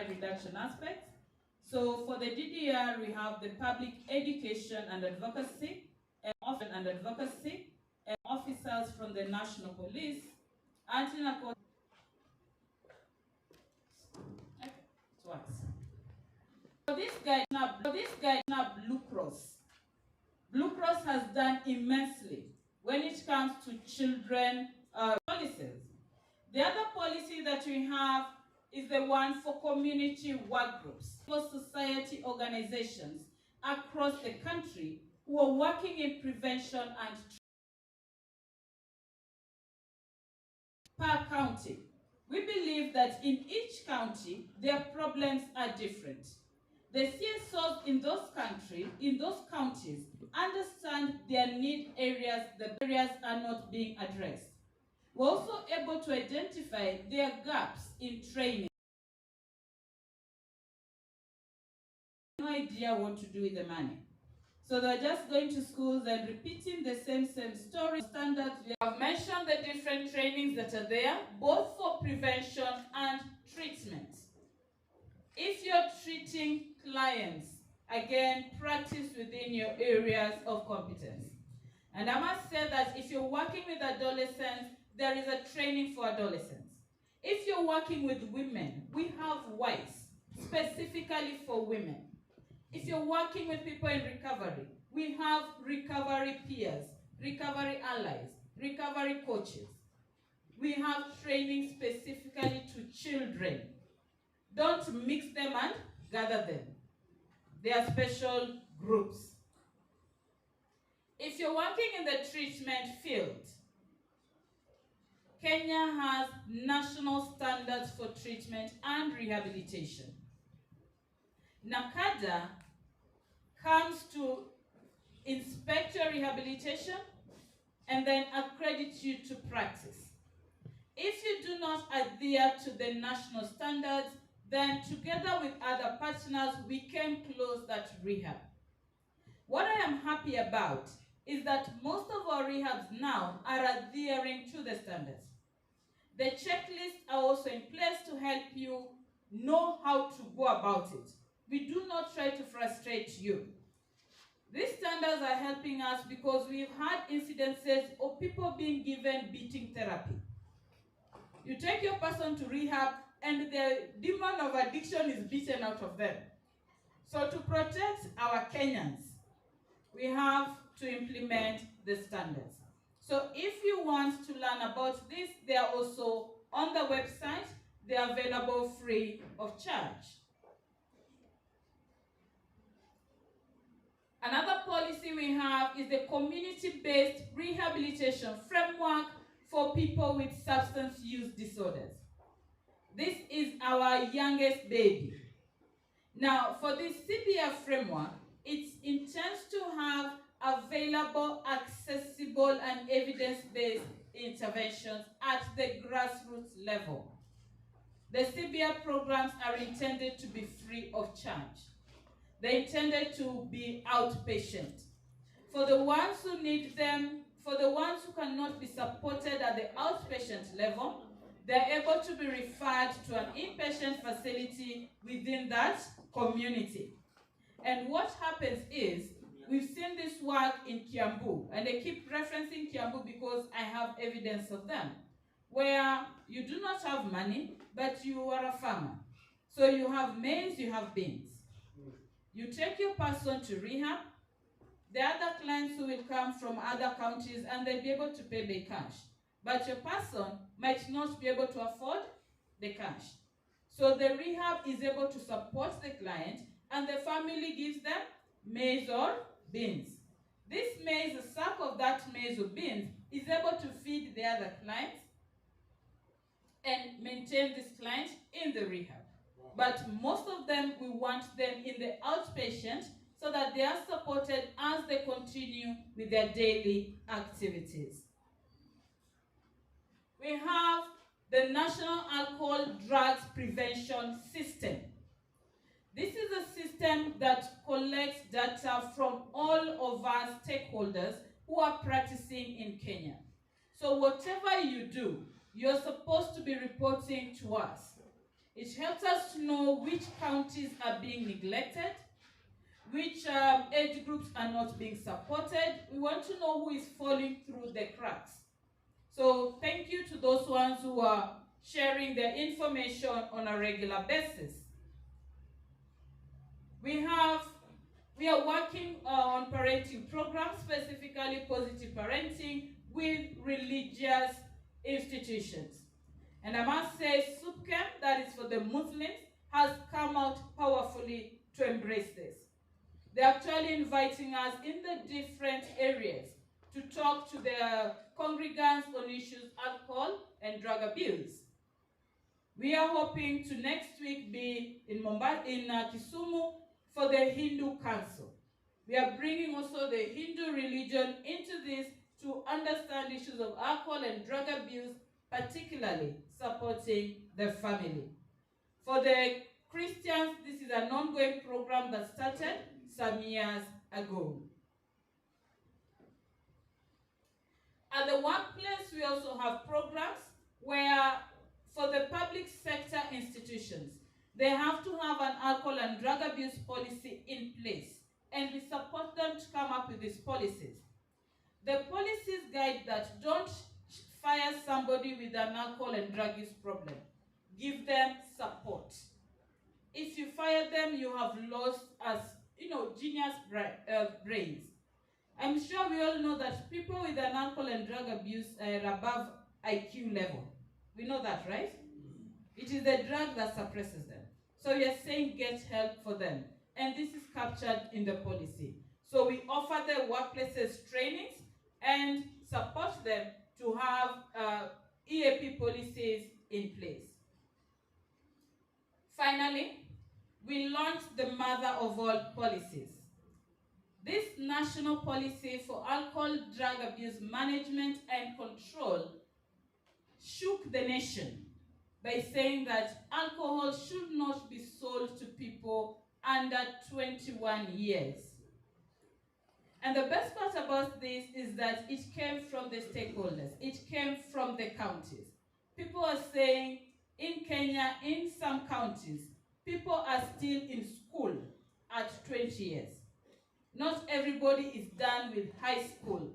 reduction aspects. So for the DDR, we have the public education and advocacy, and officers from the National Police, anti-narcotics. For this guide now Blue Cross. Blue Cross has done immensely when it comes to children policies. The other policy that we have is the one for community work groups, for society organizations across the country who are working in prevention and per county. We believe that in each county, their problems are different. The CSOs in those counties understand their need areas, the areas are not being addressed. We're also able to identify their gaps in training. No idea what to do with the money. So they're just going to schools and repeating the same story. Standards. We have mentioned the different trainings that are there, both for prevention and treatment. If you're treating clients, again, practice within your areas of competence. And I must say that if you're working with adolescents, there is a training for adolescents. If you're working with women, we have WISE, specifically for women. If you're working with people in recovery, we have recovery peers, recovery allies, recovery coaches. We have training specifically to children. Don't mix them and gather them. They are special groups. If you're working in the treatment field, Kenya has national standards for treatment and rehabilitation. NACADA comes to inspect your rehabilitation and then accredit you to practice. If you do not adhere to the national standards, then together with other partners, we can close that rehab. What I am happy about is that most of our rehabs now are adhering to the standards. The checklists are also in place to help you know how to go about it. We do not try to frustrate you. These standards are helping us because we've had incidences of people being given beating therapy. You take your person to rehab and the demon of addiction is beaten out of them. So to protect our Kenyans, we have to implement the standards. So if you want to learn about this, they are also on the website. They are available free of charge. Another policy we have is the community-based rehabilitation framework for people with substance use disorders. This is our youngest baby. Now, for this CBR framework, it intends to have available, accessible, and evidence-based interventions at the grassroots level. The CBR programs are intended to be free of charge. They're intended to be outpatient. For the ones who need them, for the ones who cannot be supported at the outpatient level, they're able to be referred to an inpatient facility within that community. And what happens is, we've seen this work in Kiambu, and I keep referencing Kiambu because I have evidence of them, where you do not have money, but you are a farmer. So you have maize, you have beans. You take your person to rehab. The other clients who will come from other counties and they'll be able to pay by cash. But your person might not be able to afford the cash. So the rehab is able to support the client and the family gives them maize or beans. This maize, a sack of that maize or beans, is able to feed the other clients and maintain this client in the rehab. But most of them, we want them in the outpatient so that they are supported as they continue with their daily activities. We have the National Alcohol Drugs Prevention System. This is a system that collects data from all of our stakeholders who are practicing in Kenya. So whatever you do, you're supposed to be reporting to us. It helps us to know which counties are being neglected, which age groups are not being supported. We want to know who is falling through the cracks. So thank you to those ones who are sharing their information on a regular basis. We are working on parenting programs, specifically positive parenting, with religious institutions. And I must say, SUPCAM, that is for the Muslims, has come out powerfully to embrace this. They're actually inviting us in the different areas to talk to their congregants on issues alcohol and drug abuse. We are hoping to next week be in Kisumu for the Hindu Council. We are bringing also the Hindu religion into this to understand issues of alcohol and drug abuse, particularly supporting the family. For the Christians, this is an ongoing program that started some years ago. At the workplace, we also have programs where, for the public sector institutions, they have to have an alcohol and drug abuse policy in place, and we support them to come up with these policies. The policies guide that: don't fire somebody with an alcohol and drug use problem. Give them support. If you fire them, you have lost, as genius brains. I'm sure we all know that people with an alcohol and drug abuse are above IQ level. We know that, right? It is the drug that suppresses them. So we are saying get help for them. And this is captured in the policy. So we offer the workplaces trainings and support them to have EAP policies in place. Finally, we launched the mother of all policies. This national policy for alcohol, drug abuse management and control shook the nation by saying that alcohol should not be sold to people under 21 years. And the best part about this is that it came from the stakeholders. It came from the counties. People are saying in Kenya, in some counties, people are still in school at 20 years. Not everybody is done with high school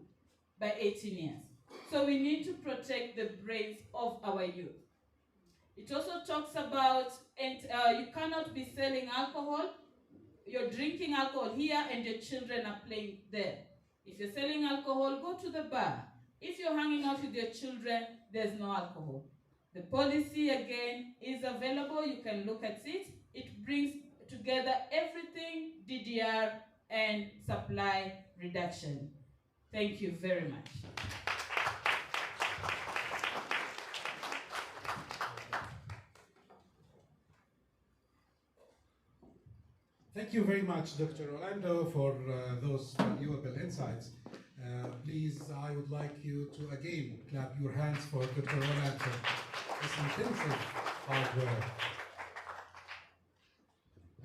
by 18 years. So we need to protect the brains of our youth. It also talks about you cannot be selling alcohol. You're drinking alcohol here and your children are playing there. If you're selling alcohol, go to the bar. If you're hanging out with your children, there's no alcohol. The policy, again, is available. You can look at it. It brings together everything, DDR and supply reduction. Thank you very much. Thank you very much, Dr. Orlando, for those valuable insights. Please, I would like you to again clap your hands for Dr. Orlando. This intensive hard work.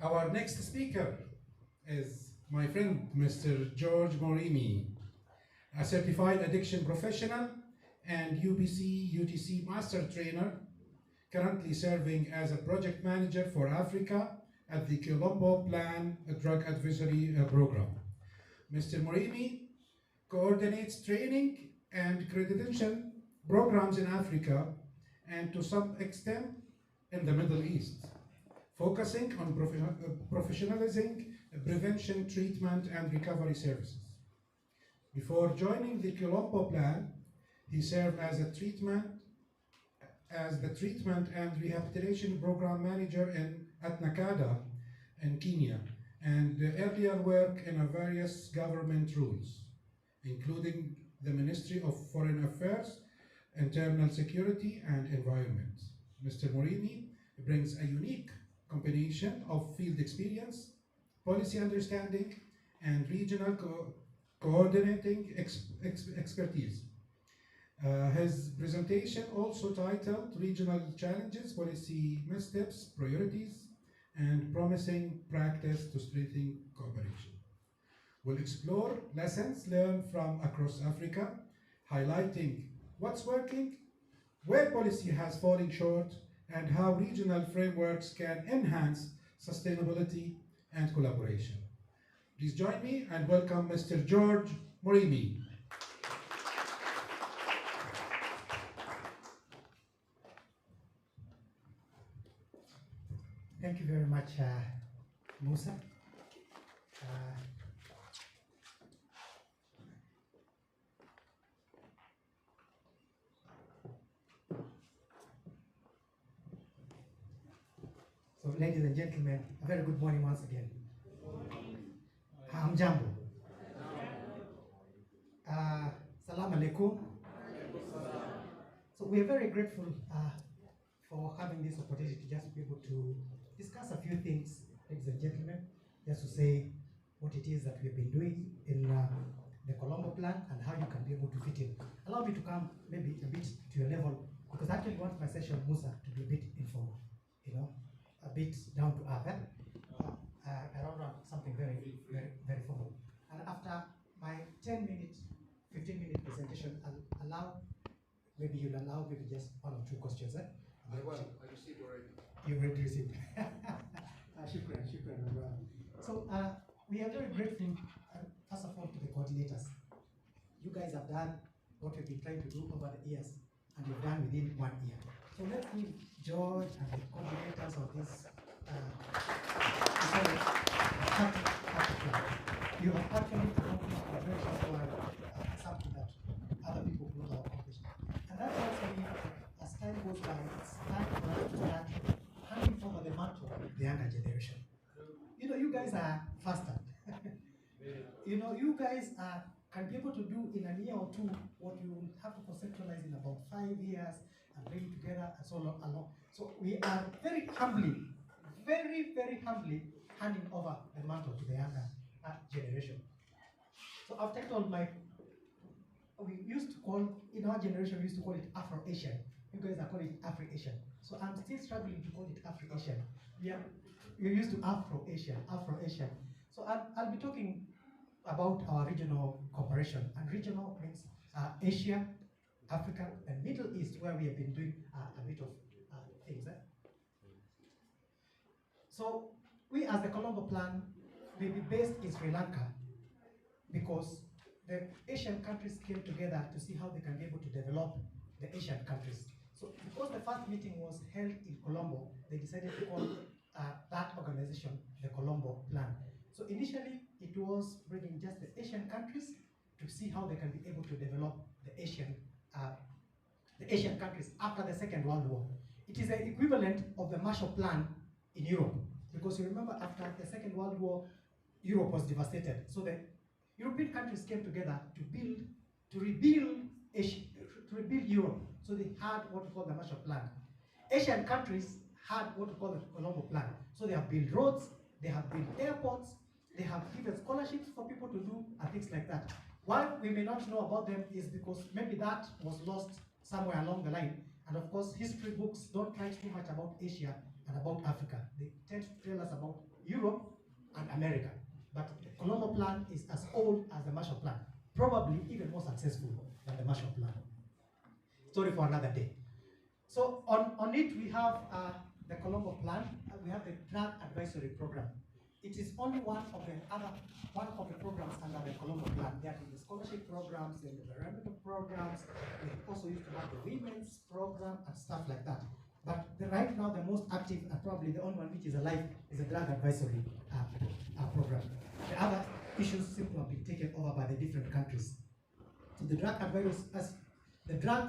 Our next speaker is my friend, Mr. George Morimi, a certified addiction professional and UTC master trainer, currently serving as a project manager for Africa at the Colombo Plan Drug Advisory Program. Mr. Morimi coordinates training and accreditation programs in Africa and to some extent in the Middle East, focusing on professionalizing prevention, treatment, and recovery services. Before joining the Colombo Plan, he served as the treatment and rehabilitation program manager at Nakada in Kenya, and earlier work in various government roles, including the Ministry of Foreign Affairs, Internal Security, and Environment. Mr. Morimi brings a unique combination of field experience, policy understanding, and regional coordinating expertise. His presentation, also titled Regional Challenges, Policy Missteps, Priorities, and Promising Practice to Strengthen Cooperation, will explore lessons learned from across Africa, highlighting what's working, where policy has fallen short, and how regional frameworks can enhance sustainability and collaboration. Please join me and welcome Mr. George Morimi. Thank you very much, Musa. So, ladies and gentlemen, a very good morning once again. Hamjambo. Salam alaikum. So we are very grateful for having this opportunity to just be able to discuss a few things, ladies and gentlemen, just to say what it is that we've been doing in the Colombo plan and how you can be able to fit in. Allow me to come maybe a bit to your level, because I actually want my session, Musa, to be a bit informal, you know, a bit down to earth. I don't want something very, very, very formal. And after my 10-minute, 15-minute presentation, I'll allow, maybe you'll allow maybe just one or two questions. I received already. You already received. Shukran, shukran. So we are very grateful, first of all, to the coordinators. You guys have done what we've been trying to do over the years, and you've done within 1 year. So let's give George and the coordinators of this you have actually accomplished a very short while something that other people could not accomplish. And that tells me, as time goes by, it's time for us to start handing over the mantle to the younger generation. You know, you guys are faster. You know, you guys can be able to do in a year or two what you will have to conceptualize in about 5 years and bring together and so along. So we are very humbly, very, very humbly handing over the mantle to the younger generation. So I've taken all my, we used to call, in our generation, we used to call it Afro-Asian. You guys are calling it Afri-Asian. So I'm still struggling to call it Afri-Asian. Yeah, you're used to Afro-Asian, Afro-Asian. So I'll be talking about our regional cooperation. And regional means Asia, Africa, and Middle East, where we have been doing a bit of things. So we, as the Colombo Plan, will be based in Sri Lanka, because the Asian countries came together to see how they can be able to develop the Asian countries. So because the first meeting was held in Colombo, they decided to call that organization the Colombo Plan. So initially, it was bringing just the Asian countries to see how they can be able to develop the Asian countries after the Second World War. It is the equivalent of the Marshall Plan in Europe, because you remember after the Second World War, Europe was devastated. So the European countries came together to rebuild Europe. So they had what we call the Marshall Plan. Asian countries had what we call the Colombo Plan. So they have built roads, they have built airports, they have given scholarships for people to do and things like that. Why we may not know about them is because maybe that was lost somewhere along the line. And of course, history books don't write too much about Asia and about Africa. They tend to tell us about Europe and America. But the Colombo Plan is as old as the Marshall Plan, probably even more successful than the Marshall Plan. Story for another day. So on it we have the Colombo Plan. We have the Drug Advisory Program. It is only one of the programs under the Colombo Plan. There are the scholarship programs, the environmental programs. We also used to have the women's program and stuff like that. But right now, the most active and probably the only one which is alive is the Drug Advisory Program. The other issues simply have been taken over by the different countries. So the Drug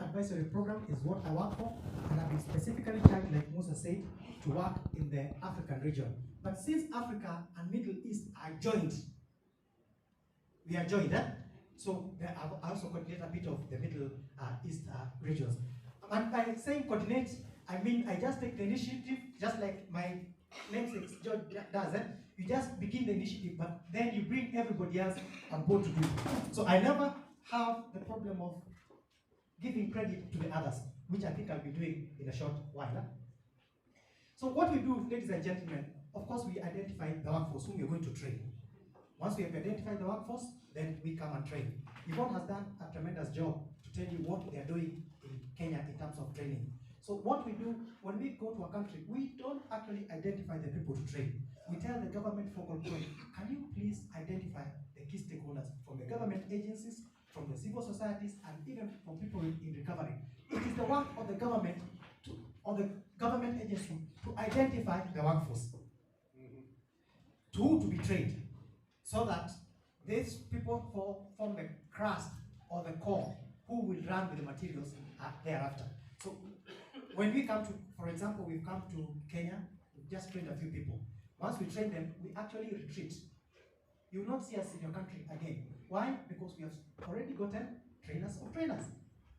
Advisory Program is what I work for, and I've been specifically charged, like Musa said, to work in the African region. But since Africa and Middle East are joined, we are joined, so I also coordinate a bit of the Middle East regions. And by saying coordinate, I mean I just take the initiative, just like my namesake George does. You just begin the initiative, but then you bring everybody else on board to do it. So I never have the problem of giving credit to the others, which I think I'll be doing in a short while. So what we do, ladies and gentlemen, of course we identify the workforce whom we're going to train. Once we have identified the workforce, then we come and train. Yvonne has done a tremendous job to tell you what they are doing in Kenya in terms of training. So what we do when we go to a country, we don't actually identify the people to train. We tell the government focal point, can you please identify the key stakeholders from the government agencies, from the civil societies, and even from people in recovery. It is the work of the government or the government agency to identify the workforce, to be trained, so that these people form the crust or the core who will run with the materials thereafter. So when we come to, for example, we've come to Kenya, we've just trained a few people. Once we train them, we actually retreat. You will not see us in your country again. Why? Because we have already gotten trainers of trainers.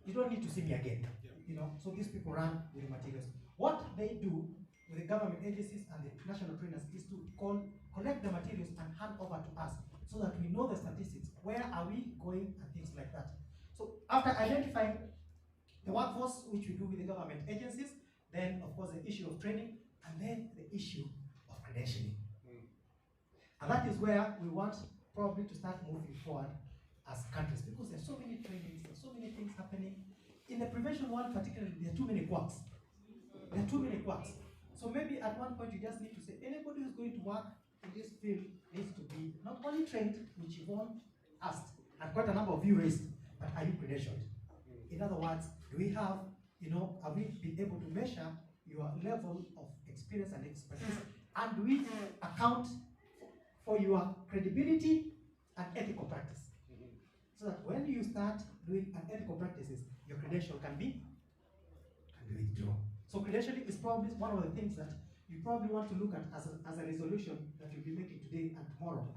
You don't need to see me again. You know, so these people run with the materials. What they do with the government agencies and the national trainers is to collect the materials and hand over to us so that we know the statistics. Where are we going and things like that. So after identifying the workforce, which we do with the government agencies, then of course the issue of training, and then the issue of credentialing. And that is where we want probably to start moving forward as countries, because there's so many trainings, there's so many things happening. In the prevention world particularly, there are too many quacks. There are too many quacks. So maybe at one point you just need to say, anybody who's going to work in this field needs to be not only trained, which Yvonne asked, and quite a number of you raised, but are you credentialed? In other words, do we have, have we been able to measure your level of experience and expertise? And do we account for your credibility and ethical practice? So that when you start doing unethical practices, your credential can be withdrawn. So credentialing is probably one of the things that you probably want to look at as a resolution that you'll be making today and tomorrow.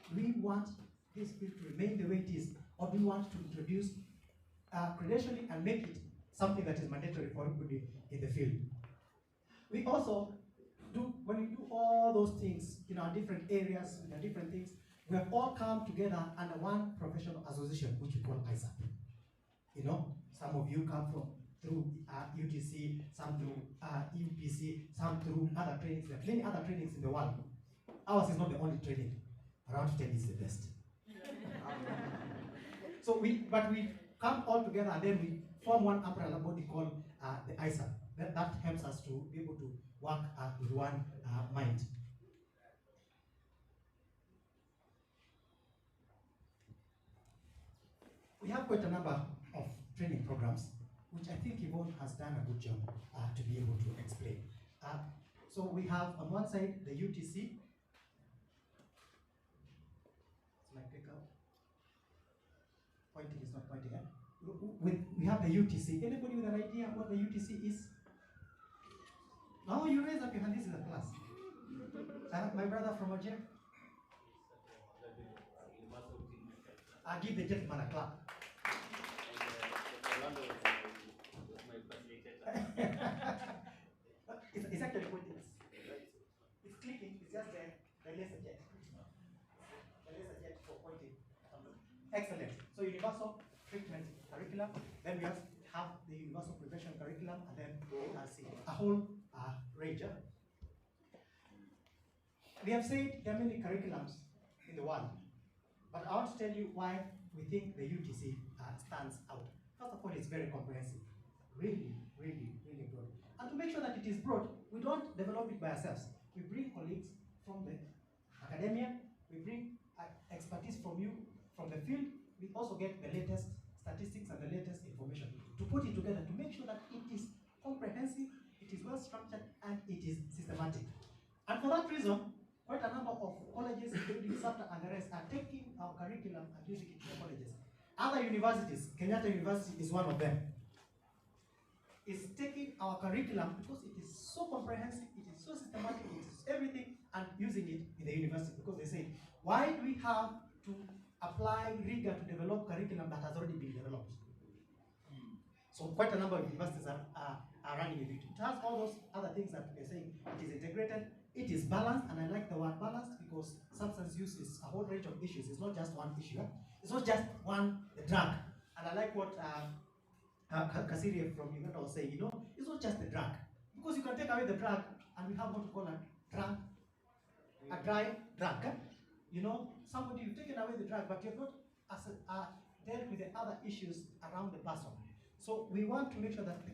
Do we want this field to remain the way it is, or do we want to introduce credentialing and make it something that is mandatory for everybody in the field? We also do, when we do all those things in our different areas, in our different things, we have all come together under one professional association, which we call ISAP. Some of you come through UTC, some through UPC, some through other trainings. There are many other trainings in the world. Ours is not the only training. Around 10 is the best. But we come all together and then we form one umbrella body called the ISAP. That helps us to be able to work with one mind. We have quite a number of training programs, which I think Yvonne has done a good job to be able to explain. So we have on one side the UTC. It's my clicker. Pointing is not pointing. We have the UTC. Anybody with an idea what the UTC is? No, you raise up your hand. This is a class. My brother from Oje. I'll give the gentleman a clap. It's actually pointing. It's clicking. It's just the laser jet. The laser jet for pointing. Excellent. So universal treatment curriculum. Then we have the universal prevention curriculum, and then see a whole range. We have said there are many curriculums in the world, but I want to tell you why we think the UTC stands out. First of all, it's very comprehensive. Really, really, really broad. And to make sure that it is broad, we don't develop it by ourselves. We bring colleagues from the academia, we bring expertise from you, from the field. We also get the latest statistics and the latest information to put it together to make sure that it is comprehensive, it is well structured, and it is systematic. And for that reason, quite a number of colleges, including SAPTA and the rest, are taking our curriculum and using it in their colleges. Other universities, Kenyatta University is one of them, is taking our curriculum because it is so comprehensive, it is so systematic, it is everything, and using it in the university because they say, why do we have to apply rigor to develop curriculum that has already been developed? So quite a number of universities are running with it. It has all those other things that we're saying. It is integrated, it is balanced, and I like the word balanced because substance use is a whole range of issues. It's not just one issue. It's not just the drug. And I like what Kasiri from Uganda was saying, it's not just the drug. Because you can take away the drug and we have what we call a dry drug. Somebody, you've taken away the drug, but you've not dealt with the other issues around the person. So we want to make sure that the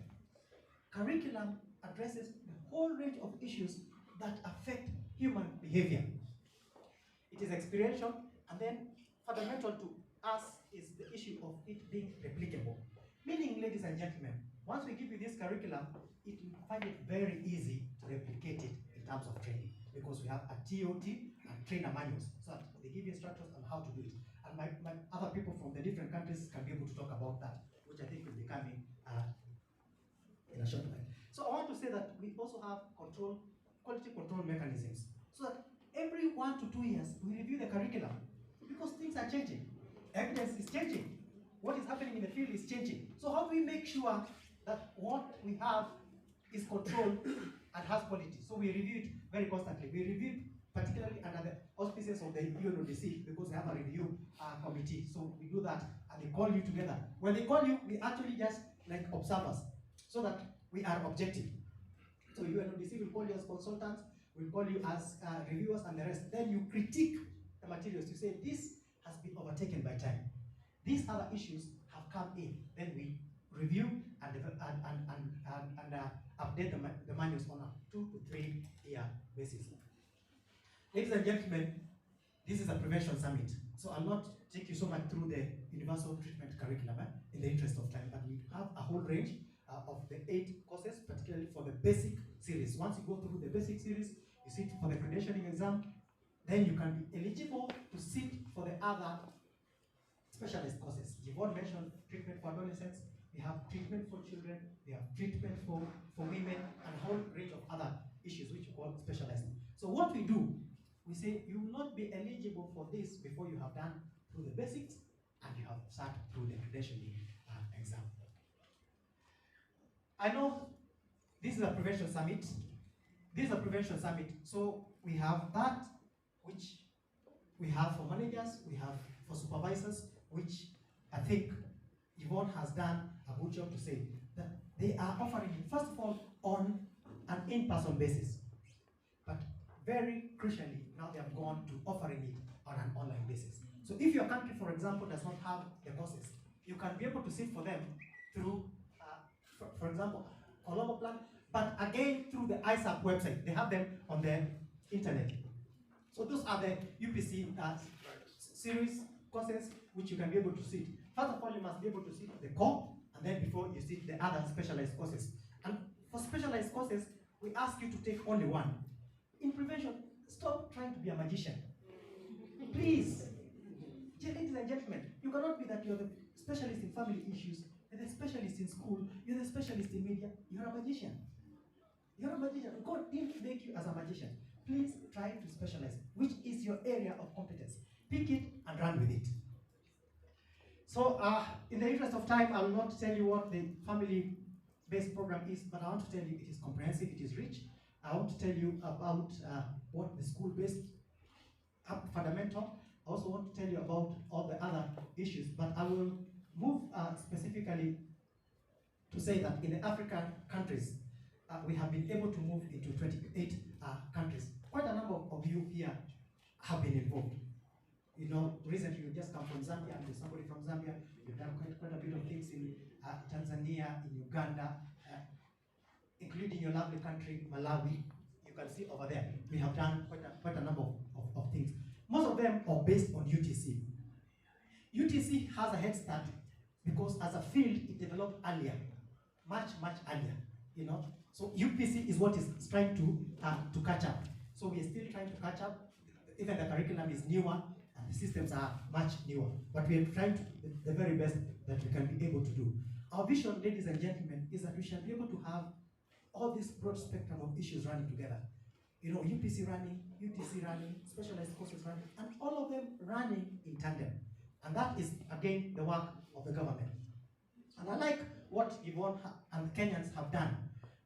curriculum addresses the whole range of issues that affect human behavior. It is experiential, and then fundamental to us is the issue of it being replicable. Meaning, ladies and gentlemen, once we give you this curriculum, it will find it very easy to replicate it in terms of training, because we have a TOT and trainer manuals, so that they give you instructions on how to do it. And my other people from the different countries can be able to talk about that, which I think will be coming in a short while. So I want to say that we also have quality control mechanisms, so that every 1 to 2 years we review the curriculum, because things are changing. Evidence is changing. What is happening in the field is changing. So how do we make sure that what we have is controlled and has quality? So we review it very constantly. We review it particularly under the auspices of the UNODC, because they have a review committee. So we do that, and they call you together. When they call you, we actually just like observers, so that we are objective. So UNODC will call you as consultants, will call you as reviewers and the rest. Then you critique the materials. You say, this has been overtaken by time. These other issues have come in. Then we review and update the manuals on a 2 to 3 year basis. Ladies and gentlemen, this is a prevention summit. So I'll not take you so much through the universal treatment curriculum in the interest of time, but we have a whole range of the 8 courses, particularly for the basic series. Once you go through the basic series, you sit for the credentialing exam, then you can be eligible to sit for the other specialist courses. Yvonne mentioned treatment for adolescents, we have treatment for children, we have treatment for women, and a whole range of other issues which we call specialized. So what we do, we say you will not be eligible for this before you have done through the basics and you have sat through the credentialing exam. I know this is a prevention summit. This is a prevention summit. So we have that which we have for managers, we have for supervisors, which I think Yvonne has done a good job to say that they are offering it, first of all, on an in-person basis. But very crucially, now they have gone to offering it on an online basis. So if your country, for example, does not have the courses, you can be able to sit for them through, for example, Colombo Plan, but again through the ISAP website. They have them on the internet. So those are the UPC series courses which you can be able to sit. First of all, you must be able to sit the core, and then before you sit the other specialized courses. And for specialized courses, we ask you to take only one. In prevention, stop trying to be a magician. Please. Ladies and gentlemen, you cannot be that you're the specialist in family issues, you're the specialist in school, you're the specialist in media, you're a magician. You're a magician. God didn't make you as a magician. Please try to specialize. Which is your area of competence? Pick it and run with it. So, in the interest of time, I will not tell you what the family-based program is, but I want to tell you it is comprehensive, it is rich. I want to tell you about what the school-based fundamental. I also want to tell you about all the other issues, but I will move specifically to say that in the African countries, we have been able to move into 28 countries. Quite a number of you here have been involved. You know, recently you just come from Zambia, and there's somebody from Zambia. You've done quite a bit of things in Tanzania, in Uganda, including your lovely country, Malawi. You can see over there, we have done quite a number of things. Most of them are based on UTC. UTC has a head start because as a field, it developed earlier, much earlier, you know. So UPC is what is trying to catch up. So we are still trying to catch up. Even the curriculum is newer, and the systems are much newer. But we are trying to do the very best that we can be able to do. Our vision, ladies and gentlemen, is that we shall be able to have all this broad spectrum of issues running together. You know, UPC running, UTC running, specialized courses running, and all of them running in tandem. And that is, again, the work of the government. And I like what Yvonne and Kenyans have done.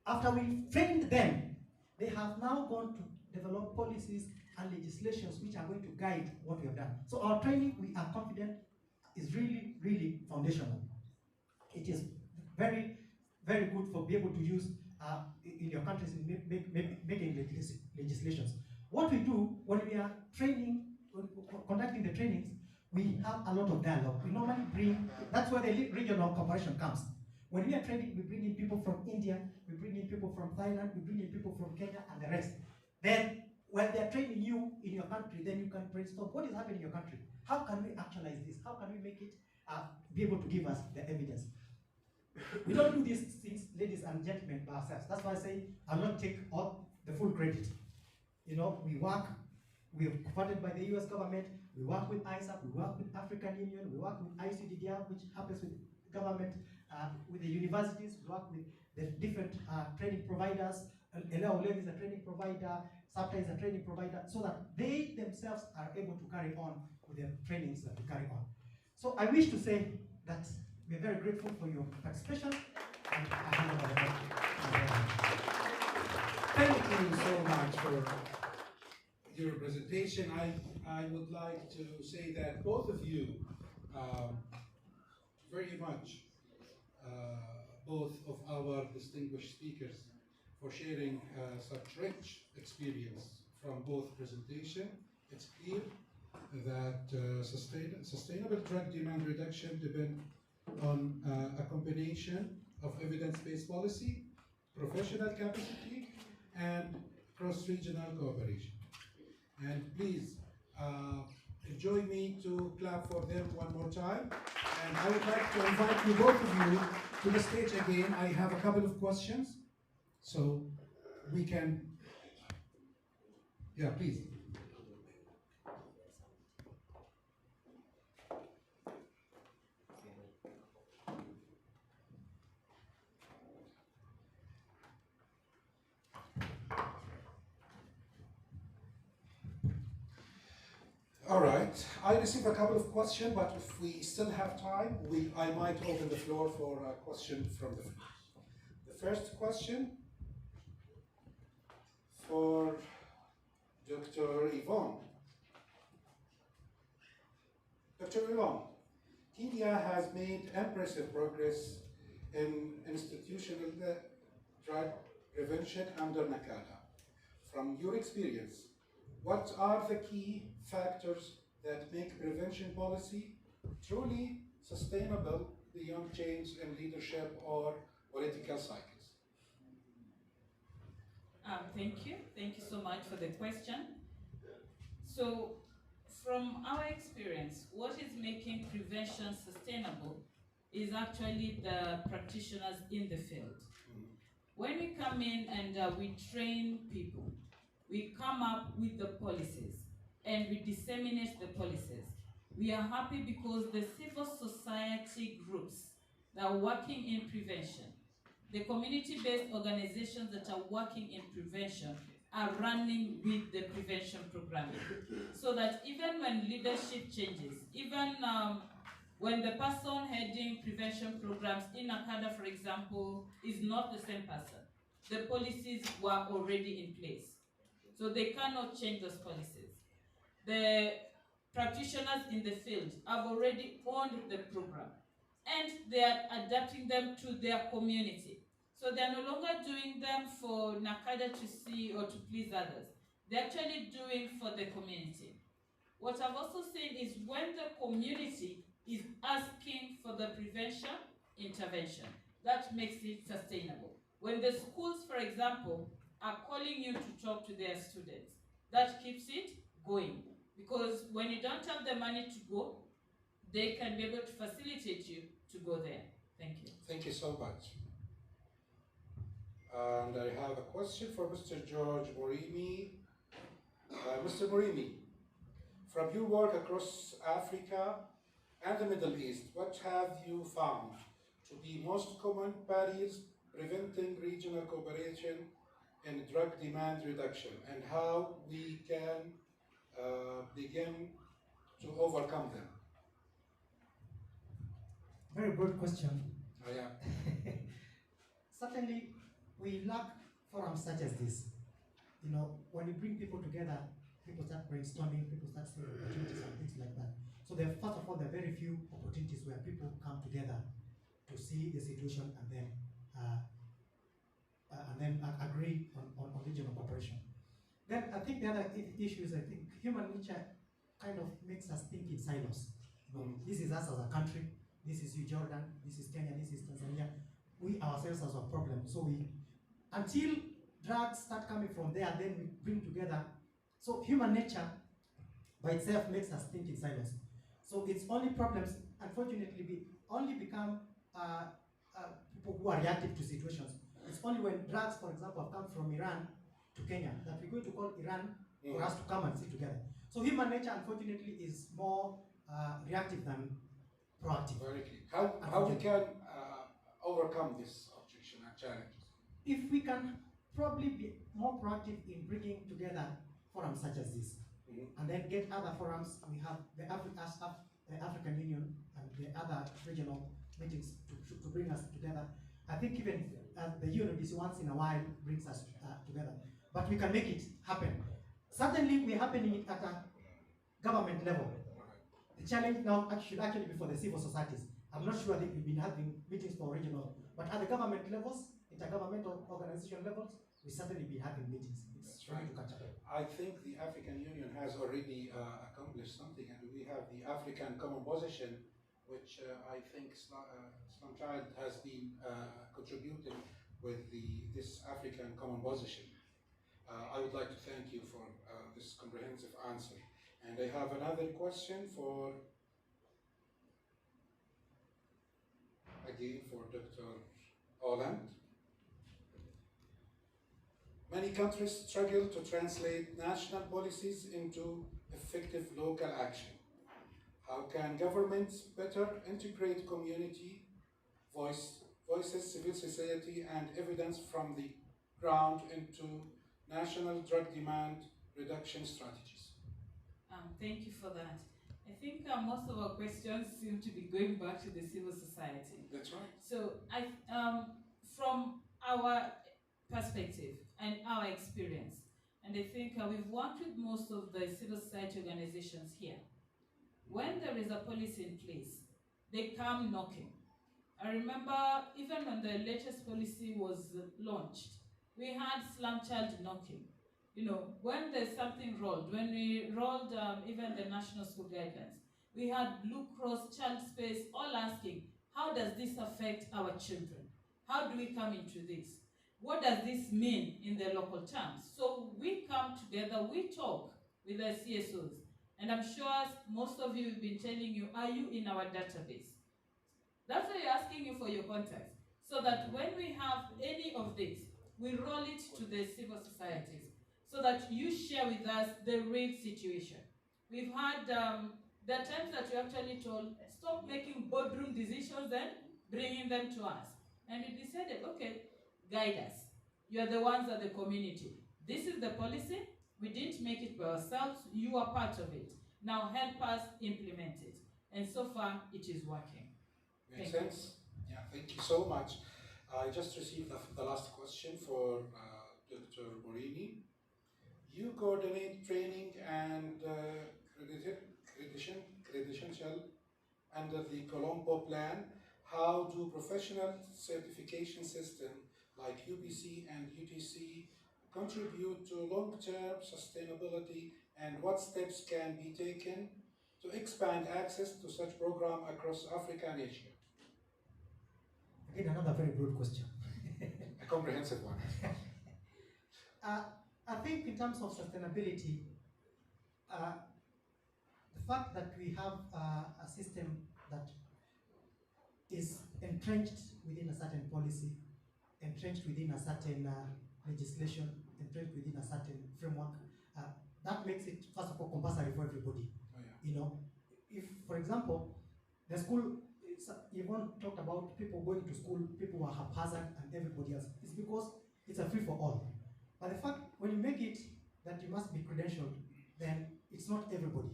After we trained them, they have now gone to develop policies and legislations which are going to guide what we have done. So our training, we are confident, is really foundational. It is very good for be able to use in your countries in making legislations. What we do when we are training, conducting the trainings, we have a lot of dialogue. We normally bring, that's where the regional cooperation comes. When we are training, we bring in people from India, we bring in people from Thailand, we bring in people from Kenya and the rest. Then, when they're training you in your country, then you can brainstorm what is happening in your country. How can we actualize this? How can we make it be able to give us the evidence? We don't do these things, ladies and gentlemen, by ourselves. That's why I say I'll not take all the full credit. You know, we work, we're funded by the US government, we work with ISAP, we work with African Union, we work with ICDDR, which happens with government, with the universities, we work with the different training providers. Elev is a training provider, SAPTA is a training provider, so that they themselves are able to carry on with their trainings that we carry on. So I wish to say that we're very grateful for your participation. And I hand over the mic. Thank you so much for your presentation. I would like to say that both of you very much, both of our distinguished speakers, for sharing such rich experience from both presentation. It's clear that sustainable drug demand reduction depends on a combination of evidence-based policy, professional capacity, and cross-regional cooperation. And please join me to clap for them one more time. And I would like to invite you, both of you, to the stage again. I have a couple of questions, so we can, yeah, please. All right, I received a couple of questions, but if we still have time, I might open the floor for a question from the floor. The first question for Dr. Yvonne. Dr. Yvonne, India has made impressive progress in institutional drug prevention under NACADA. From your experience, what are the key factors that make prevention policy truly sustainable beyond change in leadership or political cycles? Thank you. Thank you so much for the question. So, from our experience, what is making prevention sustainable is actually the practitioners in the field. When we come in and we train people, we come up with the policies and we disseminate the policies. We are happy because the civil society groups that are working in prevention, the community-based organizations that are working in prevention are running with the prevention programming. So that even when leadership changes, even when the person heading prevention programs in NACADA, for example, is not the same person, the policies were already in place. So they cannot change those policies. The practitioners in the field have already owned the program and they are adapting them to their community. So they are no longer doing them for NACADA to see or to please others. They're actually doing for the community. What I've also seen is when the community is asking for the prevention intervention, that makes it sustainable. When the schools, for example, are calling you to talk to their students, that keeps it going. Because when you don't have the money to go, they can be able to facilitate you to go there. Thank you. Thank you so much. And I have a question for Mr. George Morimi. Mr. Morimi, from your work across Africa and the Middle East, what have you found to be most common barriers preventing regional cooperation in drug demand reduction, and how we can begin to overcome them? Very good question. Oh, yeah. Certainly, we lack forums such as this. You know, when you bring people together, people start brainstorming, people start seeing opportunities and things like that. So there, first of all, there are very few opportunities where people come together to see the situation and then agree on regional cooperation. Then I think the other issue is, I think human nature kind of makes us think in silos. You know, this is us as a country, this is you Jordan, this is Kenya, this is Tanzania. we ourselves as a problem. So until drugs start coming from there, then we bring together. So human nature by itself makes us think in silos. So it's only problems, unfortunately, we only become people who are reactive to situations. It's only when drugs, for example, have come from Iran to Kenya that we're going to call Iran for us to come and sit together. So human nature, unfortunately, is more reactive than proactive. Very clear. How we can overcome this objection and challenges? If we can probably be more proactive in bringing together forums such as this, and then get other forums. We have the African Union and the other regional meetings to bring us together. I think even the UNODC once in a while brings us together, but we can make it happen. Certainly, we're happening it at a government level. The challenge now should actually be for the civil societies. I'm not sure that we've been having meetings for regional, but at the government levels, intergovernmental organization levels, we certainly be having meetings. It's trying to catch up. I think the African Union has already accomplished something, and we have the African Common Position, which I think Islam Child has been contributing with this African Common Position. I would like to thank you for this comprehensive answer. And I have another question for Dr. Holland. Many countries struggle to translate national policies into effective local action. How can governments better integrate community voices, civil society, and evidence from the ground into national drug demand reduction strategies? Thank you for that. I think most of our questions seem to be going back to the civil society. That's right. So from our perspective and our experience, and I think we've worked with most of the civil society organizations here. When there is a policy in place, they come knocking. I remember even when the latest policy was launched, we had Slum Child knocking. You know, when there's something rolled, when we rolled even the national school guidelines, we had Blue Cross, Child Space, all asking, how does this affect our children? How do we come into this? What does this mean in the local terms? So we come together, we talk with the CSOs, and I'm sure most of you have been telling you, are you in our database? That's why we're asking you for your contacts, so that when we have any of this, we roll it to the civil societies, so that you share with us the real situation. We've had, there are times that you actually told, stop making boardroom decisions and bringing them to us. And we decided, okay, guide us. You are the ones at the community. This is the policy. We didn't make it by ourselves. You are part of it. Now help us implement it. And so far, it is working. Makes sense? Yeah, thank you so much. I just received the last question for Dr. Morini. You coordinate training and credential under the Colombo Plan. How do professional certification systems like UBC and UTC contribute to long-term sustainability, and what steps can be taken to expand access to such programs across Africa and Asia? Again, another very good question. A comprehensive one. I think in terms of sustainability, the fact that we have a system that is entrenched within a certain policy, entrenched within a certain legislation, entrenched within a certain framework, that makes it, first of all, compulsory for everybody. Oh, yeah. You know, if, for example, the school, Yvonne talked about people going to school, people who are haphazard and everybody else. It's because it's a free for all. But the fact, when you make it that you must be credentialed, then it's not everybody.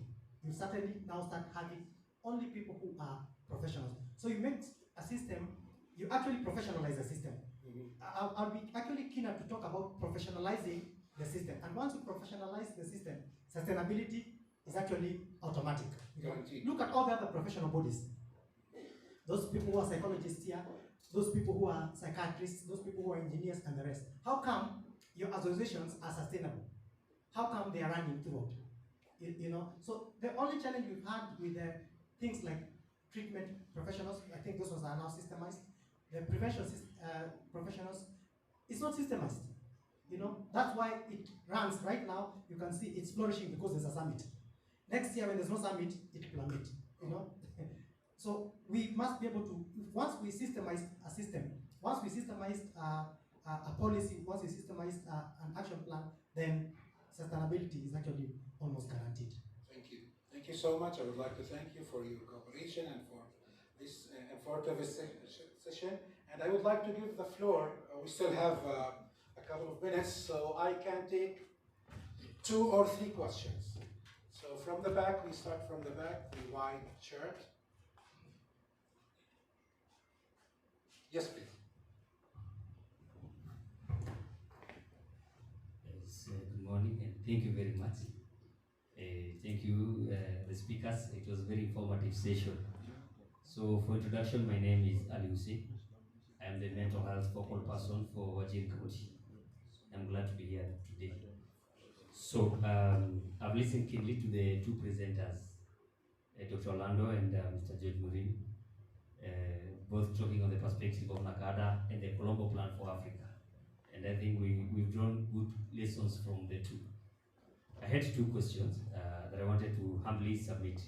You certainly now start having only people who are professionals. So you make a system, you actually professionalize the system. I'll be actually keener to talk about professionalizing the system. And once you professionalize the system, sustainability is actually automatic. Look at all the other professional bodies. Those people who are psychologists here, those people who are psychiatrists, those people who are engineers, and the rest. How come your associations are sustainable? How come they are running throughout? You know, so the only challenge we've had with things like treatment professionals, I think those ones are now systemized. the prevention professionals, it's not systemized. You know, that's why it runs right now. You can see it's flourishing because there's a summit. Next year, when there's no summit, it plummets. You know, so we must be able to, once we systemize a system, once we systemize a policy, once we systemize an action plan, then sustainability is actually almost guaranteed. Thank you. Thank you so much. I would like to thank you for your cooperation and for this informative session. And I would like to give the floor. We still have a couple of minutes, so I can take 2 or 3 questions. So from the back, we start from the back, the white shirt. Yes, please. Yes, good morning and thank you very much. Thank you, the speakers. It was a very informative session. So for introduction, my name is Ali Hussein. I am the mental health focal person for Wajir County. I'm glad to be here today. So I've listened keenly to the 2 presenters, Dr. Orlando and Mr. George Murini, both talking on the perspective of NACADA and the Colombo Plan for Africa. And I think we've drawn good lessons from the 2. I had 2 questions that I wanted to humbly submit.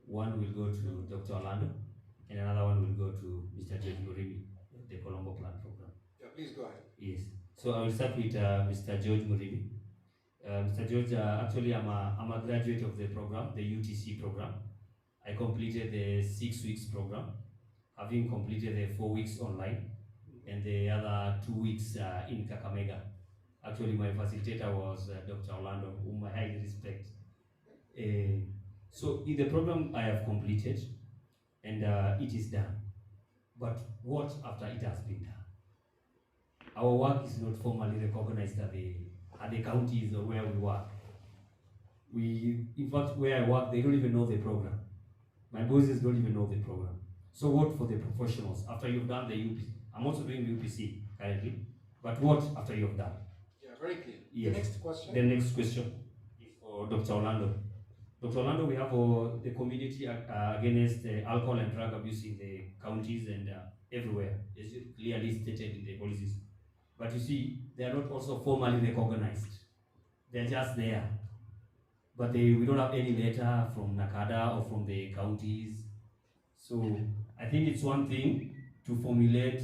One will go to Dr. Orlando, and another one will go to Mr. George Murini, the Colombo Plan program. Yeah, please go ahead. Yes. So I will start with Mr. George Murini. Mr. George, actually I'm a graduate of the program, the UTC program. I completed the 6 weeks program, having completed the 4 weeks online and the other 2 weeks in Kakamega. Actually, my facilitator was Dr. Orlando, whom I highly respect. So in the program I have completed, and it is done. But what after it has been done? Our work is not formally recognized at the counties or where we work. In fact, where I work, they don't even know the program. My bosses don't even know the program. So what for the professionals after you've done the UPC? I'm also doing the UPC currently, but what after you've done? Yeah, very clear. Yes. The next question. The next question is for Dr. Orlando. Dr. Orlando, we have the community against alcohol and drug abuse in the counties and everywhere, as clearly stated in the policies. But you see, they are not also formally recognized. They're just there. But we don't have any letter from NACADA or from the counties. So I think it's one thing to formulate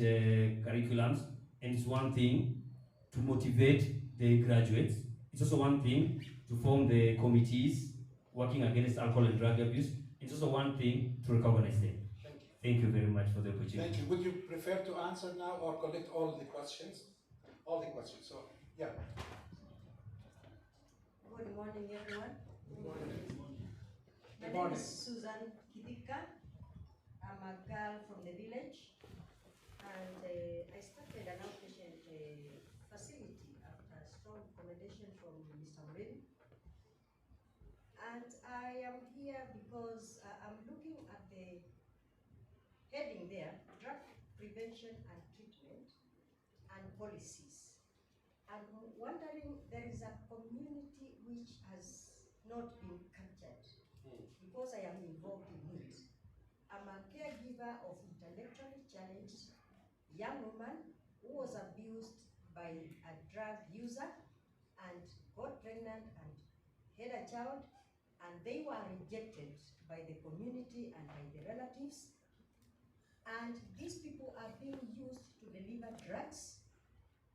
curriculums, and it's one thing to motivate the graduates. It's also one thing to form the committees working against alcohol and drug abuse. It's also one thing to recognize them. Thank you. Thank you very much for the opportunity. Thank you. Would you prefer to answer now or collect all the questions? All the questions. So, yeah. Good morning, everyone. Good morning. My name is Susan Kidika. I'm a girl from the village, and I started an outpatient facility after a strong recommendation from Mr. Morin. And I am here because I'm looking at the heading there, drug prevention and treatment and policies. I'm wondering, there is a community which has not been captured because I am involved in it. I'm a caregiver of intellectually challenged young woman who was abused by a drug user and got pregnant and had a child, and they were rejected by the community and by the relatives. And these people are being used to deliver drugs.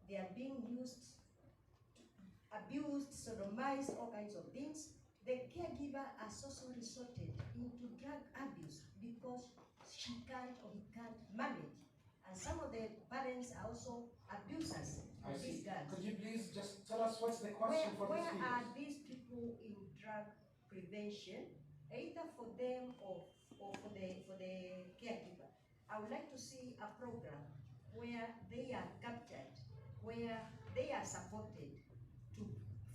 They are being used, abused, sodomized, all kinds of things. The caregiver has also resorted into drug abuse because she can't or he can't manage. And some of the parents are also abusers of these girls. Could you please just tell us what's the question for Where this video? are these people in drug prevention, either for them or for the caregiver? I would like to see a program where they are captured, where they are supported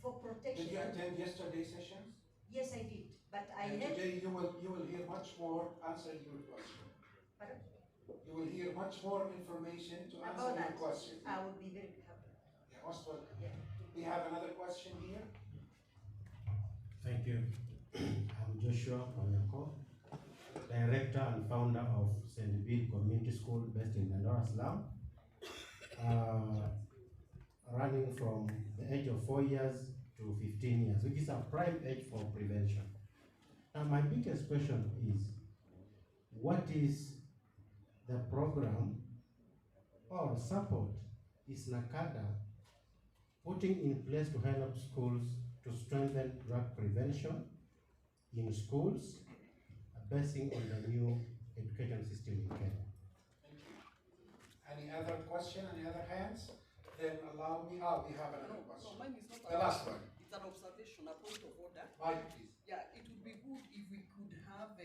for protection. Did you attend yesterday's sessions? Yes, I did, but I And had. today you will hear much more answering your question. Pardon? You will hear much more information to answer About your that, question. I would be very happy. Yeah, most welcome. Yeah. We have another question here. Thank you. I'm Joshua Wanyako, director and founder of St. Bill Community School based in Dandora Slum, running from the age of 4 years to 15 years, which is a prime age for prevention. Now, my biggest question is, what is the program or support is NACADA putting in place to help schools to strengthen drug prevention in schools, basing on the new education system in Kenya? Thank you. Any other question, any other hands? Then allow me, we have another question. No, mine is not The last one. It's an observation, a point of order. Mike, please. Yeah, it would be good if we could have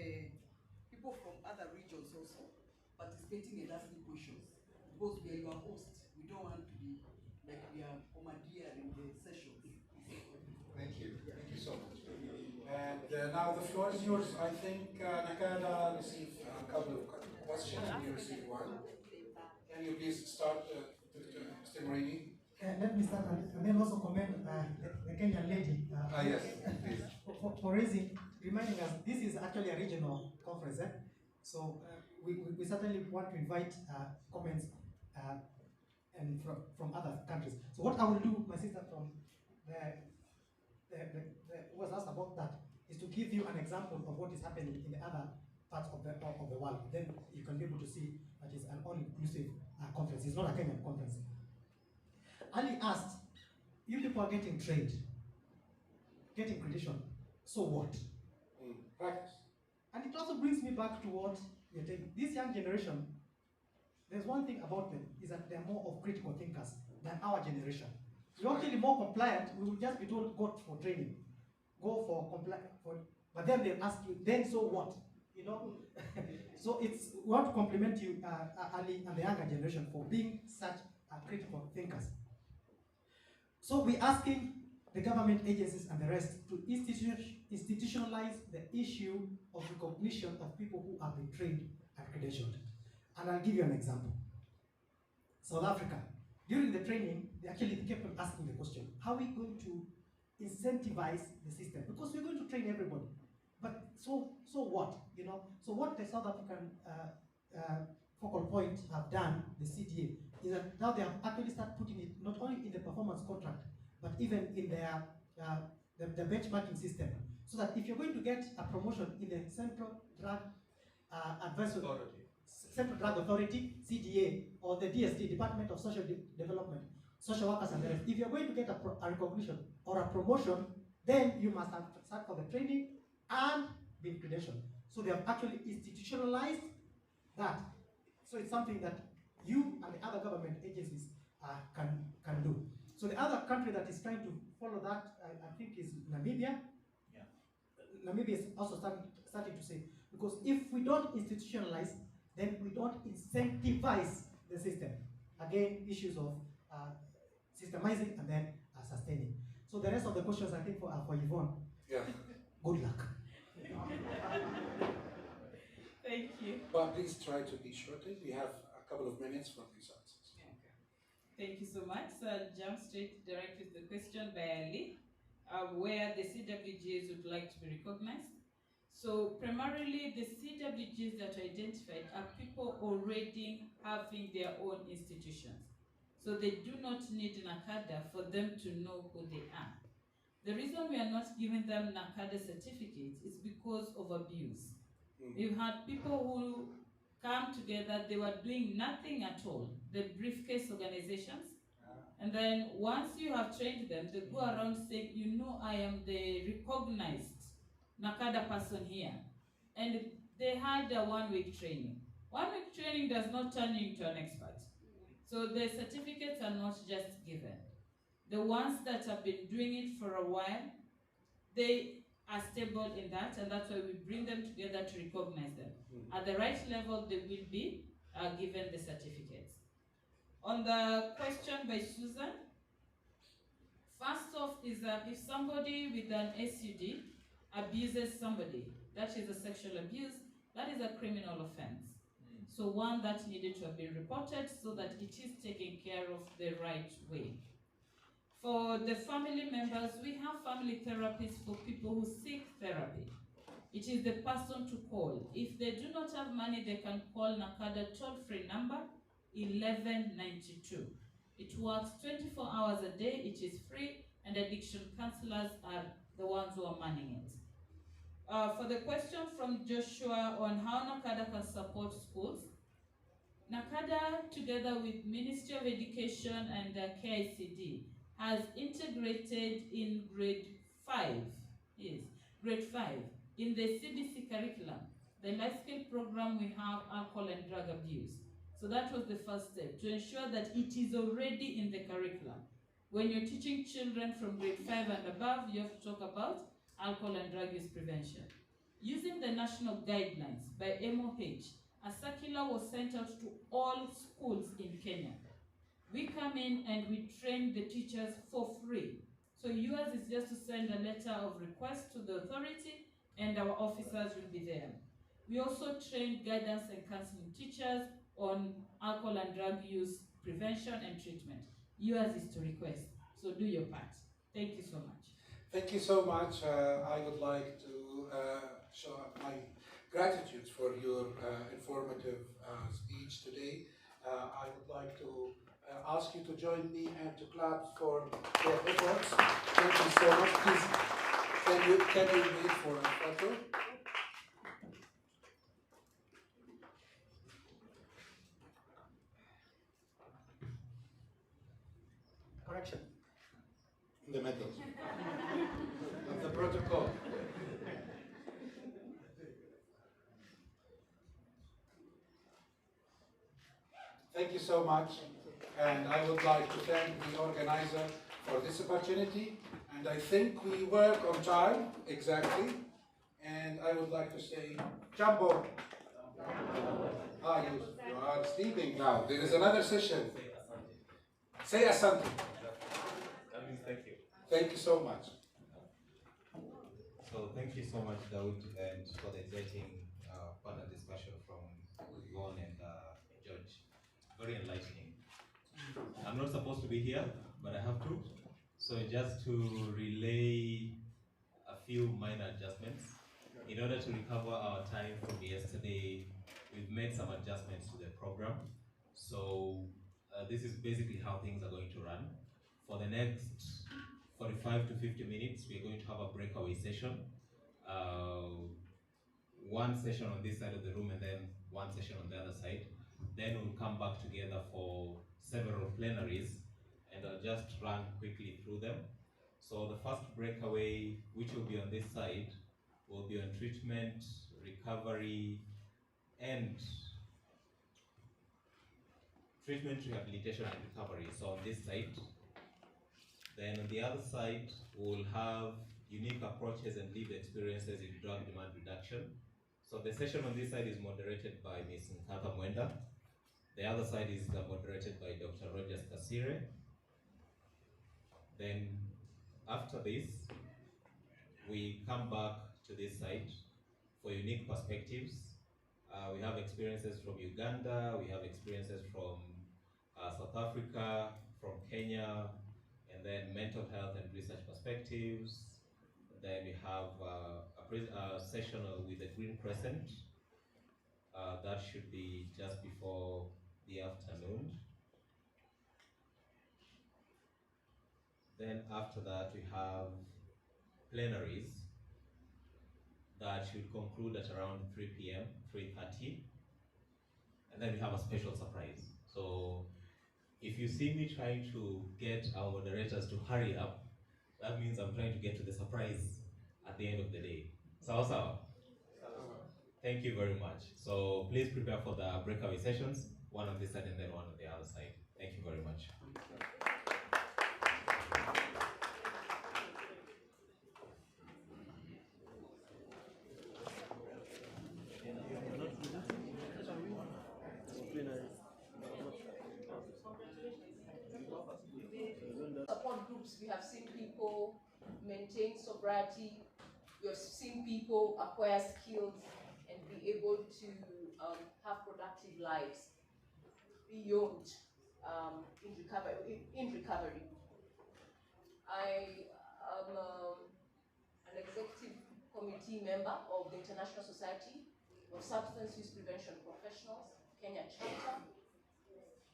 people from other regions also participating in asking questions. Because we are your host, we don't want to be like we are commandeering the sessions. Thank you. Thank you so much. And now the floor is yours. I think Nakada received a couple of questions and you received one. Can you please start, Mr. Morini? Let me start and then also commend the Kenyan lady Yes, please. for raising, reminding us this is actually a regional conference. So we certainly want to invite comments and from other countries. So what I will do, my sister from who was asked about that, is to give you an example of what is happening in the other parts of the world. Then you can be able to see that it's an all-inclusive conference. It's not a Kenyan conference. Ali asked, you people are getting trained, getting credential, so what? Practice. And it also brings me back to what you're saying. This young generation, there's one thing about them, is that they're more of critical thinkers than our generation. We're actually more compliant. We will just be told, go for training, go for compliance. But then they ask you, then so what? You know? So it's, we want to compliment you, Ali, and the younger generation for being such critical thinkers. So we're asking the government agencies and the rest to institutionalize the issue of recognition of people who have been trained and credentialed. And I'll give you an example. South Africa, during the training, they actually kept on asking the question, how are we going to incentivize the system? Because we're going to train everybody. But so what? You know? So what the South African focal point have done, the CDA, is that now they have actually started putting it not only in the performance contract, but even in their the benchmarking system. So that if you're going to get a promotion in the Central Drug Advisory Central Drug Authority, CDA, or the DSD, Department of Social Development, social workers and the rest, if you're going to get a recognition or a promotion, then you must have sat for the training and been credentialed. So they have actually institutionalized that. So it's something that you and the other government agencies can do. So the other country that is trying to follow that, I think, is Namibia. Yeah. Namibia is also starting to say, because if we don't institutionalize, then we don't incentivize the system. Again, issues of systemizing and then sustaining. So the rest of the questions, I think, for Yvonne. Yeah. Good luck. Thank you. But please try to be shorter. We have a couple of minutes for these answers. Okay. Thank you so much. So I'll jump straight directly to the question by Ali, where the CWGs would like to be recognized. So primarily the CWGs that are identified are people already having their own institutions. So they do not need NACADA for them to know who they are. The reason we are not giving them NACADA certificates is because of abuse. We've had people who come together, they were doing nothing at all, the briefcase organizations. And then once you have trained them, they go around saying, you know, I am the recognized NACADA person here. And they had a one-week training. One-week training does not turn you into an expert. So the certificates are not just given. The ones that have been doing it for a while, they are stable in that, and that's why we bring them together to recognize them. At the right level, they will be given the certificates. On the question by Susan, first off is that if somebody with an SUD abuses somebody, that is a sexual abuse, that is a criminal offense. So one that needed to have been reported so that it is taken care of the right way. For the family members, we have family therapists for people who seek therapy. It is the person to call. If they do not have money, they can call NACADA toll-free number 1192. It works 24 hours a day, it is free, and addiction counselors are the ones who are manning it. For the question from Joshua on how NACADA can support schools, NACADA, together with Ministry of Education and KICD, has integrated in grade 5, grade 5, in the CBC curriculum, the life skill program, we have alcohol and drug abuse. So that was the first step, to ensure that it is already in the curriculum. When you're teaching children from grade 5 and above, you have to talk about alcohol and drug use prevention. Using the national guidelines by MOH, a circular was sent out to all schools in Kenya. We come in and we train the teachers for free. So yours is just to send a letter of request to the authority and our officers will be there. We also train guidance and counseling teachers on alcohol and drug use prevention and treatment. Yours is to request, so do your part. Thank you so much. Thank you so much. I would like to show my gratitude for your informative speech today. I would like to ask you to join me and to clap for their efforts. Thank you so much. Please, can you wait for a photo? Correction. In the middle of the protocol. Thank you so much, and I would like to thank the organizer for this opportunity, and I think we work on time, exactly, and I would like to say, Jumbo. You are sleeping now. There is another session. Say asante. That means thank you. Thank you so much. So thank you so much, Dawood, and for the exciting panel discussion from Yvonne and George. Very enlightening. I'm not supposed to be here, but I have to. So just to relay a few minor adjustments. In order to recover our time from yesterday, we've made some adjustments to the program. So this is basically how things are going to run. For the next 45 to 50 minutes, we're going to have a breakaway session. One session on this side of the room and then one session on the other side. Then we'll come back together for several plenaries, and I'll just run quickly through them. So the first breakaway, which will be on this side, will be on treatment, recovery, and treatment, rehabilitation, and recovery. So on this side. Then on the other side, we'll have unique approaches and lived experiences in drug demand reduction. So the session on this side is moderated by Ms. Nkata Mwenda. The other side is moderated by Dr. Rogers Kasire. Then after this, we come back to this side for unique perspectives. We have experiences from Uganda, we have experiences from South Africa, from Kenya, and then mental health and research perspectives. Then we have a session with the Green Crescent. That should be just before the afternoon. Then after that, we have plenaries that should conclude at around 3 p.m., 3:30. And then we have a special surprise. So if you see me trying to get our moderators to hurry up, that means I'm trying to get to the surprise at the end of the day. Sawa. Thank you very much. So please prepare for the breakaway sessions, one on this side and then one on the other side. Thank you very much. Support groups, we have seen people maintain sobriety, we have seen people acquire skills and be able to have productive lives beyond in recovery. I am an executive committee member of the International Society of Substance Use Prevention Professionals, Kenya chapter,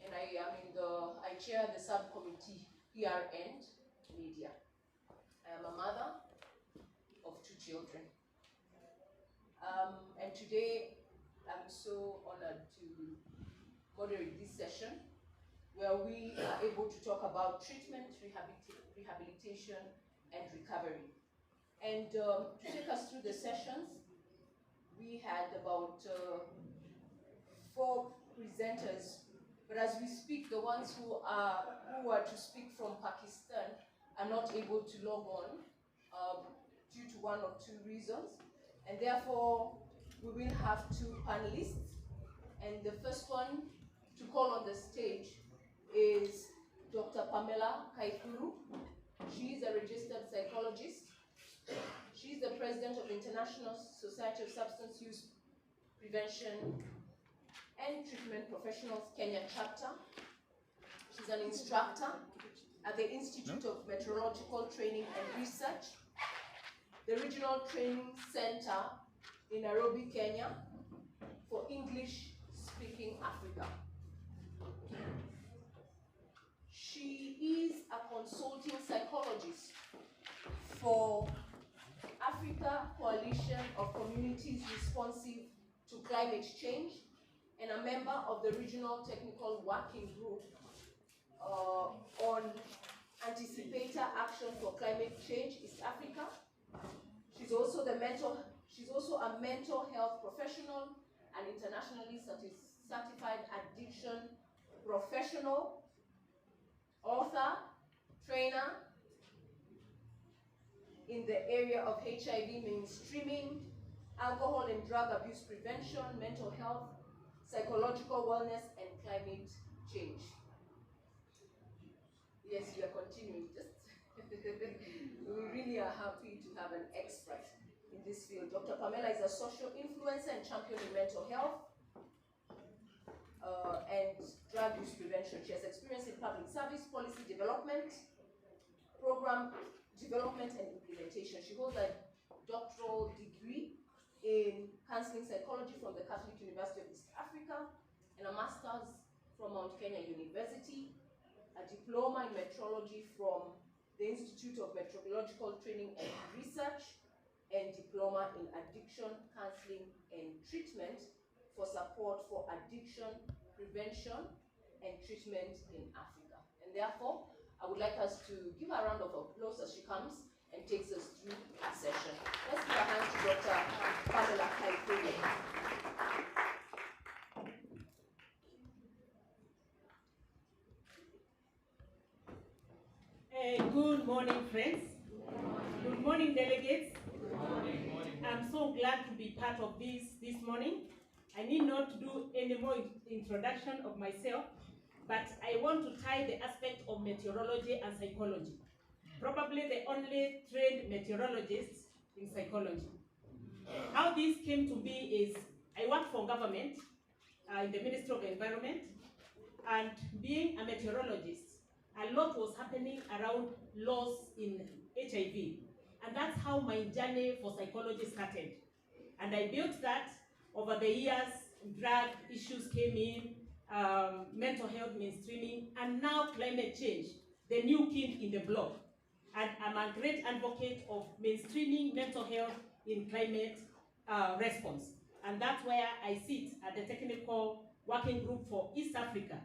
and I chair the subcommittee PR and Media. I am a mother of 2 children. And today, I'm so honored to moderate this session where we are able to talk about treatment, rehabilitation, and recovery. And to take us through the sessions, we had about 4 presenters, but as we speak, the ones who are to speak from Pakistan are not able to log on due to 1 or 2 reasons, and therefore we will have 2 panelists. And the first one to call on the stage is Dr. Pamela Kaikuru. She is a registered psychologist. She is the president of the International Society of Substance Use Prevention and Treatment Professionals Kenya chapter. She's an instructor at the Institute of Meteorological Training and Research, the Regional Training Center in Nairobi, Kenya, for English-speaking Africa. She is a consulting psychologist for Africa Coalition of Communities Responsive to Climate Change and a member of the Regional Technical Working Group on Anticipator Action for Climate Change East Africa. She's also a mental health professional, an internationally certified addiction professional, author, trainer in the area of HIV mainstreaming, alcohol and drug abuse prevention, mental health, psychological wellness, and climate change. Yes, we are continuing. We really are happy to have an expert in this field. Dr. Pamela is a social influencer and champion in mental health and drug use prevention. She has experience in public service, policy development, program development and implementation. She holds a doctoral degree in counseling psychology from the Catholic University of East Africa and a master's from Mount Kenya University, a diploma in meteorology from the Institute of Meteorological Training and Research, and diploma in addiction counseling and treatment for support for addiction prevention and treatment in Africa. And therefore, I would like us to give a round of applause as she comes and takes us through the session. Let's give a hand to Dr. Pamela Kaikuru. Good morning, friends. Good morning, delegates. I'm so glad to be part of this morning. I need not to do any more introduction of myself, but I want to tie the aspect of meteorology and psychology. Probably the only trained meteorologist in psychology. How this came to be is I work for government in the Ministry of Environment, and being a meteorologist, a lot was happening around loss in HIV. And that's how my journey for psychology started. And I built that over the years. Drug issues came in, mental health mainstreaming, and now climate change, the new kid in the block. And I'm a great advocate of mainstreaming mental health in climate response. And that's where I sit at the Technical Working Group for East Africa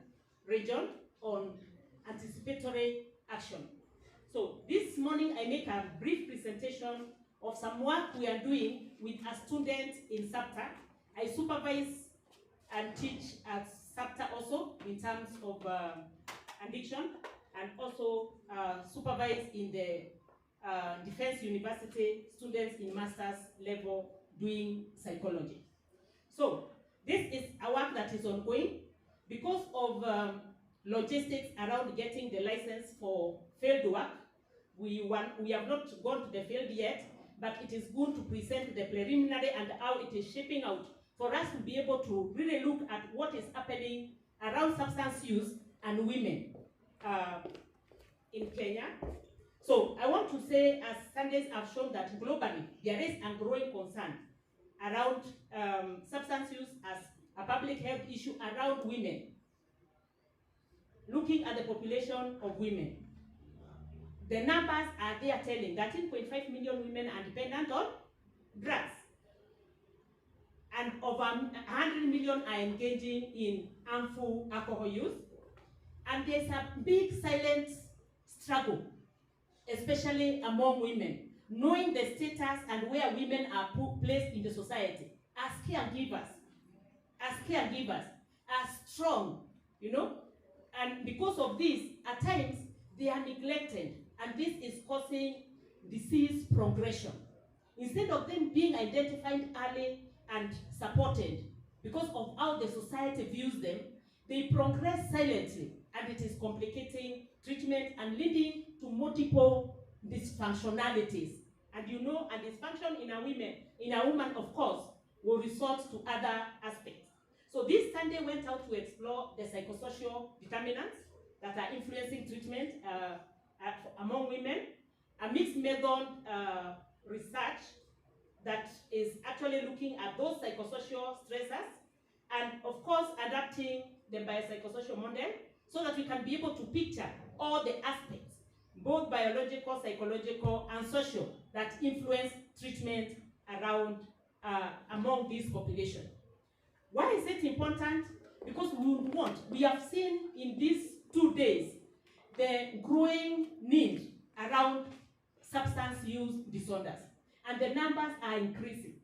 region on anticipatory action. So this morning I make a brief presentation of some work we are doing with a student in SAPTA. I supervise and teach at SAPTA also in terms of addiction, and also supervise in the Defense University students in master's level doing psychology. So this is a work that is ongoing because of logistics around getting the license for field work. We have not gone to the field yet, but it is good to present the preliminary and how it is shaping out for us to be able to really look at what is happening around substance use and women in Kenya. So I want to say, as studies have shown, that globally there is a growing concern around substance use as a public health issue around women. Looking at the population of women, the numbers are there telling 13.5 million women are dependent on drugs, and over 100 million are engaging in harmful alcohol use. And there's a big silent struggle, especially among women, knowing the status and where women are placed in the society as caregivers, as strong, you know. And because of this, at times, they are neglected, and this is causing disease progression. Instead of them being identified early and supported, because of how the society views them, they progress silently, and it is complicating treatment and leading to multiple dysfunctionalities. And you know, a dysfunction in a woman, of course, will resort to other aspects. So this Sunday went out to explore the psychosocial determinants that are influencing treatment among women, a mixed method research that is actually looking at those psychosocial stressors, and of course adapting the biopsychosocial model so that we can be able to picture all the aspects, both biological, psychological, and social, that influence treatment around among this population. Why is it important? Because we have seen in these 2 days the growing need around substance use disorders, and the numbers are increasing.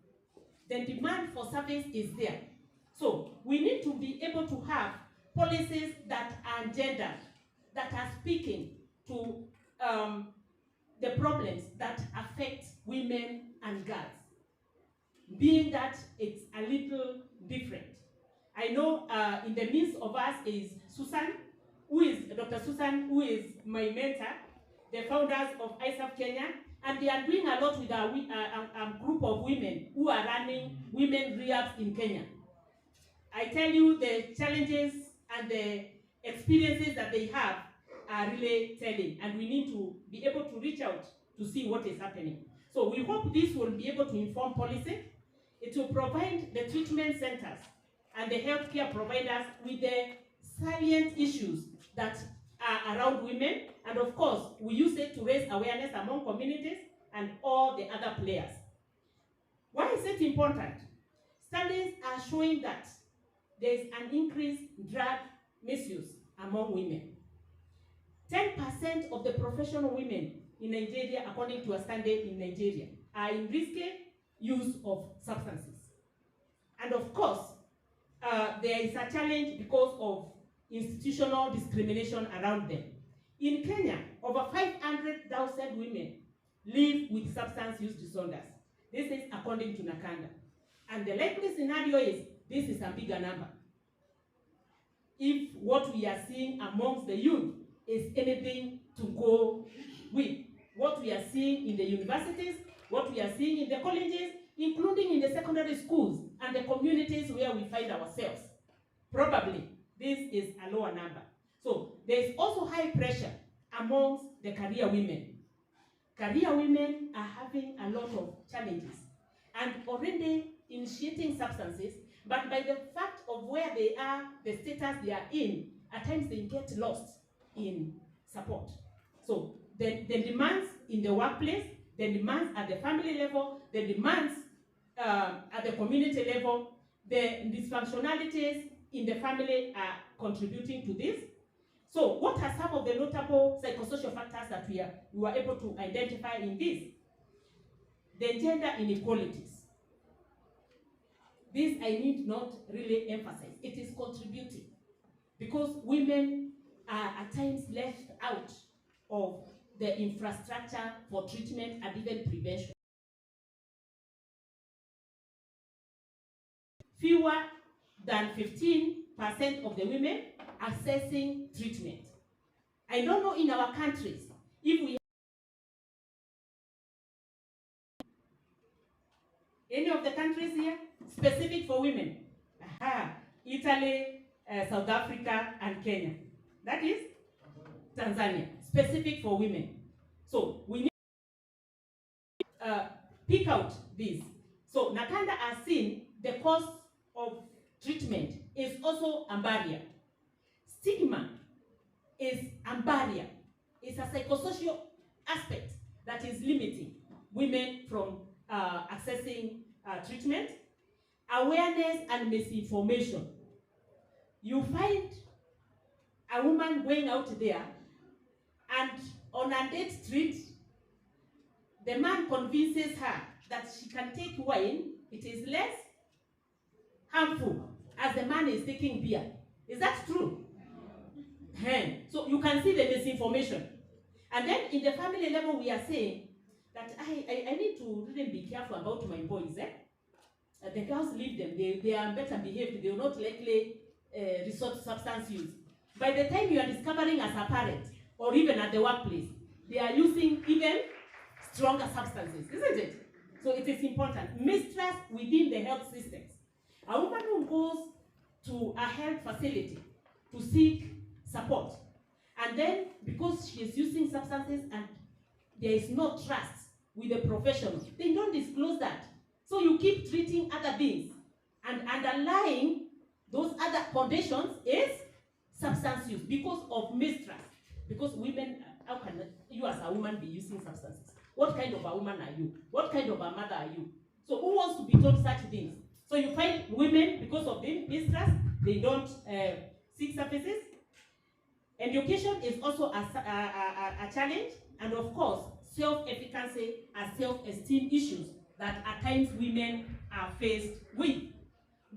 The demand for service is there. So we need to be able to have policies that are gendered, that are speaking to the problems that affect women and girls, being that it's a little different. I know in the midst of us is Susan, Dr. Susan, who is my mentor, the founders of ISAF Kenya, and they are doing a lot with a group of women who are running women rehabs in Kenya. I tell you, the challenges and the experiences that they have are really telling, and we need to be able to reach out to see what is happening. So we hope this will be able to inform policy. It will provide the treatment centers and the healthcare providers with the salient issues that are around women, and of course, we use it to raise awareness among communities and all the other players. Why is it important? Studies are showing that there is an increased drug misuse among women. 10% of the professional women in Nigeria, according to a study in Nigeria, are in risky use of substances. And of course, there is a challenge because of institutional discrimination around them. In Kenya, over 500,000 women live with substance use disorders. This is according to Nakanda. And the likely scenario is this is a bigger number. If what we are seeing amongst the youth is anything to go with what we are seeing in the universities, what we are seeing in the colleges, including in the secondary schools and the communities where we find ourselves. Probably this is a lower number. So there is also high pressure amongst the career women. Career women are having a lot of challenges and already initiating substances, but by the fact of where they are, the status they are in, at times they get lost in support. So the demands in the workplace, the demands at the family level, the demands at the community level, the dysfunctionalities in the family are contributing to this. So what are some of the notable psychosocial factors that we were able to identify in this? The gender inequalities. This I need not really emphasize. It is contributing because women are at times left out of the infrastructure for treatment and even prevention. Fewer than 15% of the women accessing treatment. I don't know in our countries if we have any of the countries here specific for women. Italy, South Africa, and Kenya. That is Tanzania, specific for women. So we need to pick out these. So Nakanda has seen the cost of treatment is also a barrier. Stigma is a barrier. It's a psychosocial aspect that is limiting women from accessing treatment. Awareness and misinformation. You find a woman going out there and on a date street, the man convinces her that she can take wine, it is less harmful as the man is taking beer. Is that true? So you can see the misinformation. And then in the family level, we are saying that I need to really be careful about my boys. The girls leave them, they are better behaved, they will not likely resort to substance use. By the time you are discovering as a parent, or even at the workplace, they are using even stronger substances, isn't it? So it is important. Mistrust within the health systems. A woman who goes to a health facility to seek support, and then because she is using substances and there is no trust with the professionals, they don't disclose that. So you keep treating other things, and underlying those other conditions is substance use because of mistrust. Because women, how can you as a woman be using substances? What kind of a woman are you? What kind of a mother are you? So who wants to be told such things? So you find women, because of the mistrust, they don't seek services. Education is also a challenge, and of course, self-efficacy and self-esteem issues that at times women are faced with.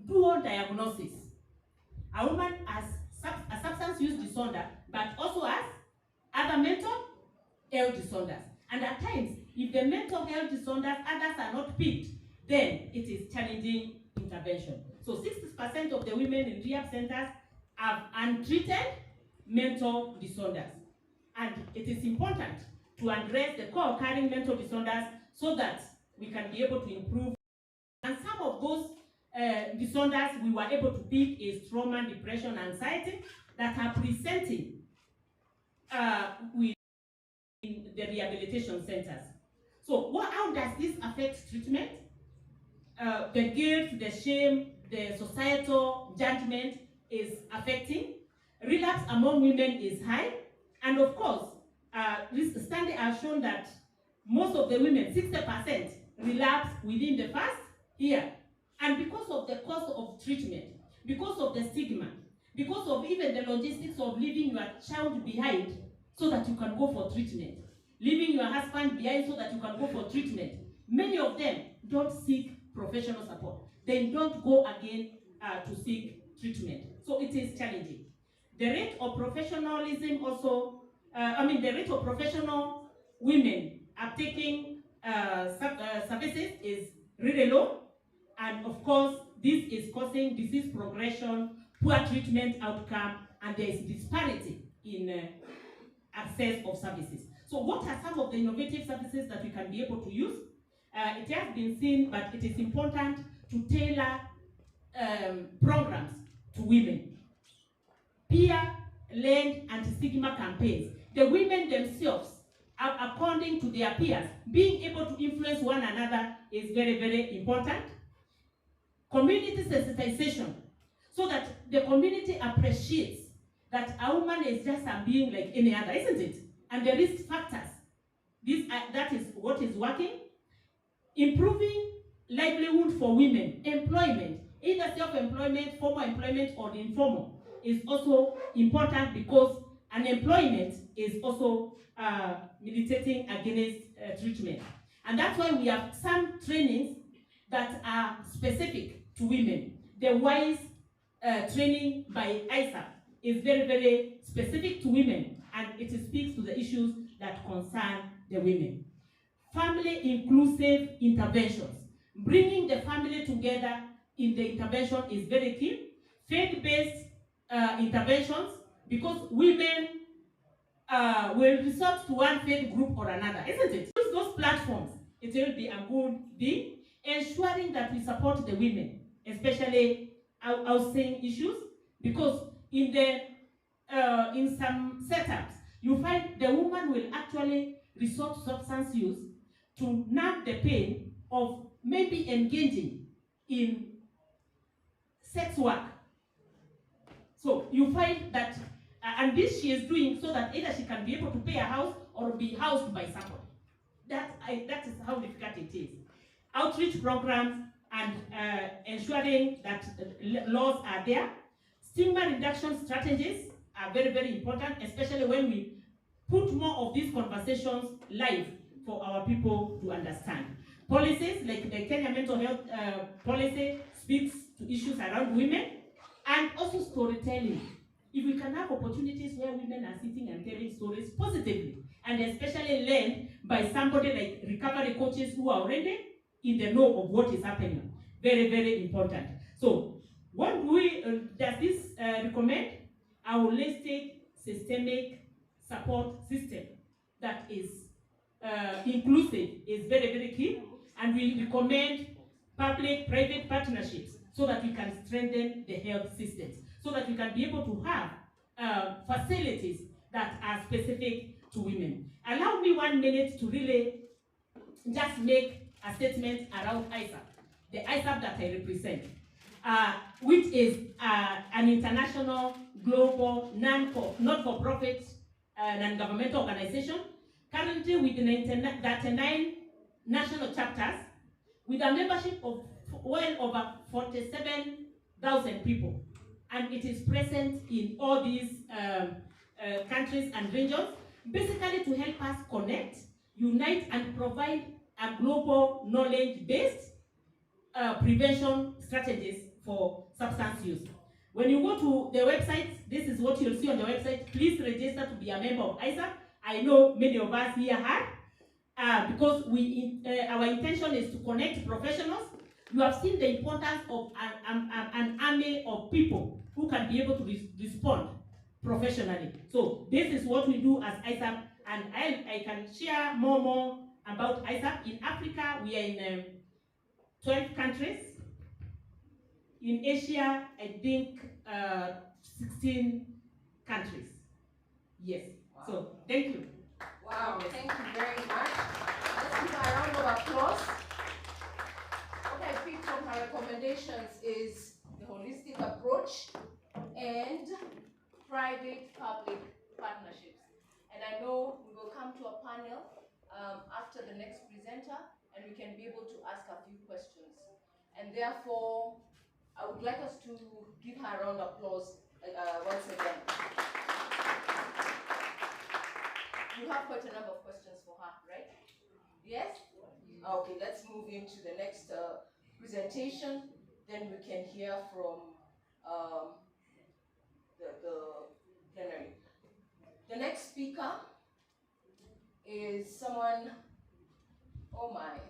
Dual diagnosis. A woman has a substance use disorder, but also has other mental health disorders. And at times, if the mental health disorders, others are not picked, then it is challenging intervention. So 60% of the women in rehab centers have untreated mental disorders. And it is important to address the co-occurring mental disorders so that we can be able to improve. And some of those disorders we were able to pick is trauma, depression, anxiety that are presenting with in the rehabilitation centers. So how does this affect treatment? The guilt, the shame, the societal judgment is affecting. Relapse among women is high. And of course, this study has shown that most of the women, 60%, relapse within the first year. And because of the cost of treatment, because of the stigma, because of even the logistics of leaving your child behind so that you can go for treatment, leaving your husband behind so that you can go for treatment, many of them don't seek professional support. They don't go again to seek treatment. So it is challenging. The rate of professionalism also, the rate of professional women are taking services is really low. And of course, this is causing disease progression, poor treatment outcome, and there is disparity in access of services. So what are some of the innovative services that we can be able to use? It has been seen, but it is important to tailor programs to women. Peer-led anti-stigma campaigns. The women themselves, according to their peers, being able to influence one another is very, very important. Community sensitization, so that the community appreciates that a woman is just a being like any other, isn't it? And the risk factors, that is what is working. Improving livelihood for women, employment, either self-employment, formal employment, or the informal, is also important because unemployment is also militating against treatment. And that's why we have some trainings that are specific to women. The WISE training by ISA is very, very specific to women, and it speaks to the issues that concern the women. Family inclusive interventions. Bringing the family together in the intervention is very key. Faith-based interventions, because women will resort to one faith group or another, isn't it? Use those platforms. It will be a good thing. Ensuring that we support the women, especially housing issues, because in some setups, you find the woman will actually resort to substance use to numb the pain of maybe engaging in sex work. So you find that, and this she is doing so that either she can be able to pay a house or be housed by somebody. That is how difficult it is. Outreach programs and ensuring that laws are there. Stigma reduction strategies are very, very important, especially when we put more of these conversations live for our people to understand. Policies like the Kenya mental health policy speaks to issues around women, and also storytelling. If we can have opportunities where women are sitting and telling stories positively, and especially led by somebody like recovery coaches who are already in the know of what is happening. Very, very important. So, what do we, does this recommend? A holistic, systemic support system that is inclusive is very, very key, and we recommend public-private partnerships so that we can strengthen the health systems, so that we can be able to have facilities that are specific to women. Allow me 1 minute to really just make a statement around ISAP, the ISAP that I represent, which is an international, global, not-for-profit, non-governmental organization, currently with 39 national chapters, with a membership of well over 47,000 people. And it is present in all these countries and regions, basically to help us connect, unite, and provide a global knowledge-based prevention strategies for substance use. When you go to the website, this is what you'll see on the website. Please register to be a member of ISAP. I know many of us here have, because our intention is to connect professionals. You have seen the importance of an army of people who can be able to respond professionally. So this is what we do as ISAP, and I can share more about ISAP. In Africa, we are in 12 countries. In Asia, I think 16 countries. Yes. Wow. So thank you. Wow, thank you very much. Let's give her a round of applause. What I picked from her recommendations is the holistic approach and private-public partnerships. And I know we will come to a panel after the next presenter, and we can be able to ask a few questions. And therefore, I would like us to give her a round of applause once again. You have quite a number of questions for her, right? Yes? Okay, let's move into the next presentation. Then we can hear from the plenary. The next speaker is someone, oh my,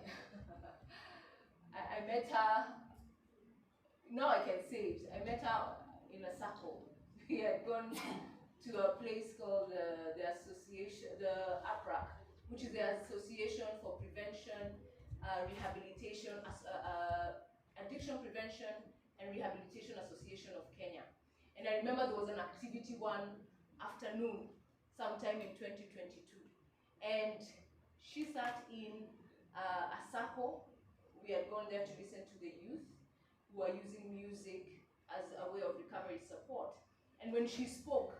I met her, now I can say it, I met her in a circle. We had gone to a place called the association, the APRAC, which is the Association for Prevention, Rehabilitation, Addiction Prevention and Rehabilitation Association of Kenya. And I remember there was an activity one afternoon, sometime in 2022. And she sat in a circle. We had gone there to listen to the youth who are using music as a way of recovery support. And when she spoke,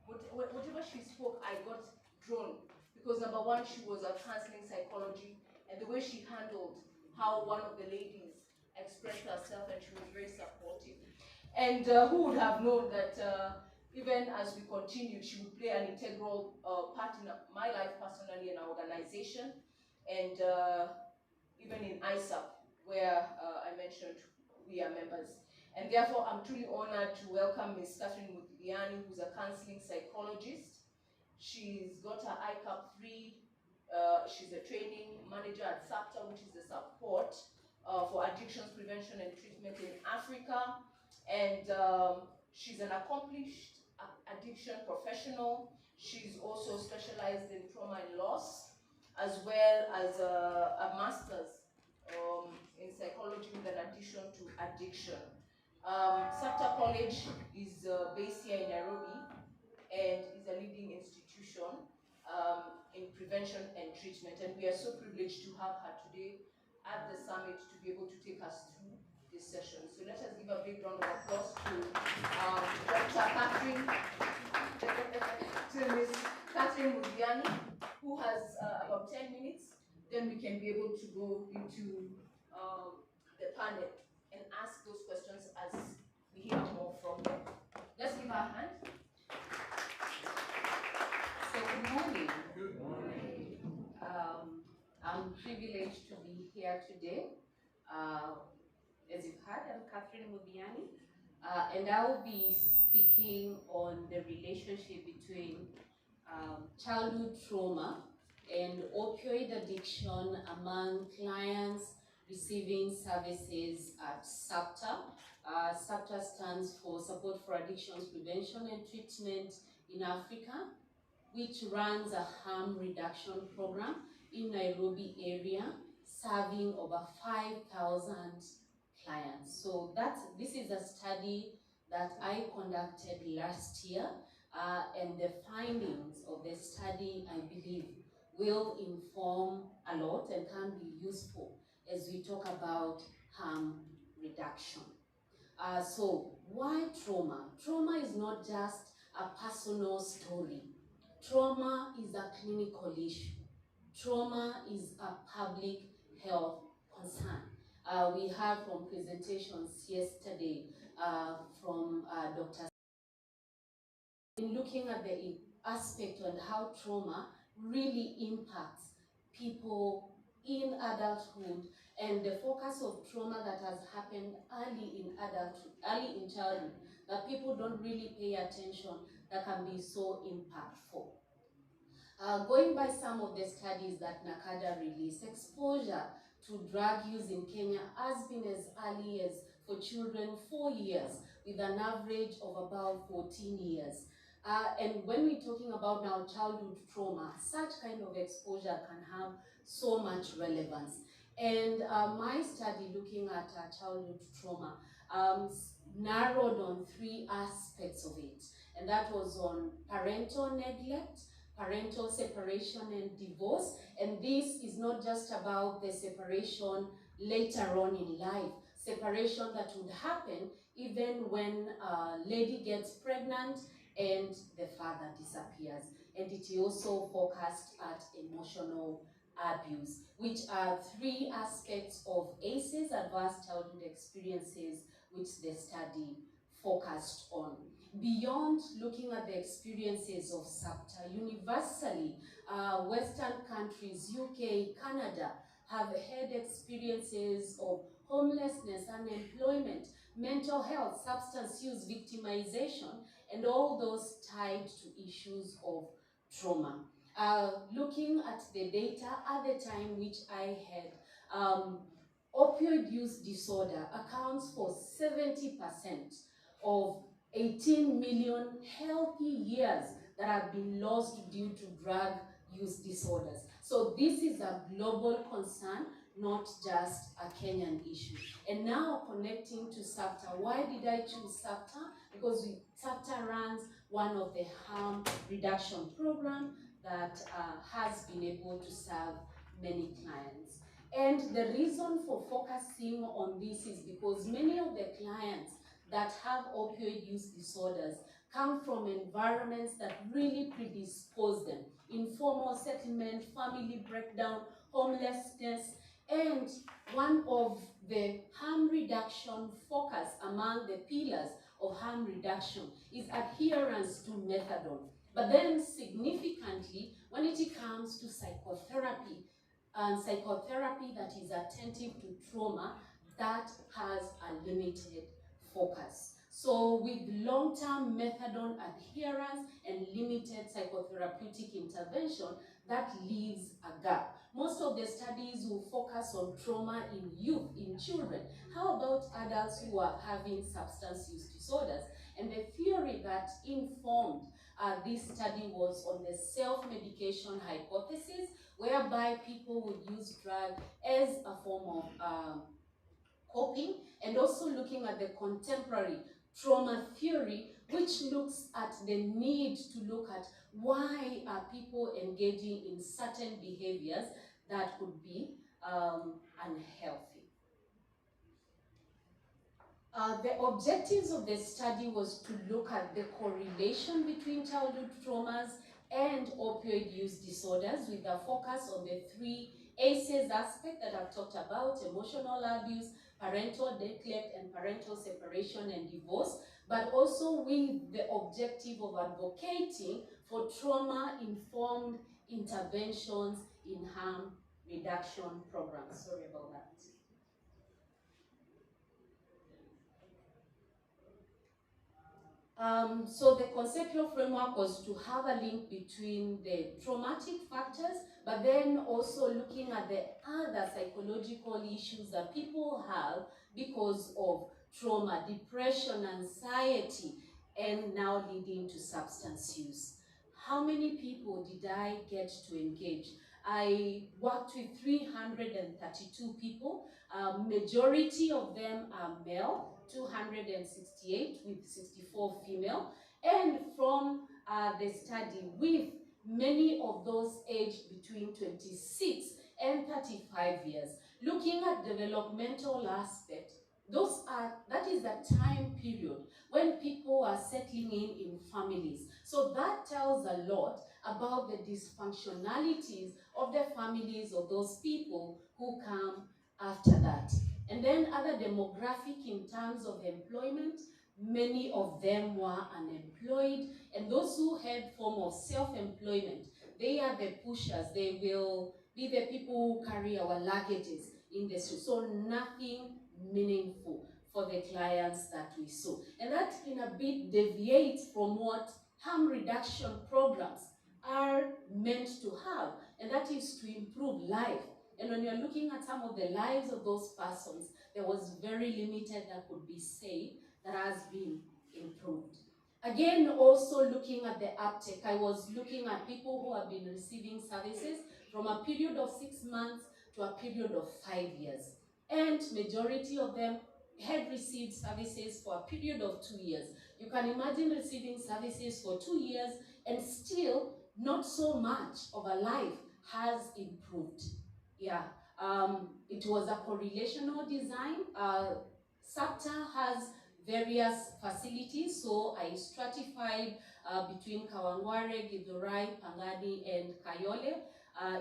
whatever she spoke, I got drawn, because number one, she was a counseling psychology, and the way she handled how one of the ladies expressed herself, and she was very supportive. And who would have known that even as we continued, she would play an integral part in my life personally and our organization, and even in ISAP, where I mentioned we are members. And therefore, I'm truly honored to welcome Ms. Catherine Muthiani, who's a counseling psychologist. She's got her ICAP 3. She's a training manager at SAPTA, which is the support for addictions prevention and treatment in Africa. And she's an accomplished addiction professional. She's also specialized in trauma and loss, as well as a master's in psychology with an addition to addiction. SAPTA College is based here in Nairobi and is a leading institution in prevention and treatment. And we are so privileged to have her today at the summit to be able to take us through this session. So let us give a big round of applause to Dr. Catherine, to Ms. Catherine Mudiani, who has about 10 minutes. Then we can be able to go into the panel and ask those questions as we hear more from them. Let's give her a hand. So good morning. Good morning. I'm privileged to be here today. As you've heard, I'm Catherine Mudiani, and I will be speaking on the relationship between childhood trauma and opioid addiction among clients receiving services at SAPTA. SAPTA stands for Support for Addictions Prevention and Treatment in Africa, which runs a harm reduction program in Nairobi area, serving over 5,000 clients. So this is a study that I conducted last year, and the findings of the study, I believe, will inform a lot and can be useful as we talk about harm reduction. So why trauma? Trauma is not just a personal story. Trauma is a clinical issue. Trauma is a public health concern. We heard from presentations yesterday from Dr. In looking at the aspect on how trauma really impacts people in adulthood, and the focus of trauma that has happened early in adulthood, early in childhood, that people don't really pay attention, that can be so impactful. Going by some of the studies that NACADA released, exposure to drug use in Kenya has been as early as, for children, 4 years, with an average of about 14 years. And when we're talking about now childhood trauma, such kind of exposure can have so much relevance. And my study looking at childhood trauma narrowed on 3 aspects of it. And that was on parental neglect, parental separation and divorce. And this is not just about the separation later on in life, separation that would happen even when a lady gets pregnant and the father disappears. And it also focused at emotional abuse, which are 3 aspects of ACEs, adverse childhood experiences, which the study focused on. Beyond looking at the experiences of SAPTA, universally, Western countries, UK, Canada, have had experiences of homelessness, unemployment, mental health, substance use, victimization, and all those tied to issues of trauma. Looking at the data at the time which I had, opioid use disorder accounts for 70% of 18 million healthy years that have been lost due to drug use disorders. So this is a global concern, not just a Kenyan issue. And now connecting to SAPTA, why did I choose SAPTA? Because SAPTA runs one of the harm reduction programs that has been able to serve many clients. And the reason for focusing on this is because many of the clients that have opioid use disorders come from environments that really predispose them: informal settlement, family breakdown, homelessness. And one of the harm reduction focus among the pillars of harm reduction is adherence to methadone. But then significantly, when it comes to psychotherapy, and psychotherapy that is attentive to trauma, that has a limited focus. So with long-term methadone adherence and limited psychotherapeutic intervention, that leaves a gap. Most of the studies will focus on trauma in youth, in children. How about adults who are having substance use disorders? And the theory that informed this study was on the self-medication hypothesis, whereby people would use drug as a form of coping, and also looking at the contemporary trauma theory, which looks at the need to look at why are people engaging in certain behaviors that could be unhealthy. The objectives of the study was to look at the correlation between childhood traumas and opioid use disorders, with a focus on the 3 ACEs aspect that I've talked about: emotional abuse, parental neglect, and parental separation and divorce, but also with the objective of advocating for trauma-informed interventions in harm reduction programs. Sorry about that. So the conceptual framework was to have a link between the traumatic factors, but then also looking at the other psychological issues that people have because of trauma: depression, anxiety, and now leading to substance use. How many people did I get to engage? I worked with 332 people. Majority of them are male, 268 with 64 female, and from the study, with many of those aged between 26 and 35 years. Looking at developmental aspect, that is the time period when people are settling in families. So that tells a lot about the dysfunctionalities of the families of those people who come after that. And then other demographic in terms of employment, many of them were unemployed, and those who had form of self-employment, they are the pushers. They will be the people who carry our luggages in the street. So nothing meaningful for the clients that we saw. And that in a bit deviates from what harm reduction programs are meant to have, and that is to improve life. And when you're looking at some of the lives of those persons, there was very limited that could be said that has been improved. Again, also looking at the uptake, I was looking at people who have been receiving services from a period of 6 months to a period of 5 years. And majority of them had received services for a period of 2 years. You can imagine receiving services for 2 years and still not so much of a life has improved. Yeah, it was a correlational design. SAPTA has various facilities, so I stratified between Kawangware, Githurai, Pangani, and Kayole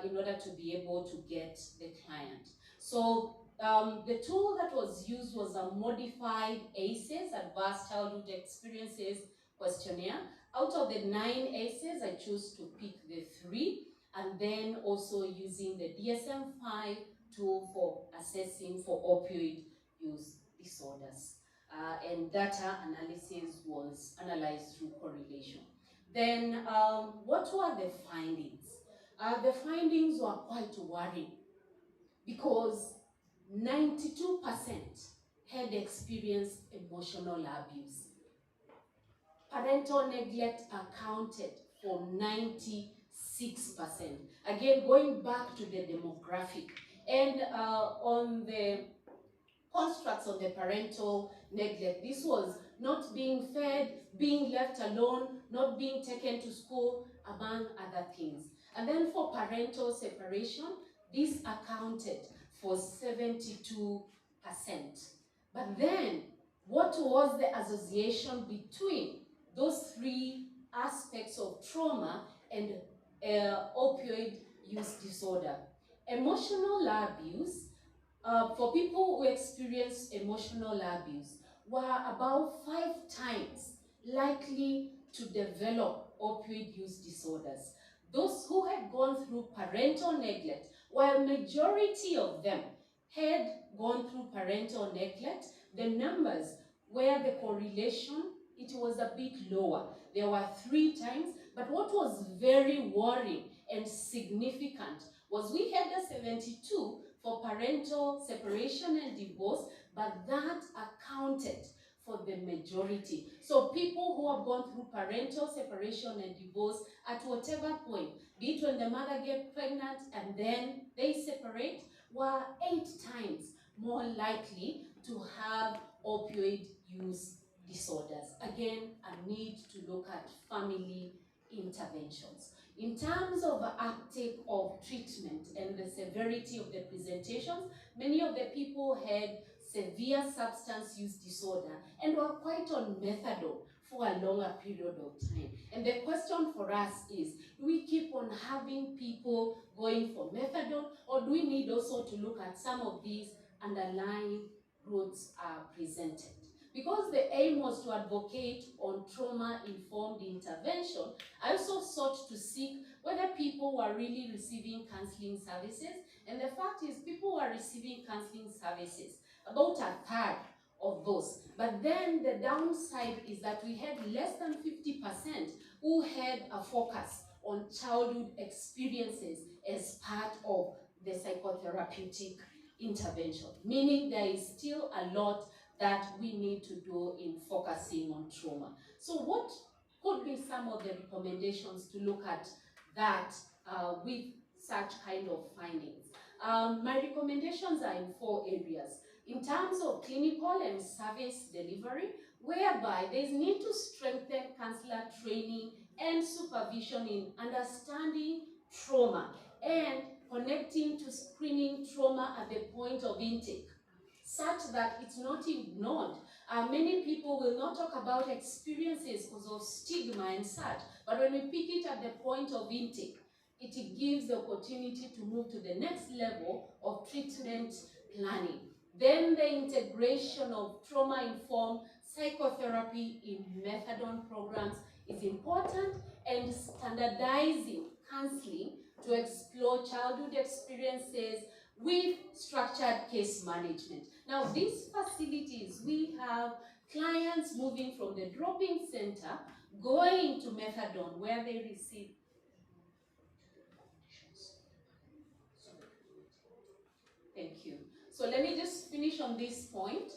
in order to be able to get the client. So the tool that was used was a modified ACEs, Adverse Childhood Experiences Questionnaire. Out of the 9 ACEs, I chose to pick the 3, and then also using the DSM-5 tool for assessing for opioid use disorders. And data analysis was analyzed through correlation. Then what were the findings? The findings were quite worrying because 92% had experienced emotional abuse. Parental neglect accounted for 96%. Again, going back to the demographic, and on the constructs of the parental neglect, this was not being fed, being left alone, not being taken to school, among other things. And then for parental separation, this accounted for 72%. But then, what was the association between those 3 aspects of trauma and opioid use disorder? Emotional abuse, for people who experience emotional abuse, were about 5 times likely to develop opioid use disorders. Those who had gone through parental neglect, while majority of them had gone through parental neglect, the numbers where the correlation, it was a bit lower. There were 3 times, but what was very worrying and significant was we had the 72 for parental separation and divorce, but that accounted for the majority. So people who have gone through parental separation and divorce at whatever point, be it when the mother gets pregnant and then they separate, were 8 times more likely to have opioid use disorders. Again, a need to look at family interventions. In terms of uptake of treatment and the severity of the presentations, many of the people had severe substance use disorder and were quite on methadone for a longer period of time. And the question for us is, do we keep on having people going for methadone, or do we need also to look at some of these underlying roots are presented? Because the aim was to advocate on trauma-informed intervention, I also sought to seek whether people were really receiving counseling services. And the fact is, people were receiving counseling services, about a third of those. But then the downside is that we had less than 50% who had a focus on childhood experiences as part of the psychotherapeutic intervention, meaning there is still a lot that we need to do in focusing on trauma. So what could be some of the recommendations to look at that with such kind of findings? My recommendations are in 4 areas. In terms of clinical and service delivery, whereby there is need to strengthen counselor training and supervision in understanding trauma and connecting to screening trauma at the point of intake, such that it's not ignored. Many people will not talk about experiences because of stigma and such, but when we pick it at the point of intake, it gives the opportunity to move to the next level of treatment planning. Then the integration of trauma-informed psychotherapy in methadone programs is important, and standardizing counseling to explore childhood experiences with structured case management. Now, these facilities, we have clients moving from the drop-in center going to methadone where they receive. Thank you. So let me just finish on this point.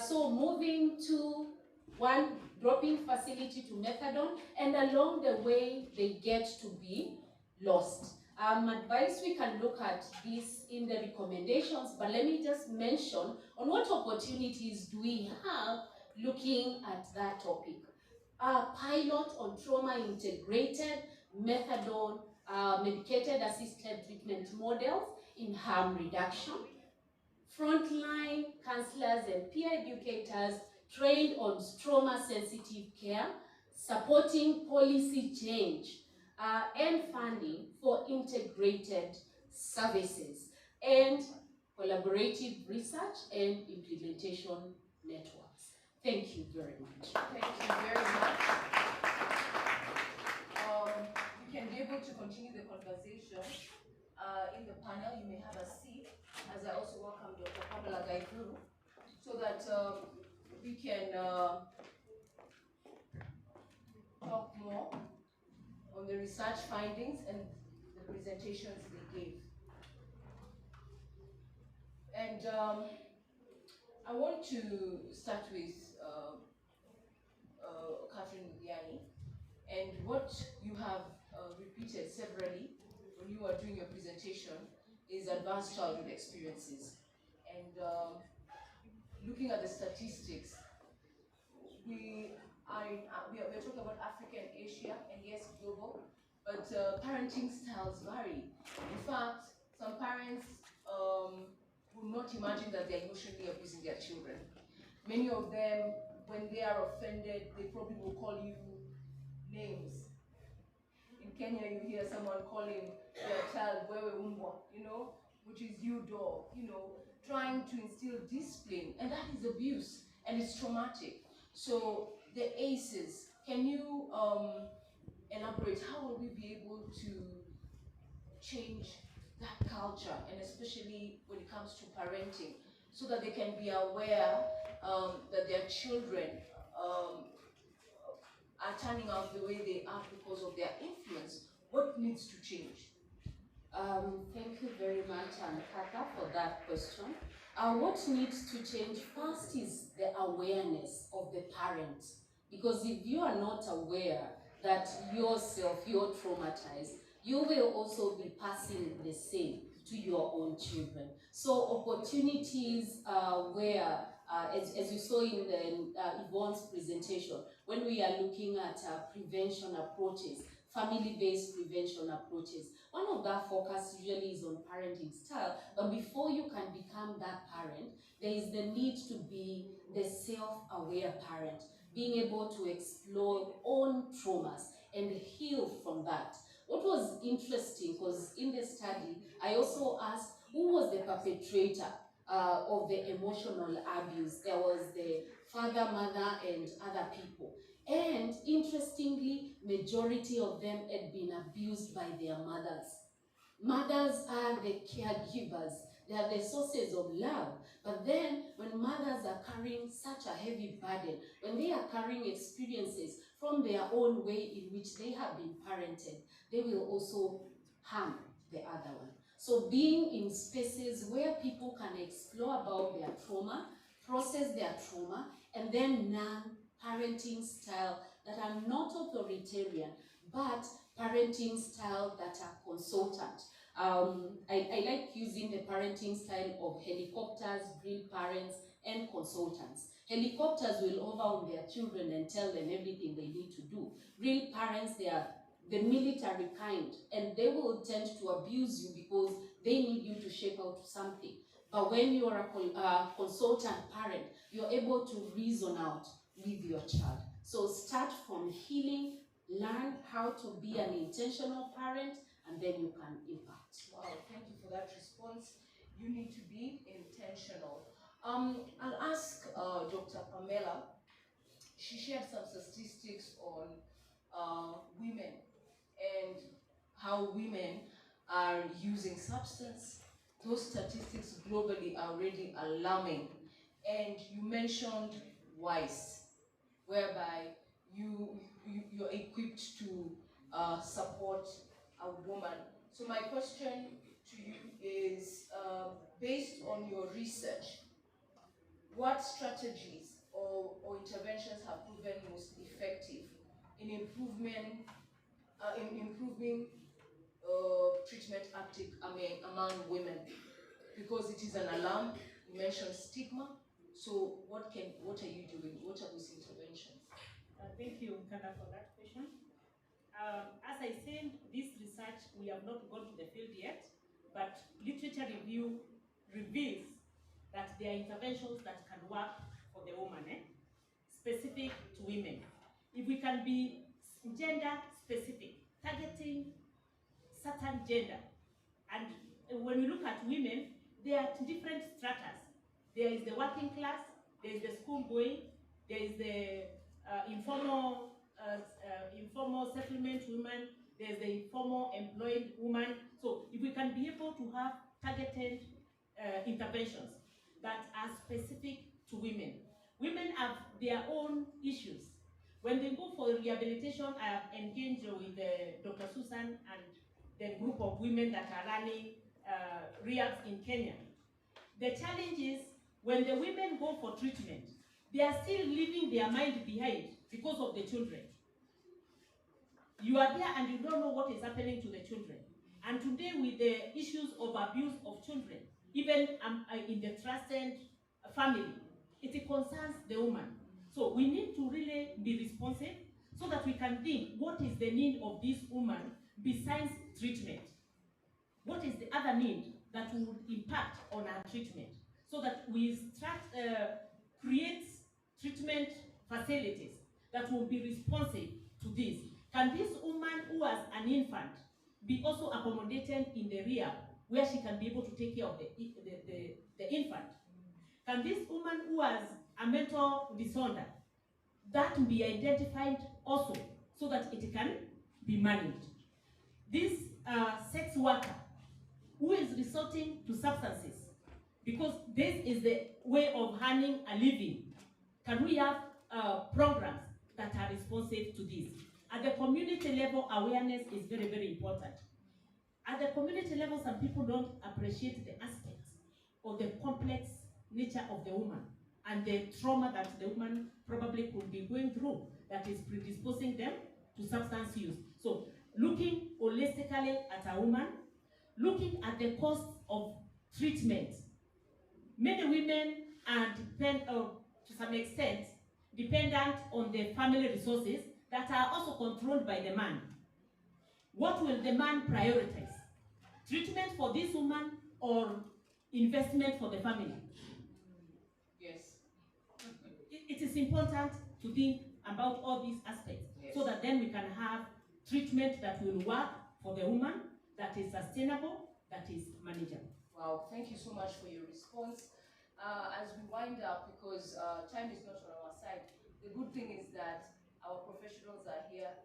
So moving to one drop-in facility to methadone, and along the way they get to be lost. Advice, we can look at this in the recommendations, but let me just mention on what opportunities do we have looking at that topic. Pilot on trauma-integrated methadone medicated assisted treatment models in harm reduction. Frontline counselors and peer educators trained on trauma-sensitive care, supporting policy change and funding for integrated services, and collaborative research and implementation networks. Thank you very much. Thank you very much. You can be able to continue the conversation in the panel. You may have a seat, as I also welcome Dr. Pamela Gaiduru, so that we can talk more on the research findings and the presentations they gave. And I want to start with Catherine Mugiani, and what you have repeated severally when you were doing your presentation is advanced childhood experiences. And looking at the statistics, we are talking about African-Asia and yes, global, but parenting styles vary. In fact, some parents will not imagine that they're emotionally abusing their children. Many of them, when they are offended, they probably will call you names. In Kenya, you hear someone calling their child Wewe Umbwa, you know, which is you dog, you know, trying to instill discipline, and that is abuse, and it's traumatic. So the ACEs, can you elaborate, how will we be able to change that culture, and especially when it comes to parenting, so that they can be aware that their children are turning out the way they are because of their influence? What needs to change? Thank you very much, Kaka, for that question. What needs to change first is the awareness of the parents. Because if you are not aware that yourself, you're traumatized, you will also be passing the same to your own children. So opportunities where as you saw in the, Yvonne's presentation, when we are looking at prevention approaches, family-based prevention approaches, one of that focus usually is on parenting style, but before you can become that parent, there is the need to be the self-aware parent, being able to explore own traumas and heal from that. What was interesting was in the study, I also asked who was the perpetrator of the emotional abuse. There was the father, mother, and other people. And interestingly, majority of them had been abused by their mothers. Mothers are the caregivers. They are the sources of love. But then when mothers are carrying such a heavy burden, when they are carrying experiences from their own way in which they have been parented, they will also harm the other one. So being in spaces where people can explore about their trauma, process their trauma, and then learn parenting style that are not authoritarian, but parenting style that are consultant. I like using the parenting style of helicopters, real parents, and consultants. Helicopters will hover on their children and tell them everything they need to do. Real parents, they are the military kind, and they will tend to abuse you because they need you to shape out something. But when you are a consultant parent, you're able to reason out with your child. So start from healing, learn how to be an intentional parent, and then you can impact. Wow, thank you for that response. You need to be intentional. I'll ask Dr. Pamela. She shared some statistics on women and how women are using substance. Those statistics globally are already alarming. And you mentioned WISE, whereby you're equipped to support a woman. So my question to you is, based on your research, what strategies or interventions have proven most effective in improving treatment uptake among women? Because it is an alarm. You mentioned stigma. So what are you doing? What are those interventions? Thank you, Nkanda, for that question. As I said, this research, we have not gone to the field yet, but literature review reveals that there are interventions that can work for the woman, specific to women. If we can be gender specific, targeting certain gender, and when we look at women, there are different stratas. There is the working class, there is the school going, there is the informal settlement woman, there's the informal employed woman. So if we can be able to have targeted interventions that are specific to women. Women have their own issues. When they go for rehabilitation, I have engaged with Dr. Susan and the group of women that are running rehabs in Kenya. The challenge is when the women go for treatment, they are still leaving their mind behind because of the children. You are there and you don't know what is happening to the children. And today with the issues of abuse of children, even in the trusted family, it concerns the woman. So we need to really be responsive so that we can think, what is the need of this woman besides treatment? What is the other need that would impact on our treatment? So that we create treatment facilities that will be responsive to this. Can this woman who has an infant be also accommodated in the rehab where she can be able to take care of the infant? Can this woman who has a mental disorder, that be identified also so that it can be managed? This sex worker who is resorting to substances, because this is the way of earning a living, can we have programs that are responsive to this? At the community level, awareness is very, very important. At the community level, some people don't appreciate the aspects of the complex nature of the woman and the trauma that the woman probably could be going through that is predisposing them to substance use. So looking holistically at a woman, looking at the cost of treatment. Many women and to some extent, dependent on the family resources that are also controlled by the man. What will the man prioritize? Treatment for this woman or investment for the family? Yes. It is important to think about all these aspects, Yes. so that then we can have treatment that will work for the woman, that is sustainable, that is manageable. Wow, thank you so much for your response. As we wind up, because time is not on our side, the good thing is that our professionals are here.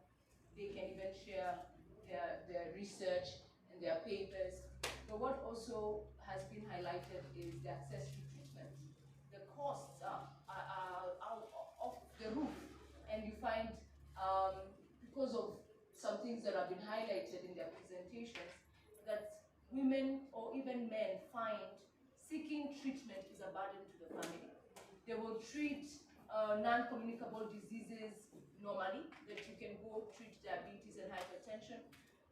They can even share their research and their papers. But what also has been highlighted is the access to treatment. The costs are out of the roof, and you find, because of some things that have been highlighted in their presentations, that women or even men find seeking treatment is a burden to the family. They will treat non-communicable diseases normally, that you can go treat diabetes and hypertension.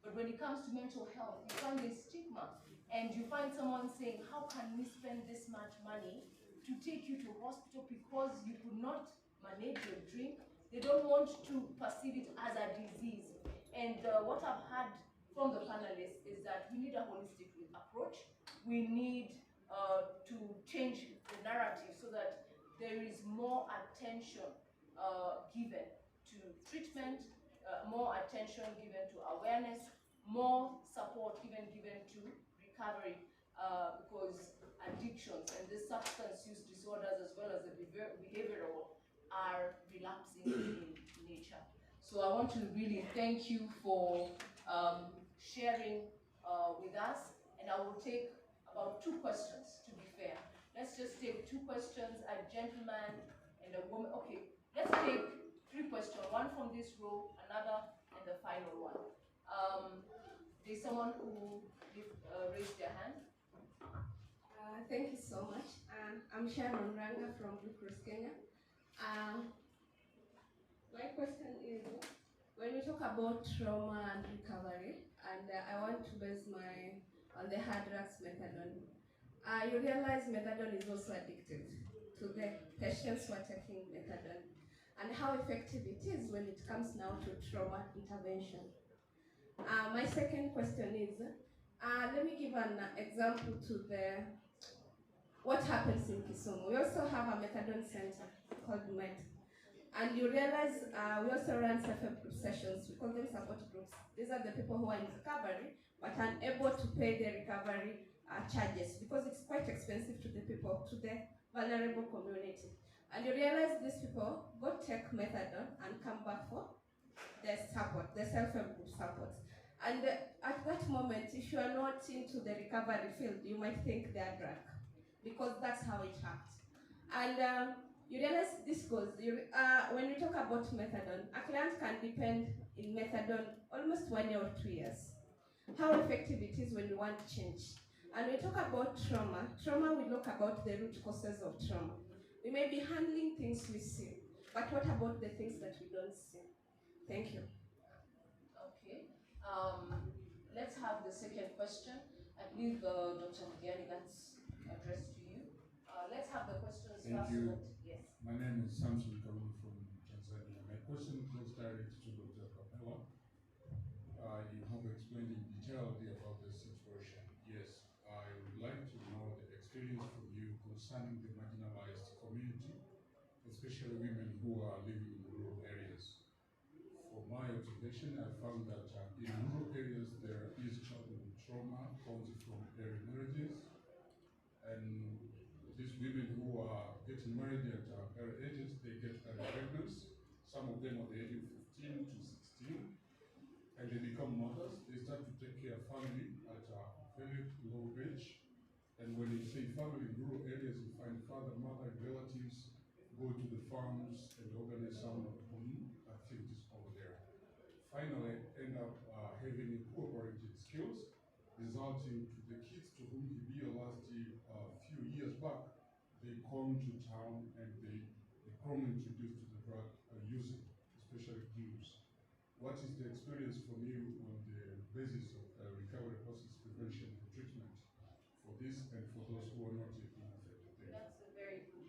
But when it comes to mental health, you find a stigma, and you find someone saying, how can we spend this much money to take you to hospital because you could not manage your drink? They don't want to perceive it as a disease. And what I've had from the panelists is that we need a holistic approach. We need to change the narrative so that there is more attention given to treatment, more attention given to awareness, more support even given to recovery, because addictions and the substance use disorders as well as the behavioral are relapsing in nature. So I want to really thank you for sharing with us, and I will take about 2 questions, to be fair. Let's just take 2 questions, a gentleman and a woman. Okay, let's take 3 questions, one from this row, another, and the final one. There's someone who raised their hand. Thank you so much. I'm Sharon Ranga from Blue Cross Kenya. My question is, when we talk about trauma and recovery, and I want to base on the hard drugs methadone, you realize methadone is also addictive to the patients who are taking methadone, and how effective it is when it comes now to trauma intervention. My second question is, let me give an example to what happens in Kisumu. We also have a methadone center called MET. And you realize we also run self-help group sessions. We call them support groups. These are the people who are in recovery but unable to pay their recovery charges because it's quite expensive to the people, to the vulnerable community. And you realize these people go take methadone and come back for the support, the self-help group support. And at that moment, if you are not into the recovery field, you might think they are drug because that's how it acts. And you realize this goes, when we talk about methadone, a client can depend in methadone almost 1 year or 2 years. How effective it is when you want change. And we talk about trauma. Trauma, we look about the root causes of trauma. We may be handling things we see, but what about the things that we don't see? Thank you. Okay. Let's have the second question. I believe Dr. Ndiani, that's addressed to you. Let's have the questions Thank first. you. Yes. My name is Samson Kaulu from Tanzania. My question goes direct to Dr. Capella. You have explained in detail about the situation. Yes, I would like to know the experience from you concerning the marginalized community, especially women who are living in rural areas. From my observation, I found that in rural areas there is childhood trauma caused from early marriages, and these women who are getting married at early ages, they get early pregnancy. Some of them at the age of 15 to 16, and they become mothers. They start to take care of family at a very low age. And when you say family in rural areas, you find father, mother, relatives go to the farms and organize some home activities over there. Finally, end up having poor parenting skills, resulting to the kids to whom he realized a few years back, they come to town and they become introduced to the drug using, especially blues. What is the experience from you on the basis of recovery process prevention and treatment for this and for those who are not yet being affected? That's a very good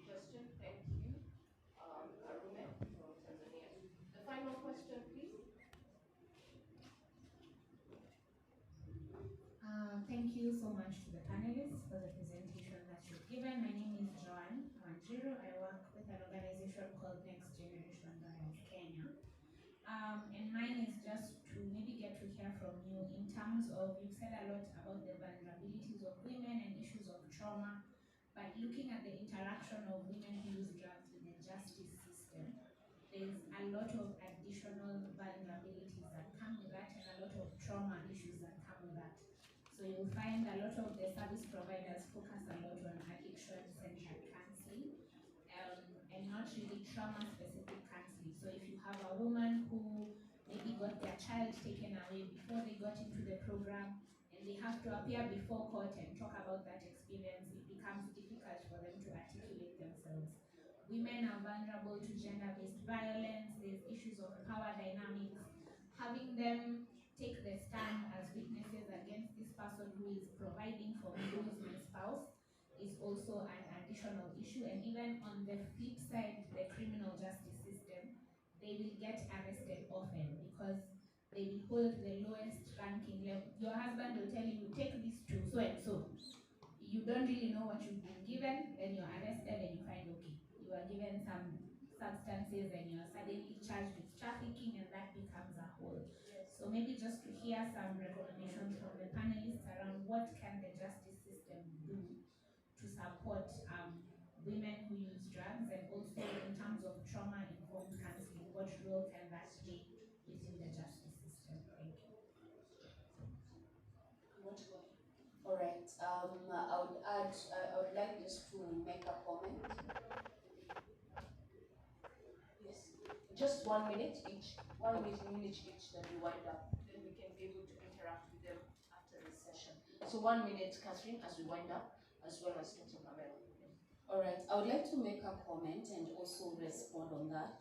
much to the panelists for the presentation that you've given. My name is Joanne Wanjiru. I work with an organization called Next Generation Dialogue Kenya. And mine is just to maybe get to hear from you in terms of, you've said a lot about the vulnerabilities of women and issues of trauma, but looking at the interaction of women who use drugs with the justice system, there's a lot of additional vulnerabilities that come with that and a lot of trauma issues that come with that. So you'll find a lot of the service providers focus a lot on addiction-centered counseling and not really trauma-specific counseling. So if you have a woman who maybe got their child taken away before they got into the program and they have to appear before court and talk about that experience, it becomes difficult for them to articulate themselves. Women are vulnerable to gender-based violence, there's issues of power dynamics. Having them take the stand as witnesses against this person who is providing for me, who is my spouse, is also an additional issue. And even on the flip side, the criminal justice system, they will get arrested often because they will hold the lowest ranking level. Your husband will tell you, take this to so and so. You don't really know what you've been given, then you're arrested and you find, okay, you are given some substances and you're suddenly charged with trafficking, and that becomes a whole. So maybe just to hear some recommendations from the panelists around what can the justice system do to support women who use drugs, and also in terms of trauma-informed counseling, what role can that play within the justice system? Thank you. You want to go ahead? All right. I would like just to make a comment. Yes. Just 1 minute each. 1 minute each, then we wind up. Then we can be able to interact with them after this session. So 1 minute, Catherine, as we wind up, as well as Dr. Pamela. All right, I would like to make a comment and also respond on that.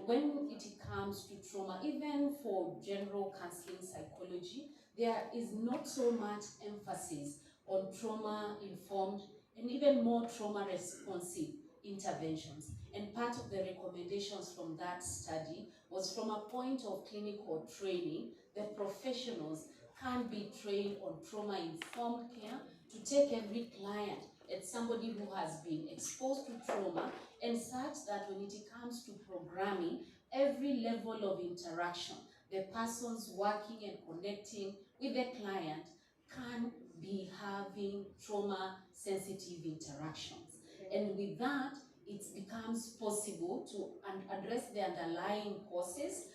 When it comes to trauma, even for general counseling psychology, there is not so much emphasis on trauma-informed and even more trauma-responsive interventions. And part of the recommendations from that study was from a point of clinical training, the professionals can be trained on trauma-informed care to take every client as somebody who has been exposed to trauma, and such that when it comes to programming, every level of interaction, the persons working and connecting with the client can be having trauma-sensitive interactions. And with that, it becomes possible to address the underlying causes.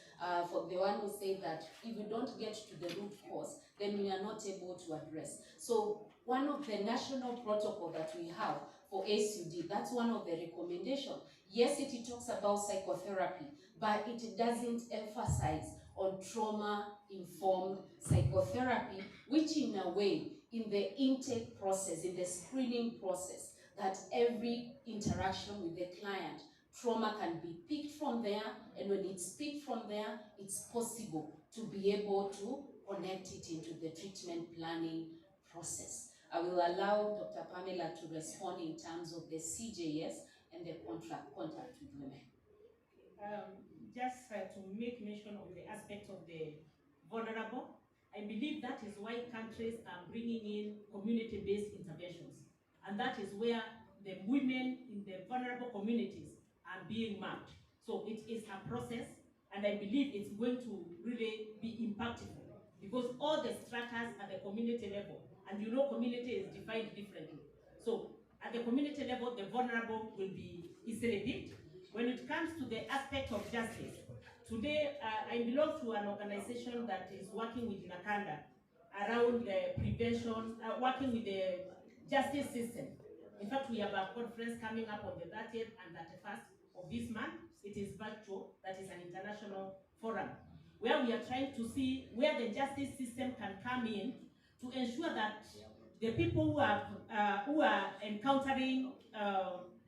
For the one who say that if we don't get to the root cause, then we are not able to address. So one of the national protocol that we have for SUD, that's one of the recommendations. Yes, it talks about psychotherapy, but it doesn't emphasize on trauma-informed psychotherapy, which in a way, in the intake process, in the screening process, that every interaction with the client, trauma can be picked from there, and when it's picked from there, it's possible to be able to connect it into the treatment planning process. I will allow Dr. Pamela to respond in terms of the CJS and the contact with women. Just to make mention of the aspect of the vulnerable, I believe that is why countries are bringing in community-based interventions. And that is where the women in the vulnerable communities are being mapped. So it is a process, and I believe it's going to really be impactful, because all the stratas at the community level, and you know community is defined differently. So at the community level, the vulnerable will be easily picked. When it comes to the aspect of justice, today I belong to an organization that is working with Nakanda around the prevention, working with the justice system. In fact, we have a conference coming up on the 30th and 31st of this month. It is virtual, that is an international forum, where we are trying to see where the justice system can come in to ensure that the people who are encountering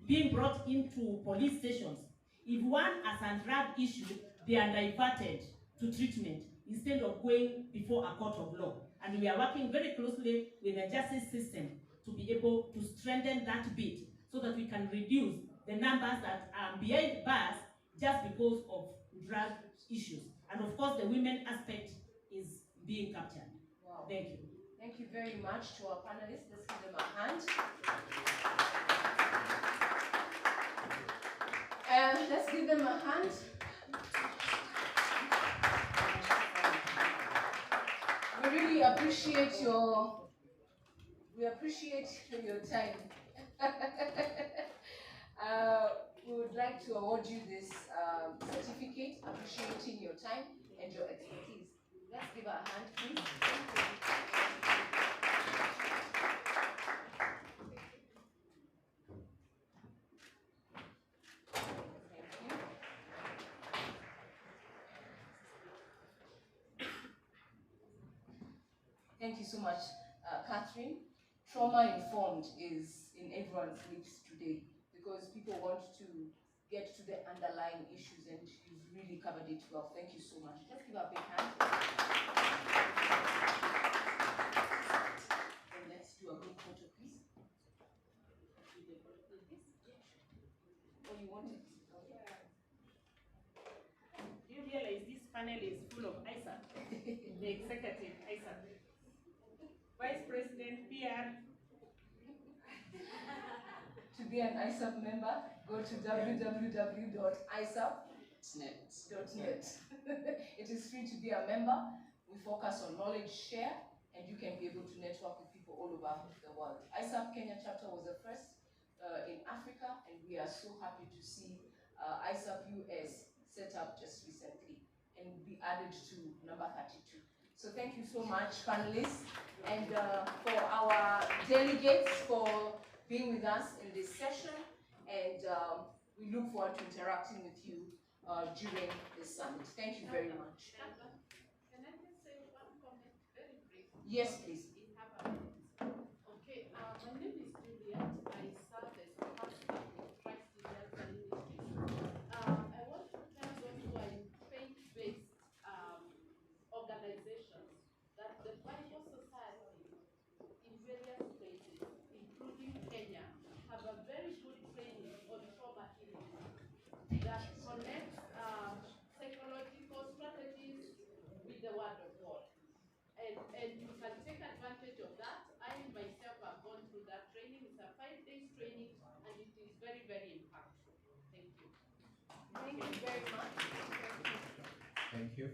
being brought into police stations, if one has a drug issue, they are diverted to treatment instead of going before a court of law. And we are working very closely with the justice system to be able to strengthen that bit so that we can reduce the numbers that are behind bars just because of drug issues. And of course, the women aspect is being captured. Wow. Thank you. Thank you very much to our panelists. Let's give them a hand. Let's give them a hand. We really appreciate your time. We would like to award you this certificate, appreciating your time and your expertise. Let's give her a hand, please. Thank you so much, Catherine. Trauma-informed is in everyone's lips today because people want to get to the underlying issues, and you've really covered it well. Thank you so much. Let's give her a big hand. And let's do a group photo, please. Oh, you want it? Do you realize this panel is full of ISAP, the executive ISAP? Vice President, PR. To be an ISAP member, go to www.isap.net. It is free to be a member. We focus on knowledge share, and you can be able to network with people all over the world. ISAP Kenya chapter was the first in Africa, and we are so happy to see ISAP US set up just recently and be added to number 32. So thank you so much, panelists, and for our delegates for being with us in this session, and we look forward to interacting with you during this summit. Thank you very much. Can I just say one comment very briefly? Yes, please. Okay, my name is Juliet. I serve as pastor in Christ Delta Ministry. I want to tell those who are in faith-based organizations that the Bible Society in various places, including Kenya, have a very good training on trauma healing that connects psychological strategies with the Word of God. And you can take advantage of that. I myself have gone through that training. It's a 5-day training, and it is very, very impactful. Thank you. Thank you very much. Thank you.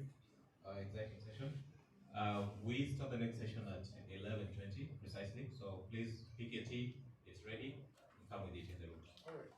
Executive session. We start the next session at 11:20 precisely. So please pick your tea. It's ready. And come with it in the room. All right.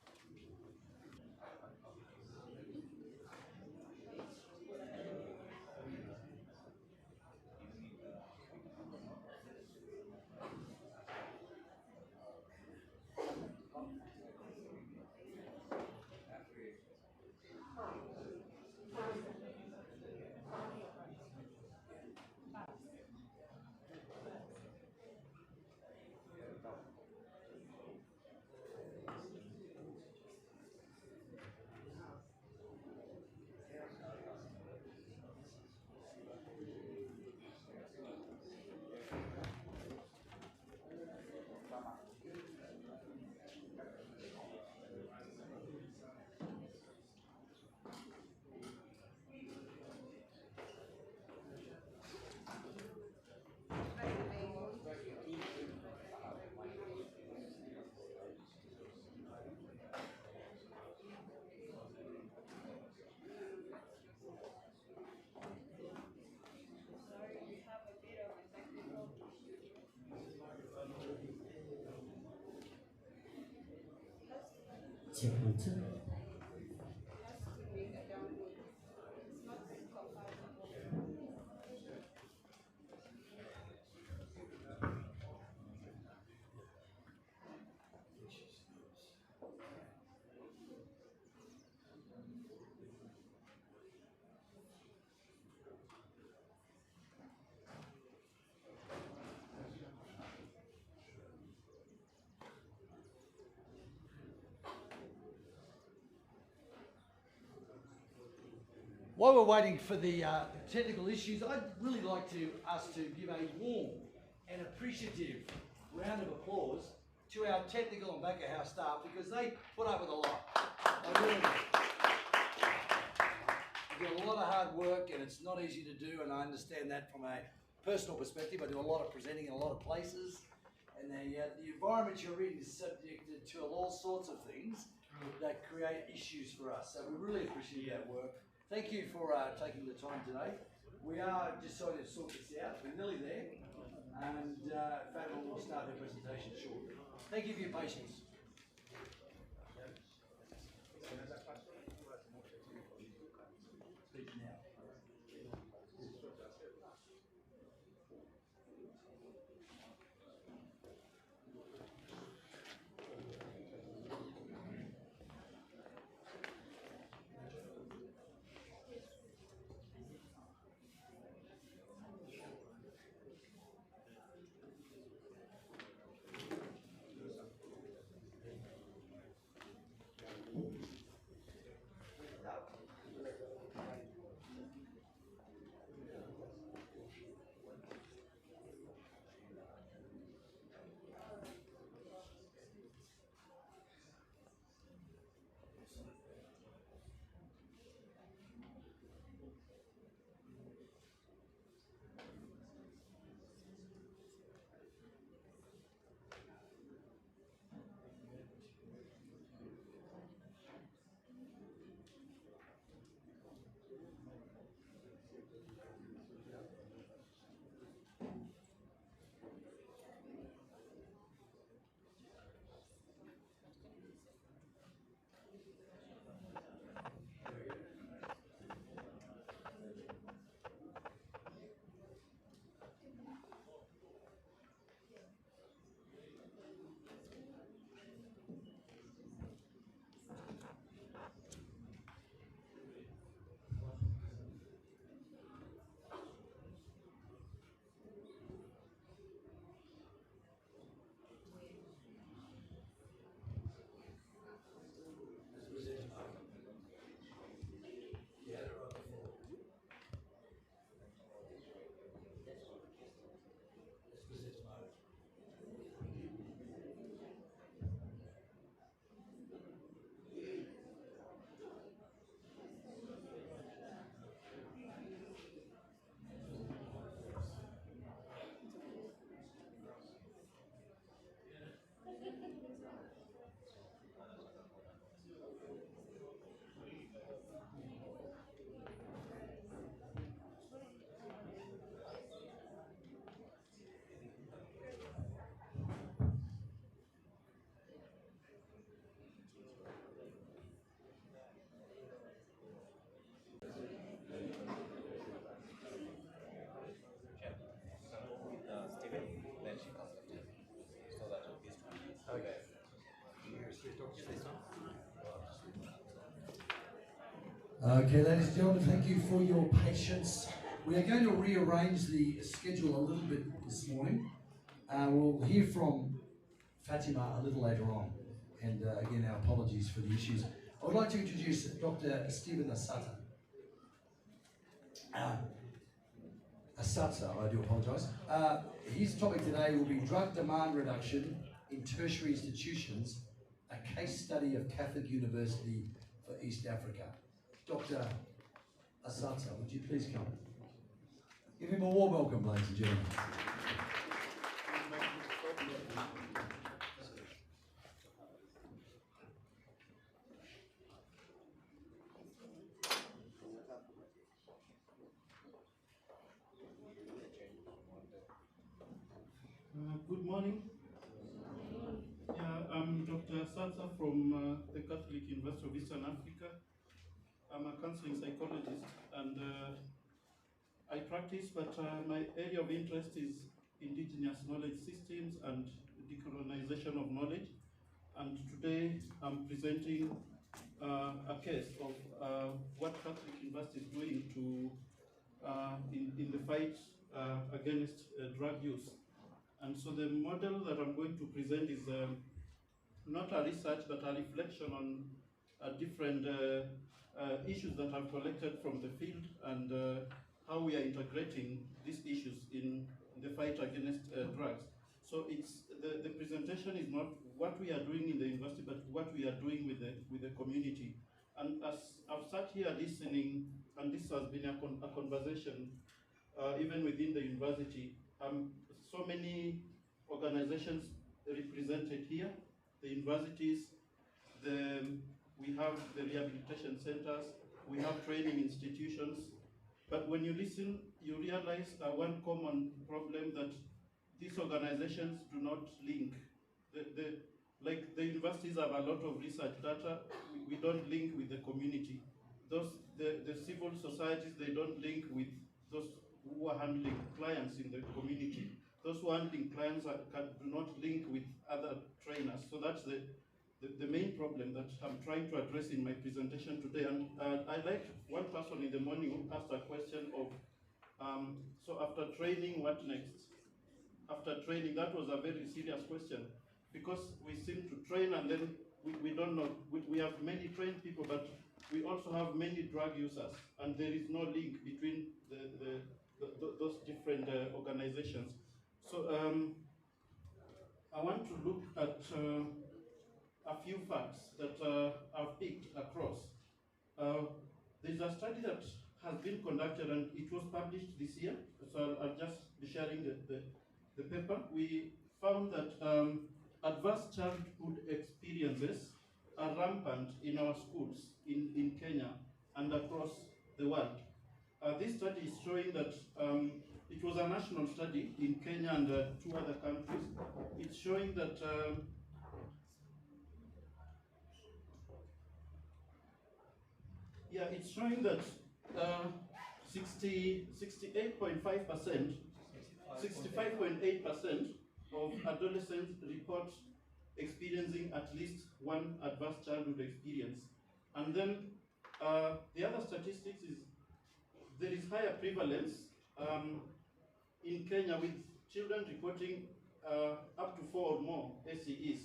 Check 1, 2. While we're waiting for the technical issues, I'd really like us to give a warm and appreciative round of applause to our technical and back of house staff because they put up with a lot. They really do. They do a lot of hard work and it's not easy to do, and I understand that from a personal perspective, I do a lot of presenting in a lot of places, and the environment you're in is subjected to all sorts of things that create issues for us. So we really appreciate that work. Thank you for taking the time today. We are just trying to sort this out. We're nearly there, and Fatima will start their presentation shortly. Thank you for your patience. Speak now. Stephen, then she comes after him. So that will be strong. Okay. Okay, ladies and gentlemen, thank you for your patience. We are going to rearrange the schedule a little bit this morning. We'll hear from Fatima a little later on, and again, our apologies for the issues. I would like to introduce Dr. Stephen Asata. Asata, I do apologise. His topic today will be drug demand reduction in tertiary institutions, a case study of Catholic University for East Africa. Dr. Asata, would you please come? Give him a warm welcome, ladies and gentlemen. Good morning. I'm Dr. Satsa from the Catholic University of Eastern Africa. I'm a counseling psychologist, and I practice, but my area of interest is indigenous knowledge systems and decolonization of knowledge. And today I'm presenting a case of what Catholic University is doing to in the fight against drug use. And so the model that I'm going to present is not a research, but a reflection on different issues that I've collected from the field, and how we are integrating these issues in the fight against drugs. So it's the presentation is not what we are doing in the university, but what we are doing with the community. And as I've sat here listening, and this has been a conversation even within the university. So many organizations represented here, the universities, we have the rehabilitation centers, we have training institutions, but when you listen, you realize one common problem that these organizations do not link. Like the universities have a lot of research data, we don't link with the community. The civil societies, they don't link with those who are handling clients in the community. Those who are handling clients do not link with other trainers. So that's the main problem that I'm trying to address in my presentation today. And I like one person in the morning who asked a question of, so after training, what next? After training, that was a very serious question, because we seem to train and then we don't know. We have many trained people, but we also have many drug users, and there is no link between those different organizations. So I want to look at a few facts that I've picked across. There's a study that has been conducted and it was published this year, so I'll just be sharing the paper. We found that adverse childhood experiences are rampant in our schools in Kenya and across the world. This study is showing that it was a national study in Kenya and 2 other countries. It's showing that it's showing that 68.5%, 65.8% of adolescents report experiencing at least one adverse childhood experience. And then the other statistics is there is higher prevalence in Kenya with children reporting up to 4 or more SEEs.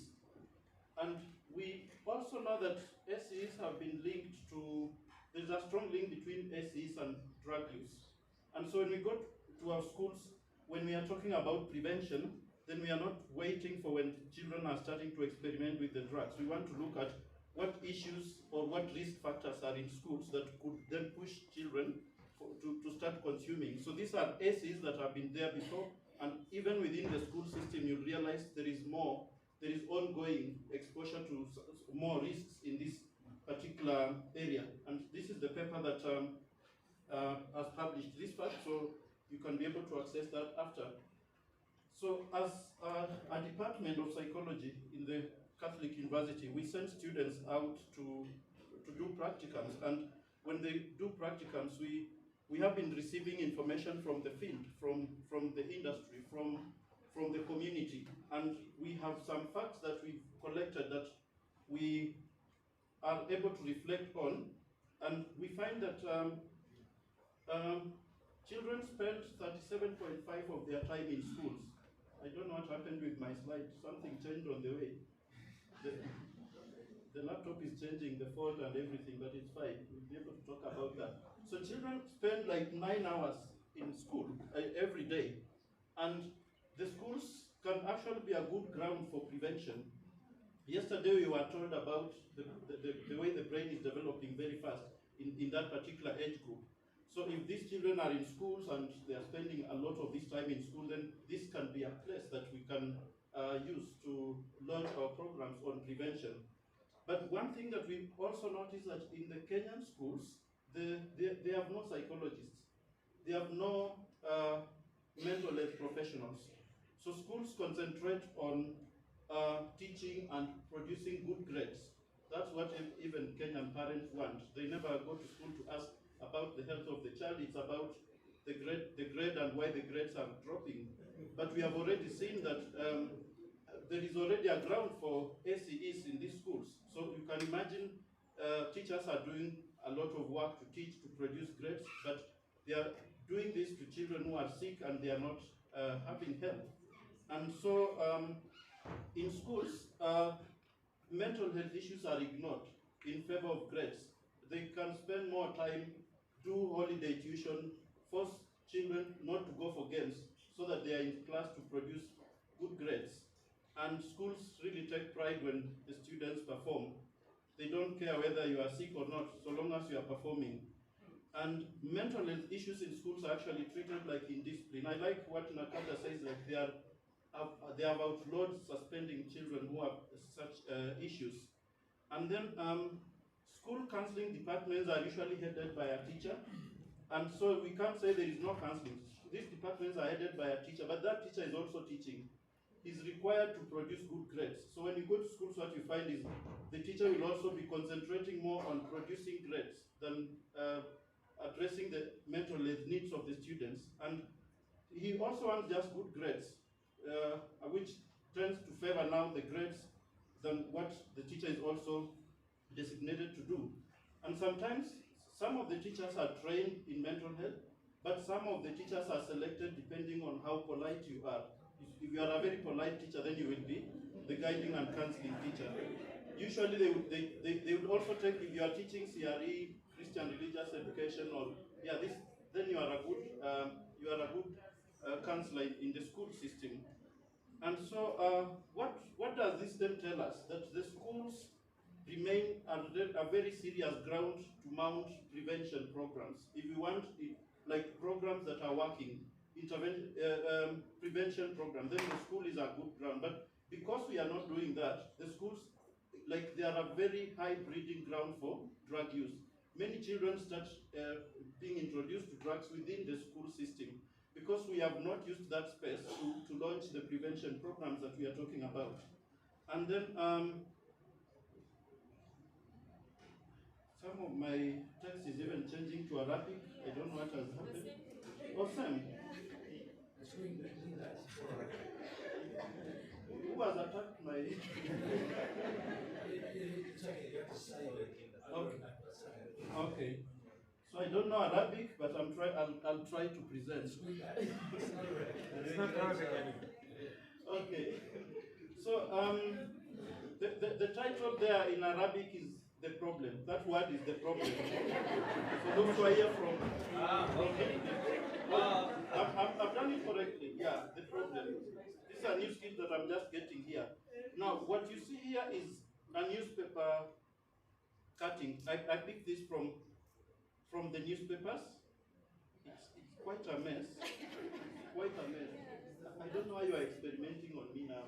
And we also know that SEEs have been linked to, there's a strong link between SEEs and drug use. And so when we go to our schools, when we are talking about prevention, then we are not waiting for when children are starting to experiment with the drugs. We want to look at what issues or what risk factors are in schools that could then push children to start consuming. So these are SEEs that have been there before, and even within the school system, you'll realize there is more. There is ongoing exposure to more risks in this particular area. And this is the paper that has published this fact, so you can be able to access that after. So as a department of psychology in the Catholic University, we send students out to do practicums. And when they do practicums, we have been receiving information from the field, from the industry, from the community, and we have some facts that we've collected that we are able to reflect on, and we find that children spend 37.5% of their time in schools. I don't know what happened with my slide, something changed on the way. The laptop is changing the font and everything, but it's fine, we'll be able to talk about that. So children spend like 9 hours in school every day, and the schools can actually be a good ground for prevention. Yesterday we were told about the way the brain is developing very fast in that particular age group. So if these children are in schools and they are spending a lot of this time in school, then this can be a place that we can use to launch our programs on prevention. But one thing that we also noticed that in the Kenyan schools, they have no psychologists. They have no mental health professionals. So schools concentrate on teaching and producing good grades. That's what even Kenyan parents want. They never go to school to ask about the health of the child. It's about the grade and why the grades are dropping. But we have already seen that there is already a ground for SEEs in these schools. So you can imagine teachers are doing a lot of work to teach, to produce grades, but they are doing this to children who are sick and they are not having help. And so in schools, mental health issues are ignored in favor of grades. They can spend more time, do holiday tuition, force children not to go for games so that they are in class to produce good grades. And schools really take pride when the students perform. They don't care whether you are sick or not, so long as you are performing. And mental health issues in schools are actually treated like indiscipline. I like what Nakada says, that they have outlawed suspending children who have such issues. And then school counseling departments are usually headed by a teacher. And so we can't say there is no counseling. These departments are headed by a teacher, but that teacher is also teaching. He's required to produce good grades. So when you go to schools, what you find is the teacher will also be concentrating more on producing grades than addressing the mental health needs of the students. And he also wants just good grades, which tends to favor now the grades than what the teacher is also designated to do. And sometimes some of the teachers are trained in mental health, but some of the teachers are selected depending on how polite you are. If you are a very polite teacher, then you will be the guiding and counseling teacher. Usually they would also take, if you are teaching CRE, Christian religious education, or then you are a good counselor in the school system. And so what does this then tell us? That the schools remain a very serious ground to mount prevention programs. If we want like programs that are working, prevention programs, then the school is a good ground. But because we are not doing that, the schools, like, they are a very high breeding ground for drug use. Many children start being introduced to drugs within the school system because we have not used that space to launch the prevention programs that we are talking about. And then some of my text is even changing to Arabic. I don't know what has happened. Awesome. Who has attacked my... Okay. So I don't know Arabic, but I'll try to present. It's not Arabic anymore. Okay. So the title there in Arabic is the problem. That word is the problem. So those who are here I've done it correctly. Yeah, the problem. These are new skills that I'm just getting here. Now, what you see here is a newspaper cutting. I picked this from the newspapers. It's quite a mess. Quite a mess. I don't know why you are experimenting on me now.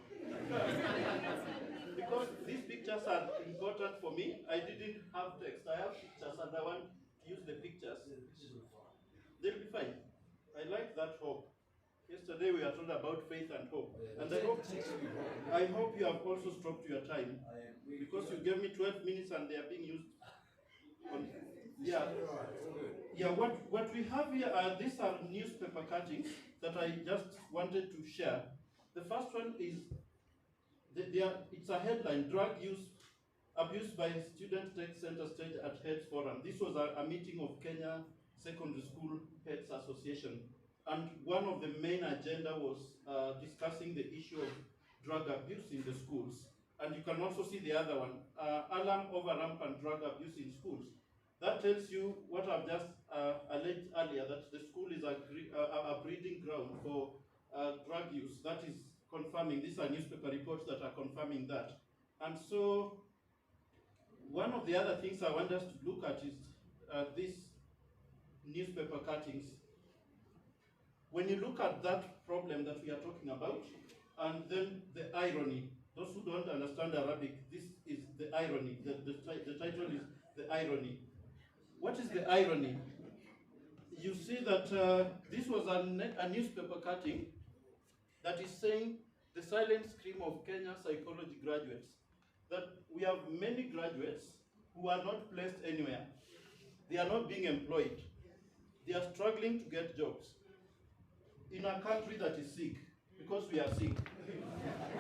Because these pictures are important for me. I didn't have text. I have pictures and I want to use the pictures. They'll be fine. I like that hope. Yesterday we were told about faith and hope. And I hope you have also stopped your time. Because you gave me 12 minutes and they are being used. What we have here these are newspaper cuttings that I just wanted to share. The first one is, it's a headline, drug use, abuse by student takes center stage at Heads Forum. This was a meeting of Kenya Secondary School Heads Association. And one of the main agenda was discussing the issue of drug abuse in the schools. And you can also see the other one, alarm over rampant drug abuse in schools. That tells you what I've just alleged earlier, that the school is a breeding ground for drug use. That is confirming. These are newspaper reports that are confirming that. And so one of the other things I want us to look at is these newspaper cuttings. When you look at that problem that we are talking about, and then the irony, those who don't understand Arabic, this is the irony. The title is the irony. What is the irony? You see that this was a newspaper cutting that is saying the silent scream of Kenya psychology graduates. That we have many graduates who are not placed anywhere. They are not being employed. They are struggling to get jobs in a country that is sick, because we are sick.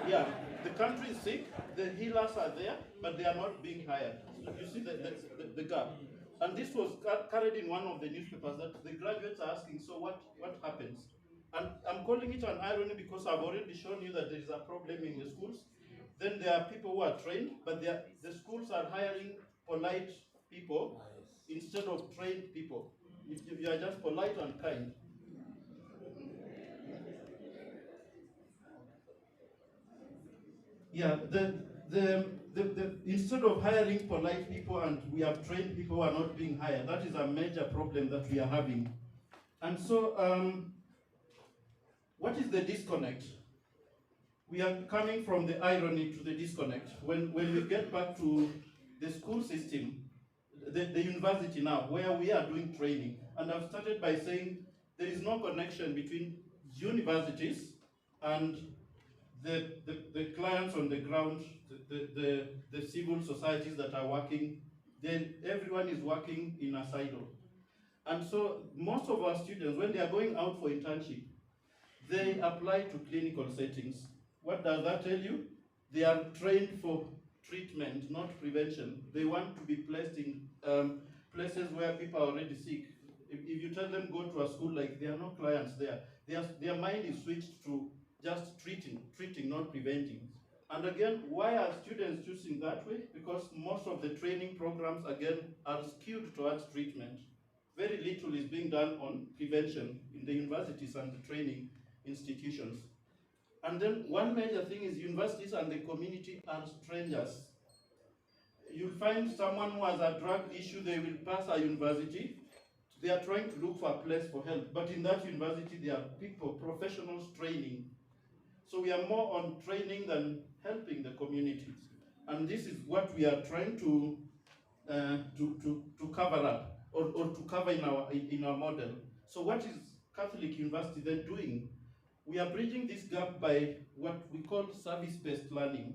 Yeah, the country is sick, the healers are there, but they are not being hired. So you see the gap. And this was carried in one of the newspapers, that the graduates are asking, so what happens? And I'm calling it an irony because I've already shown you that there is a problem in the schools. Then there are people who are trained, but the schools are hiring polite people instead of trained people. If you are just polite and kind. Yeah, the instead of hiring polite people and we have trained people who are not being hired, that is a major problem that we are having. And so, what is the disconnect? We are coming from the irony to the disconnect. When we get back to the school system, the university now, where we are doing training, and I've started by saying there is no connection between universities and the clients on the ground, the civil societies that are working. Then everyone is working in a silo. And so most of our students, when they are going out for internship, they apply to clinical settings. What does that tell you? They are trained for treatment, not prevention. They want to be placed in places where people are already sick. If you tell them go to a school, like, there are no clients there. Their mind is switched to just treating, not preventing. And again, why are students choosing that way? Because most of the training programs, again, are skewed towards treatment. Very little is being done on prevention in the universities and the training institutions. And then one major thing is universities and the community are strangers. You find someone who has a drug issue, they will pass a university. They are trying to look for a place for help. But in that university, there are people, professionals training. So we are more on training than helping the communities. And this is what we are trying to cover up, or to cover in our model. So what is Catholic University then doing? We are bridging this gap by what we call service-based learning.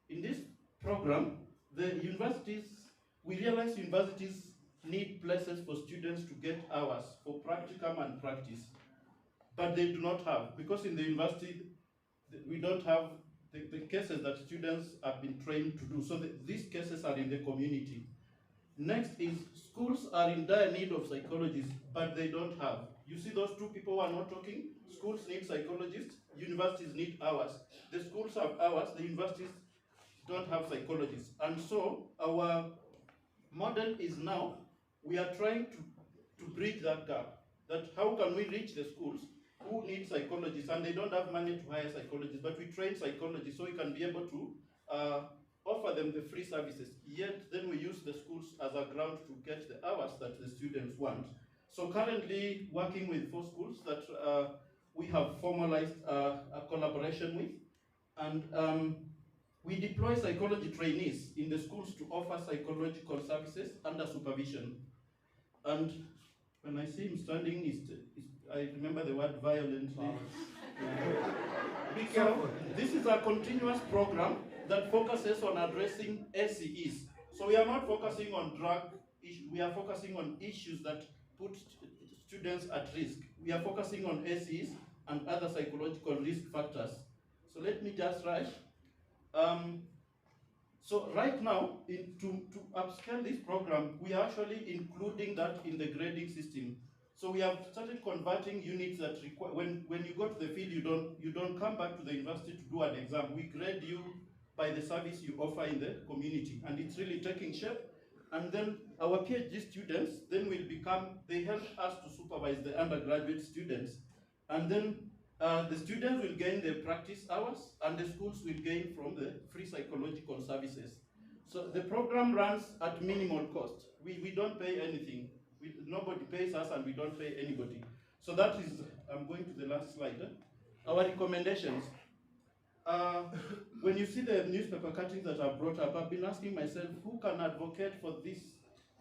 In this program, we realize universities need places for students to get hours for practicum and practice, but they do not have, because in the university, we don't have the cases that students have been trained to do. So these cases are in the community. Next is schools are in dire need of psychologists, but they don't have. You see those two people who are not talking? Schools need psychologists, universities need hours. The schools have hours, the universities don't have psychologists. And so our model is now, we are trying to bridge that gap. That how can we reach the schools who need psychologists and they don't have money to hire psychologists, but we train psychologists so we can be able to offer them the free services. Yet then we use the schools as a ground to get the hours that the students want. So currently working with 4 schools that we have formalized a collaboration with, and we deploy psychology trainees in the schools to offer psychological services under supervision. And when I see him standing, I remember the word violently. Be careful. This is a continuous program that focuses on addressing SEEs. So we are not focusing on drug issues, we are focusing on issues that put students at risk. We are focusing on SEEs and other psychological risk factors. So let me just rush. So right now, to upscale this program, we are actually including that in the grading system. So we have started converting units that require, when you go to the field, you don't come back to the university to do an exam. We grade you by the service you offer in the community, and it's really taking shape. And then our PhD students then will they help us to supervise the undergraduate students. And then the students will gain the practice hours, and the schools will gain from the free psychological services. So the program runs at minimal cost. We don't pay anything. Nobody pays us and we don't pay anybody. So that is, I'm going to the last slide. Our recommendations. When you see the newspaper cuttings that are brought up, I've been asking myself, who can advocate for this,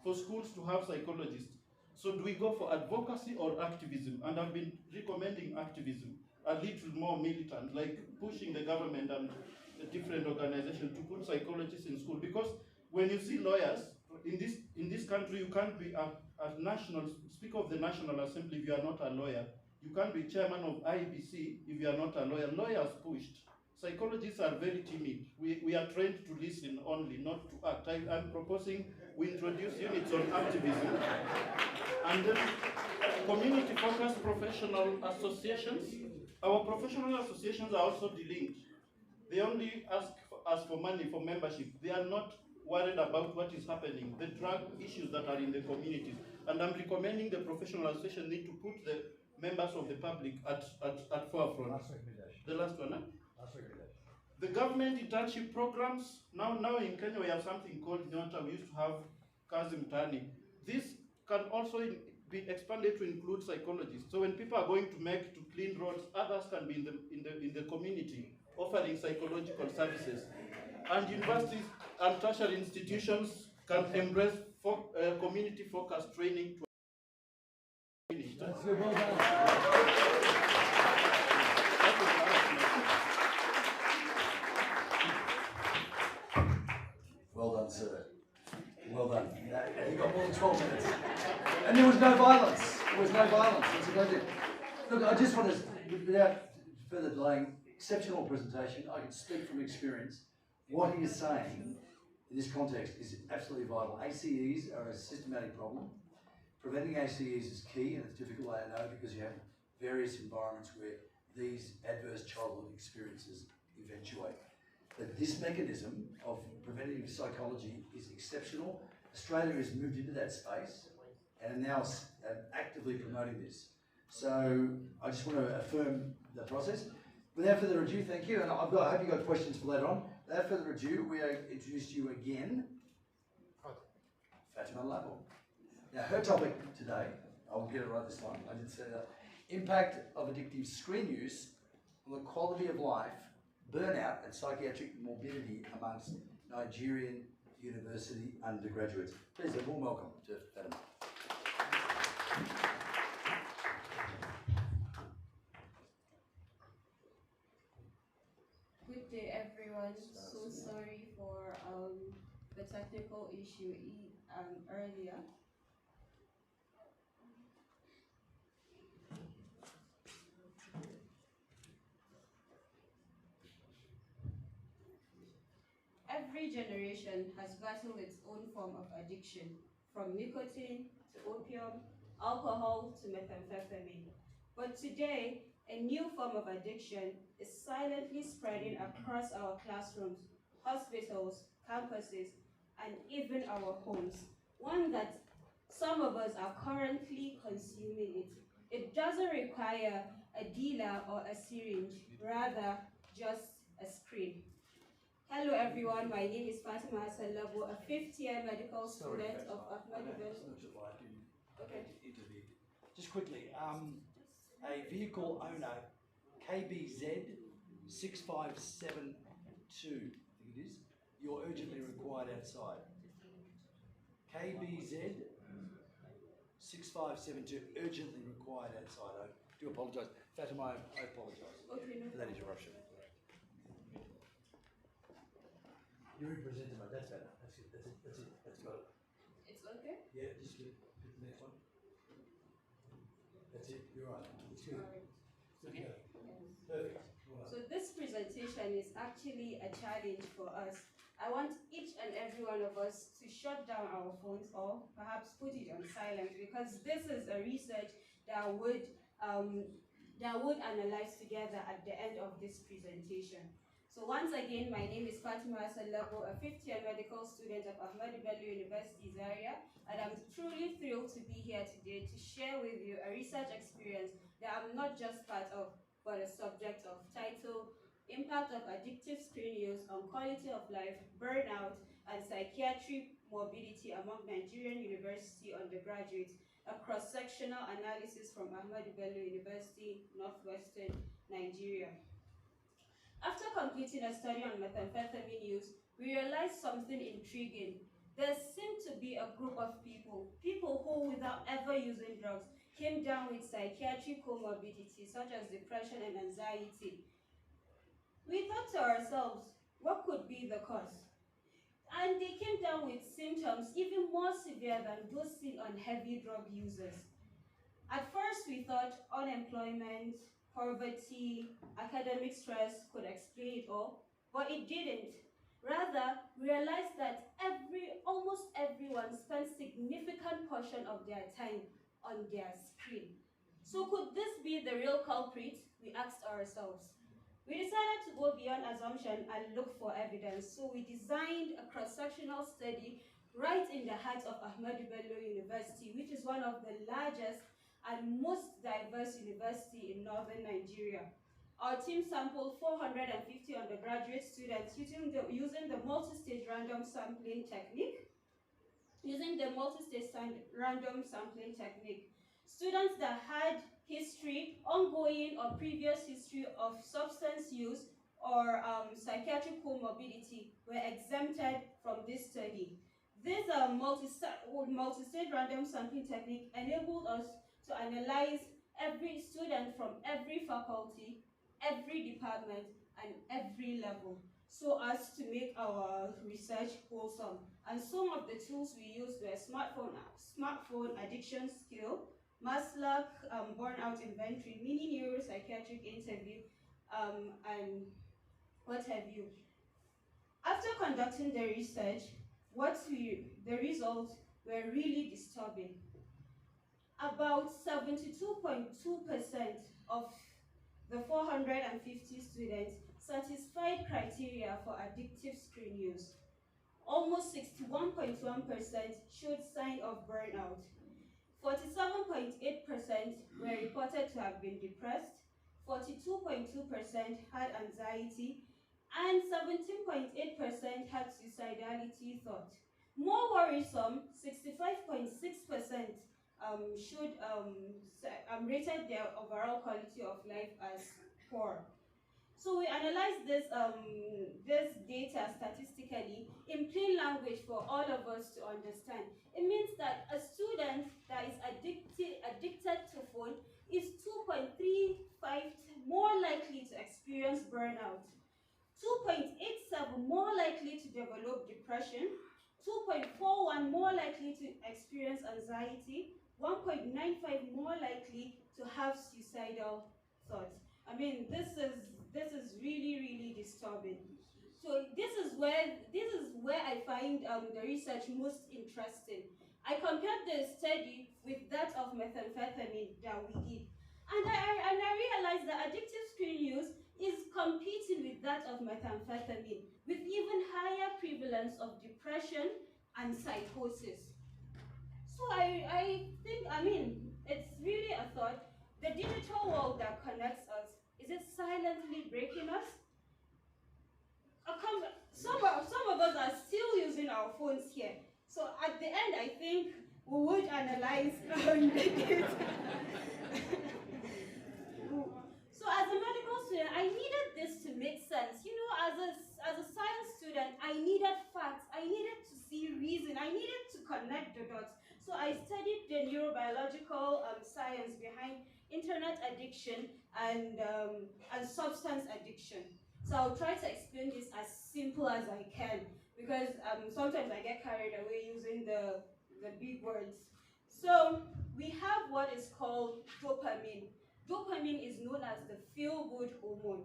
for schools to have psychologists? So do we go for advocacy or activism? And I've been recommending activism, a little more militant, like pushing the government and the different organizations to put psychologists in school. Because when you see lawyers, in this country, you can't be a national, speaker of the National Assembly if you are not a lawyer. You can't be chairman of IBC if you are not a lawyer. Lawyers pushed. Psychologists are very timid. We are trained to listen only, not to act. I'm proposing we introduce units on activism. And then community-focused professional associations. Our professional associations are also delinked. They only ask us for money for membership. They are not worried about what is happening, the drug issues that are in the communities. And I'm recommending the professional association need to put the members of the public at forefront. The last one, huh? The government internship programs, now in Kenya we have something called Nyota, we used to have Kazi Mtaani. This can also be expanded to include psychologists. So when people are going to clean roads, others can be in the community offering psychological services. And universities and tertiary institutions can embrace community-focused training to That's good, well done. Well done, sir. Well done. You got more than 12 minutes. And there was no violence. There was no violence. That's a great thing. Look, I just want to, without further delaying, exceptional presentation. I can speak from experience. What he is saying in this context is absolutely vital. ACEs are a systematic problem. Preventing ACEs is key, and it's difficult, I know, because you have various environments where these adverse childhood experiences eventuate. But this mechanism of preventative psychology is exceptional. Australia has moved into that space and now actively promoting this. So I just want to affirm the process. Without further ado, thank you. And I hope you got questions for later on. Without further ado, we introduce you again, Fatima Labo. Now, her topic today, I'll get it right this time, I did say that, impact of addictive screen use on the quality of life, burnout and psychiatric morbidity amongst Nigerian university undergraduates. Please, a warm welcome to Fatima. Good day, everyone. So sorry for the technical issue earlier. Every generation has battled its own form of addiction, from nicotine to opium, alcohol to methamphetamine. But today, a new form of addiction is silently spreading across our classrooms, hospitals, campuses, and even our homes. One that some of us are currently consuming it. It doesn't require a dealer or a syringe, rather just a screen. Hello everyone, my name is Fatima Salabo, a fifth-year medical student of Afri-Asia. Okay. Just quickly, a vehicle owner, KBZ 6572, I think it is, you're urgently required outside. KBZ 6572, urgently required outside. I do apologise. Fatima, I apologise for that interruption. You represented my, that's better. That's it, that's it, that's it, that's got it. It's okay? Yeah, just get the next one. That's it, you're right. It's good. Okay. Perfect. So this presentation is actually a challenge for us. I want each and every one of us to shut down our phones or perhaps put it on silent, because this is a research that would analyze together at the end of this presentation. So once again, my name is Fatima Salabo, a fifth-year medical student of Ahmadu Bello University Zaria, and I'm truly thrilled to be here today to share with you a research experience that I'm not just part of, but a subject of, titled Impact of Addictive Screen Use on Quality of Life, Burnout, and Psychiatric Morbidity Among Nigerian University Undergraduates, a cross-sectional analysis from Ahmadu Bello University, Northwestern Nigeria. After completing a study on methamphetamine use, we realized something intriguing. There seemed to be a group of people who, without ever using drugs, came down with psychiatric comorbidities such as depression and anxiety. We thought to ourselves, what could be the cause? And they came down with symptoms even more severe than those seen on heavy drug users. At first, we thought unemployment, poverty, academic stress could explain it all, but it didn't. Rather, we realized that almost everyone spends significant portion of their time on their screen. So could this be the real culprit? We asked ourselves. We decided to go beyond assumption and look for evidence, so we designed a cross-sectional study right in the heart of Ahmadu Bello University, which is one of the largest and most diverse university in northern Nigeria. Our team sampled 450 undergraduate students using the multi-stage random sampling technique. Students that had history, ongoing or previous history of substance use or psychiatric comorbidity were exempted from this study. This multi-stage random sampling technique enabled us to analyze every student from every faculty, every department, and every level, so as to make our research wholesome. And some of the tools we used were smartphone addiction scale, Maslach burnout inventory, mini neuropsychiatric interview, and what have you. After conducting the research, the results were really disturbing. About 72.2% of the 450 students satisfied criteria for addictive screen use. Almost 61.1% showed sign of burnout. 47.8% were reported to have been depressed. 42.2% had anxiety, and 17.8% had suicidality thought. More worrisome, 65.6% rated their overall quality of life as poor. So we analyzed this data statistically in plain language for all of us to understand. It means that a student that is addicted to phone is 2.35 more likely to experience burnout, 2.87 more likely to develop depression, 2.41 more likely to experience anxiety, 1.95 more likely to have suicidal thoughts. I mean, this is really, really disturbing. So this is where I find the research most interesting. I compared the study with that of methamphetamine that we did, and I realized that addictive screen use is competing with that of methamphetamine, with even higher prevalence of depression and psychosis. So I think, it's really a thought. The digital world that connects us, is it silently breaking us? Some of us are still using our phones here. So at the end, I think we would analyze So as a medical student, I needed this to make sense. You know, as a science student, I needed facts. I needed to see reason. I needed to connect the dots. So I studied the neurobiological science behind internet addiction and substance addiction. So I'll try to explain this as simple as I can, because sometimes I get carried away using the big words. So we have what is called dopamine. Dopamine is known as the feel-good hormone,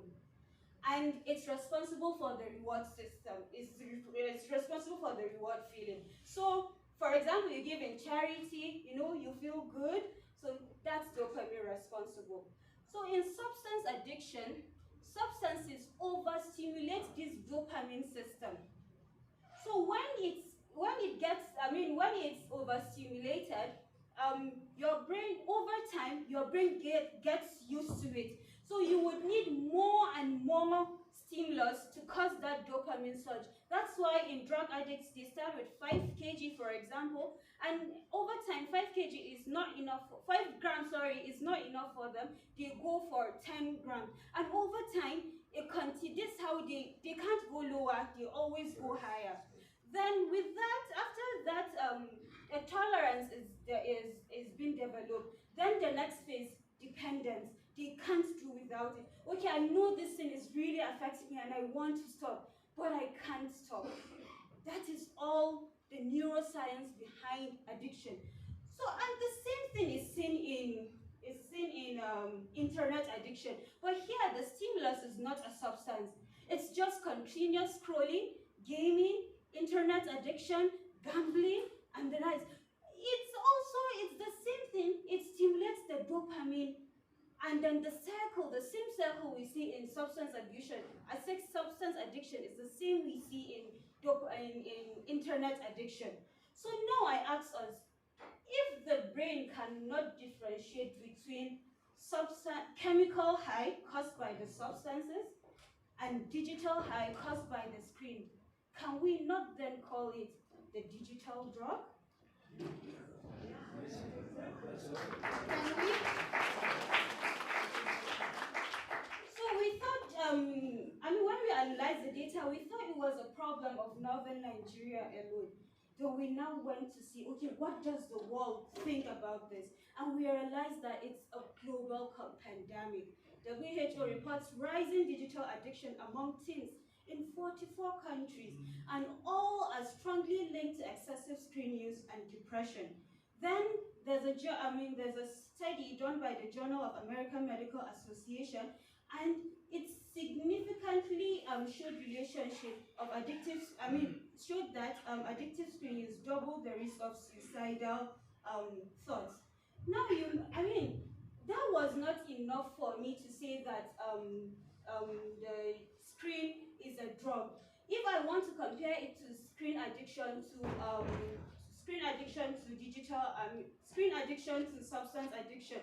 and it's responsible for the reward system. It's responsible for the reward feeling. So, for example, you give in charity, you know, you feel good, so that's dopamine responsible. So in substance addiction, substances overstimulate this dopamine system. So when it's overstimulated, your brain, over time, your brain gets used to it. So you would need more and more stimulus to cause that dopamine surge. That's why in drug addicts, they start with 5 kg, for example, and over time, 5 kg is not enough, 5 grams, is not enough for them. They go for 10 grams. And over time, this is how they can't go lower, they always go higher. Then with that, after that, a tolerance is being developed. Then the next phase, dependence. They can't do without it. Okay, I know this thing is really affecting me and I want to stop, but I can't stop. That is all the neuroscience behind addiction. So, and the same thing is seen in internet addiction. But here, the stimulus is not a substance. It's just continuous scrolling, gaming, internet addiction, gambling, and the rest. It's the same thing. It stimulates the dopamine, and then the same circle we see in substance addiction. Substance addiction is the same we see in internet addiction. So now I ask us, if the brain cannot differentiate between chemical high caused by the substances, and digital high caused by the screen. Can we not then call it the digital drug? Can we? So we thought, when we analyzed the data, we thought it was a problem of northern Nigeria alone. So we now went to see, okay, what does the world think about this? And we realized that it's a global pandemic. WHO reports rising digital addiction among teens in 44 countries, and all are strongly linked to excessive screen use and depression. Then there's a study done by the Journal of American Medical Association, and it significantly showed that addictive screen use double the risk of suicidal thoughts. Now, that was not enough for me to say that the screen is a drug. If I want to compare it to screen addiction to substance addiction,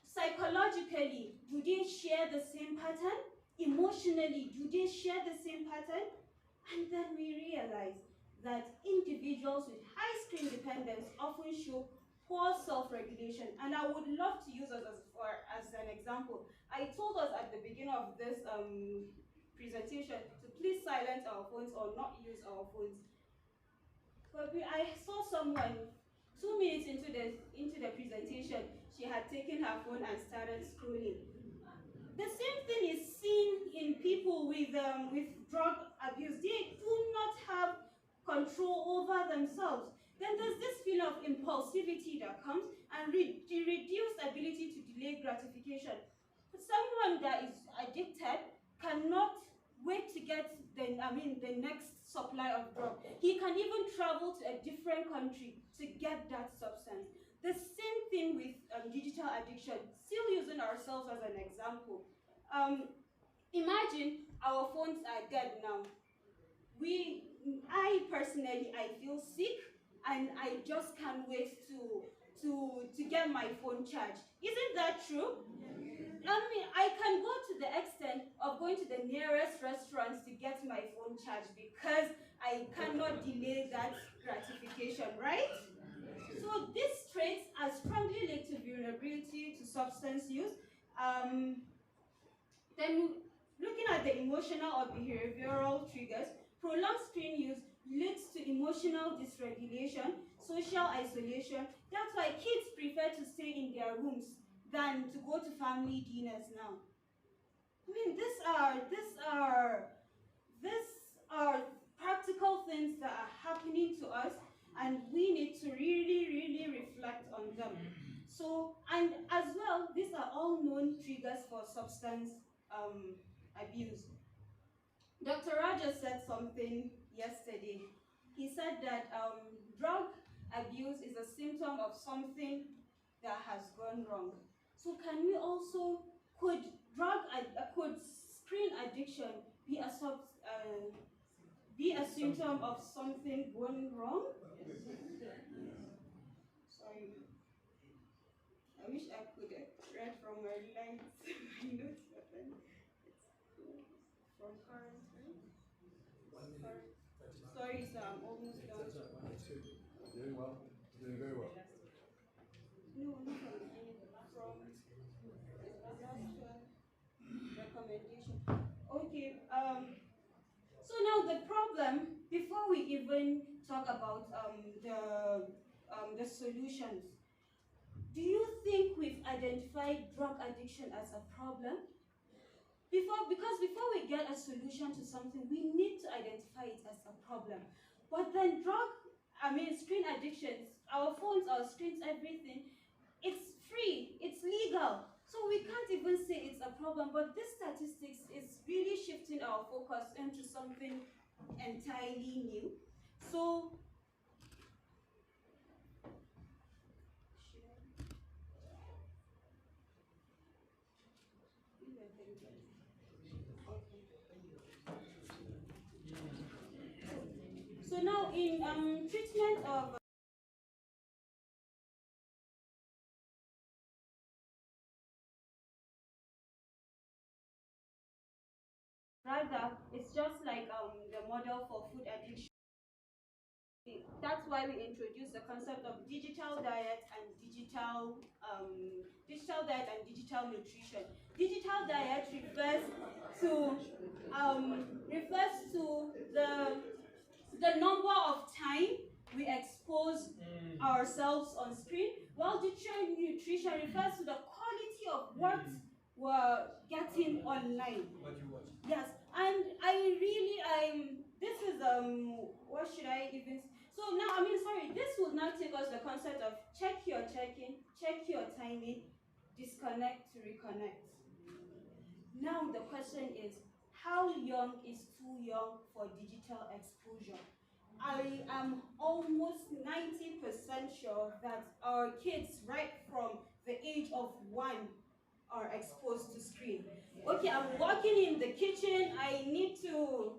psychologically, do they share the same pattern? Emotionally, do they share the same pattern? And then we realize that individuals with high screen dependence often show poor self-regulation. And I would love to use us as an example. I told us at the beginning of this presentation to please silence our phones or not use our phones. But I saw someone 2 minutes into the presentation, she had taken her phone and started scrolling. The same thing is seen in people with drug abuse. They do not have control over themselves. Then there's this feeling of impulsivity that comes and the reduced ability to delay gratification. Someone that is addicted cannot wait to get the next supply of drug. He can even travel to a different country to get that substance. The same thing with digital addiction, still using ourselves as an example. Imagine our phones are dead now. I personally feel sick and I just can't wait to get my phone charged. Isn't that true? I can go to the extent of going to the nearest restaurant to get my phone charged because I cannot delay that gratification, right? So these traits are strongly linked to vulnerability to substance use. Then looking at the emotional or behavioral triggers, prolonged screen use leads to emotional dysregulation, social isolation. That's why kids prefer to stay in their rooms than to go to family dinners now. These are practical things that are happening to us, and we need to really, really reflect on them. So, and as well, these are all known triggers for substance abuse. Dr. Raja said something yesterday. He said that drug abuse is a symptom of something that has gone wrong. So can we also, could screen addiction be a symptom of something going wrong? Sorry. I wish I could have read from my lines, my notes, but then it's from current, right? Sorry, sir, I'm almost done. Doing well. Doing very well. No, not from the beginning, from the last recommendation. Okay, so now the problem, before we even talk about the solutions, do you think we've identified drug addiction as a problem? Because before we get a solution to something, we need to identify it as a problem. But then screen addictions, our phones, our screens, everything, it's free, it's legal. So we can't even say it's a problem, but this statistics is really shifting our focus into something entirely new. So, so now in treatment of Rather, it's just like the model for food addiction. That's why we introduced the concept of digital diet and digital nutrition. Digital diet refers to the number of time we expose ourselves on screen, while digital nutrition refers to the quality of what we're getting online. What you watch. Yes, and this is what should I even, so now, this will now take us the concept of check your check-in, check your timing, disconnect to reconnect. Now the question is, how young is too young for digital exposure? I am almost 90% sure that our kids right from the age of 1 are exposed to screen. Okay, I'm working in the kitchen, I need to,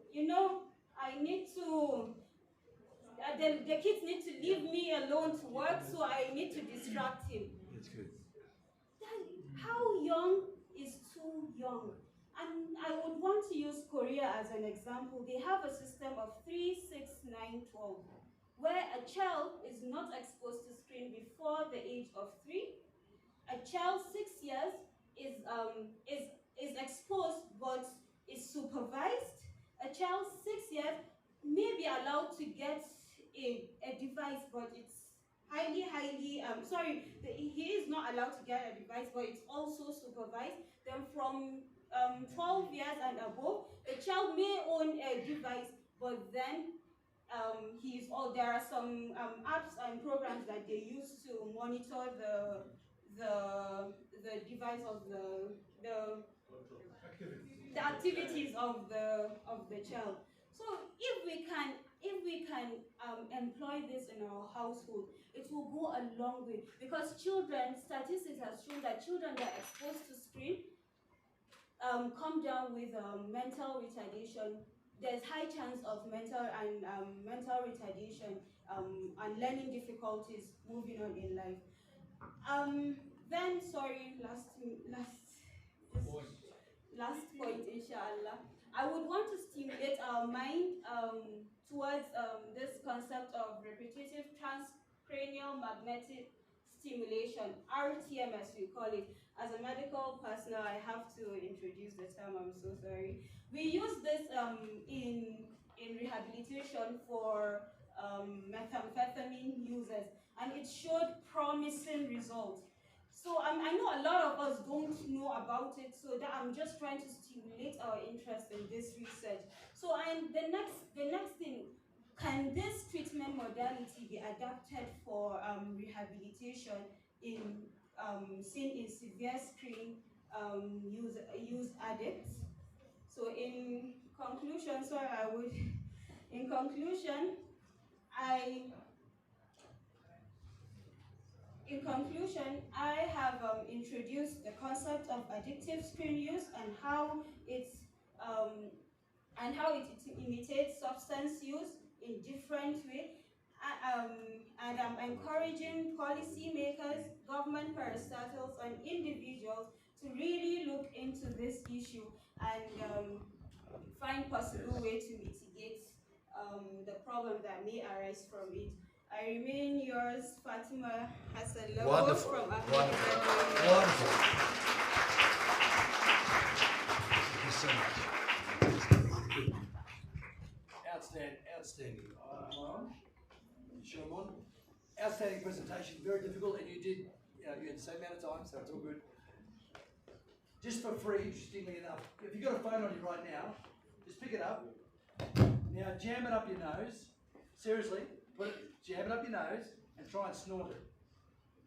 the kids need to leave me alone to work, so I need to distract him. That's good. How young is too young? And I would want to use Korea as an example. They have a system of 3, 6, 9, 12, where a child is not exposed to screen before the age of 3. A child 6 years is exposed but is supervised. A child 6 years may be allowed to get a device, but it's he is not allowed to get a device, but it's also supervised. Then from 12 years and above, the child may own a device, but then there are some apps and programs that they use to monitor the device of the activities of the child. So if we can employ this in our household, it will go a long way, because statistics have shown that children that are exposed to screen come down with mental retardation. There's high chance of mental retardation and learning difficulties moving on in life. Last point, inshallah. I would want to stimulate our mind towards this concept of repetitive transcranial magnetic stimulation, RTM as we call it. As a medical personnel, I have to introduce the term, I'm so sorry. We use this in rehabilitation for methamphetamine users, and it showed promising results. So I know a lot of us don't know about it, so that I'm just trying to stimulate our interest in this research. So the next thing, can this treatment modality be adapted for rehabilitation seen in severe screen use addicts? So in conclusion, I have introduced the concept of addictive screen use and how it imitates substance use in different ways. And I'm encouraging policymakers, government parastatals, and individuals to really look into this issue and find possible way to mitigate the problem that may arise from it. I remain yours, Fatima Hassan Lawo from Afri-Asia. Wonderful. Thank you so much. Outstanding. Sure, I'm on. Outstanding presentation, very difficult, and you had the same amount of time, so it's all good. Just for free, interestingly enough, if you've got a phone on you right now, just pick it up. Now jam it up your nose. Seriously, jam it up your nose and try and snort it.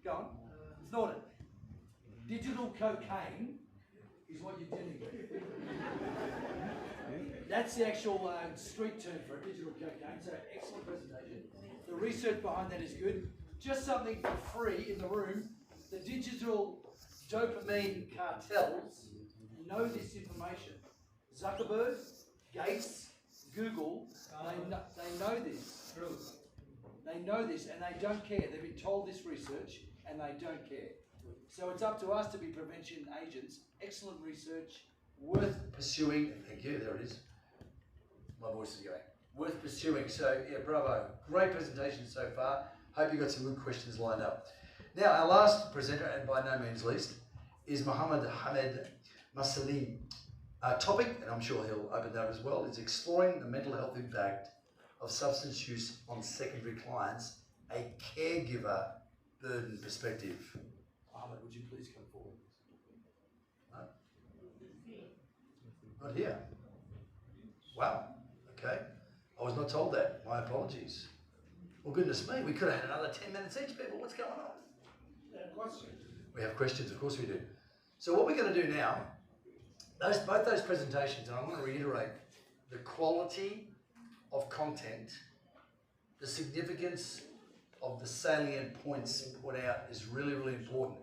Go on, snort it. Digital cocaine is what you're dealing with. That's the actual street term for digital cocaine, so excellent presentation. The research behind that is good. Just something for free in the room. The digital dopamine cartels know this information. Zuckerberg, Gates, Google, they know this. They know this and they don't care. They've been told this research and they don't care. So it's up to us to be prevention agents. Excellent research. worth pursuing. Thank you, there it is. My voice is going. Worth pursuing. So yeah, bravo. Great presentation so far. Hope you got some good questions lined up. Now, our last presenter, and by no means least, is Mohammed Hamed Masalim. Our topic, and I'm sure he'll open that as well, is exploring the mental health impact of substance use on secondary clients, a caregiver burden perspective. Mohammed, would you please come forward? No? Not here. Wow. Okay. I was not told that. My apologies. Well, goodness me, we could have had another 10 minutes each, people. What's going on? We have questions, of course we do. So what we're going to do now, both those presentations, and I want to reiterate, the quality of content, the significance of the salient points put out is really, really important.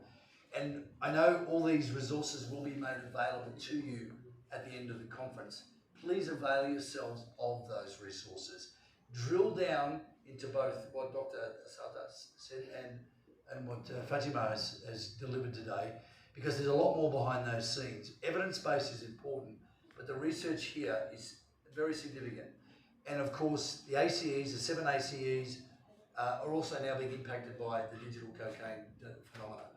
And I know all these resources will be made available to you at the end of the conference. Please avail yourselves of those resources. Drill down into both what Dr. Asata said and what Fatima has delivered today, because there's a lot more behind those scenes. Evidence base is important, but the research here is very significant. And of course, the ACEs, the 7 ACEs, are also now being impacted by the digital cocaine phenomenon.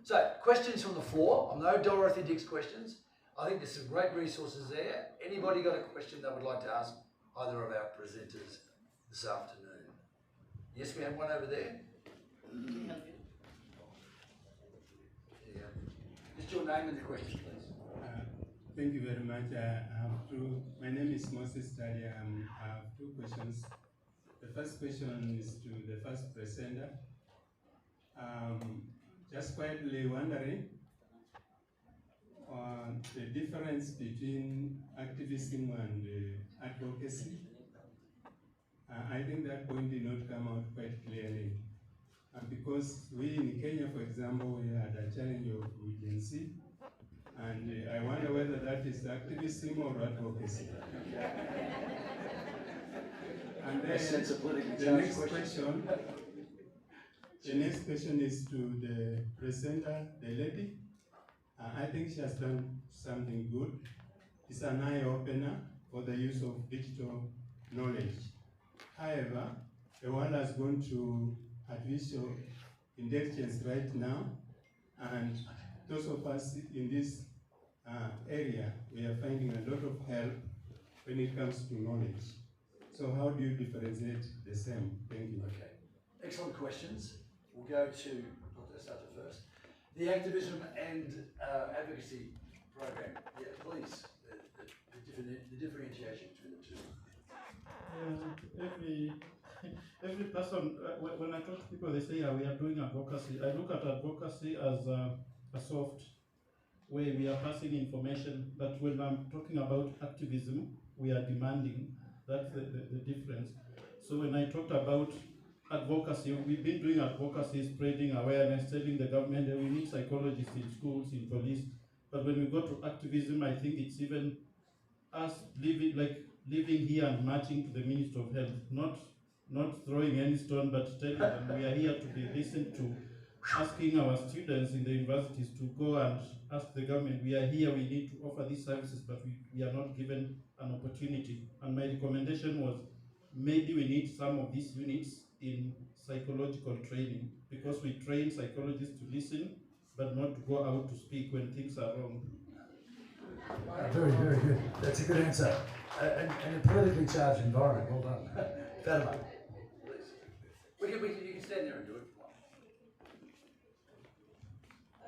So, questions from the floor. I know Dorothy Dick's questions. I think there's some great resources there. Anybody got a question they would like to ask either of our presenters this afternoon? Yes, we have one over there. Yeah. Just your name and the question, please. Thank you very much. My name is Moses Talia. I have two questions. The first question is to the first presenter. Just quietly wondering the difference between activism and advocacy. I think that point did not come out quite clearly. Because we in Kenya, for example, we had a challenge of urgency, and I wonder whether that is activism or advocacy. And then the next question is to the presenter, the lady. I think she has done something good. It's an eye-opener for the use of digital knowledge. However, the world has gone to artificial intelligence right now, and those of us in this area, we are finding a lot of help when it comes to knowledge. So how do you differentiate the same? Thank you. Okay, excellent questions. We'll go to Dr. Asata first. The activism and advocacy program. Yeah, please, the differentiation between the two. Every person, when I talk to people, they say, we are doing advocacy. I look at advocacy as a soft way we are passing information, but when I'm talking about activism, we are demanding. That's the difference. So when I talked about advocacy, we've been doing advocacy, spreading awareness, telling the government that we need psychologists in schools, in police. But when we go to activism, I think it's even us living here and marching to the Minister of Health, not throwing any stone, but telling them we are here to be listened to, asking our students in the universities to go and ask the government, we are here, we need to offer these services, but we are not given an opportunity. And my recommendation was, maybe we need some of these units in psychological training, because we train psychologists to listen, but not to go out to speak when things are wrong. Very, very good. That's a good answer. And a politically charged environment. Well done. Fatima, please. You can stand there and do it.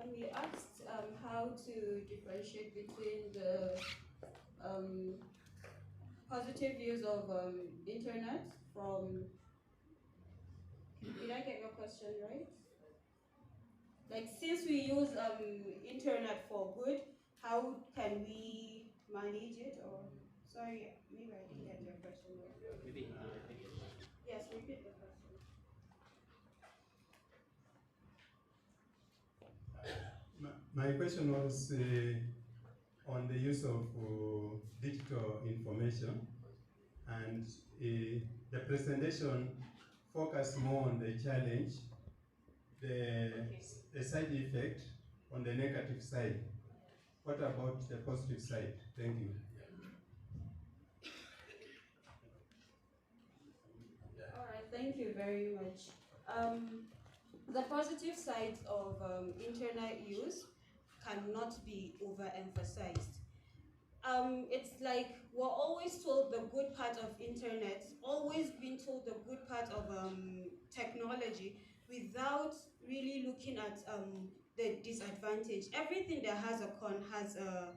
We asked how to differentiate between the positive use of internet from. Did I get your question right? Like, since we use internet for good, how can we manage it? Or sorry, maybe I didn't get your question right. Yes, repeat the question. My question was on the use of digital information, and the presentation focused more on the challenge, the side effect on the negative side. What about the positive side? Thank you. All right, thank you very much. The positive sides of internet use cannot be overemphasized. It's like we're always told the good part of internet, always been told the good part of technology without really looking at the disadvantage. Everything that has a con has a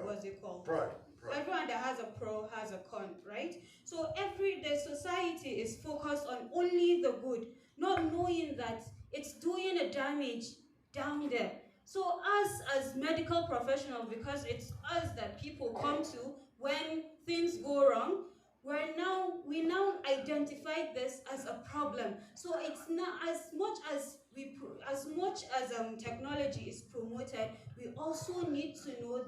what's it called? Pro. Everyone that has a pro has a con, right? So the society is focused on only the good, not knowing that it's doing a damage down there. So us as medical professionals, because it's us that people come to when things go wrong, we now identify this as a problem. So it's not as much as technology is promoted, we also need to know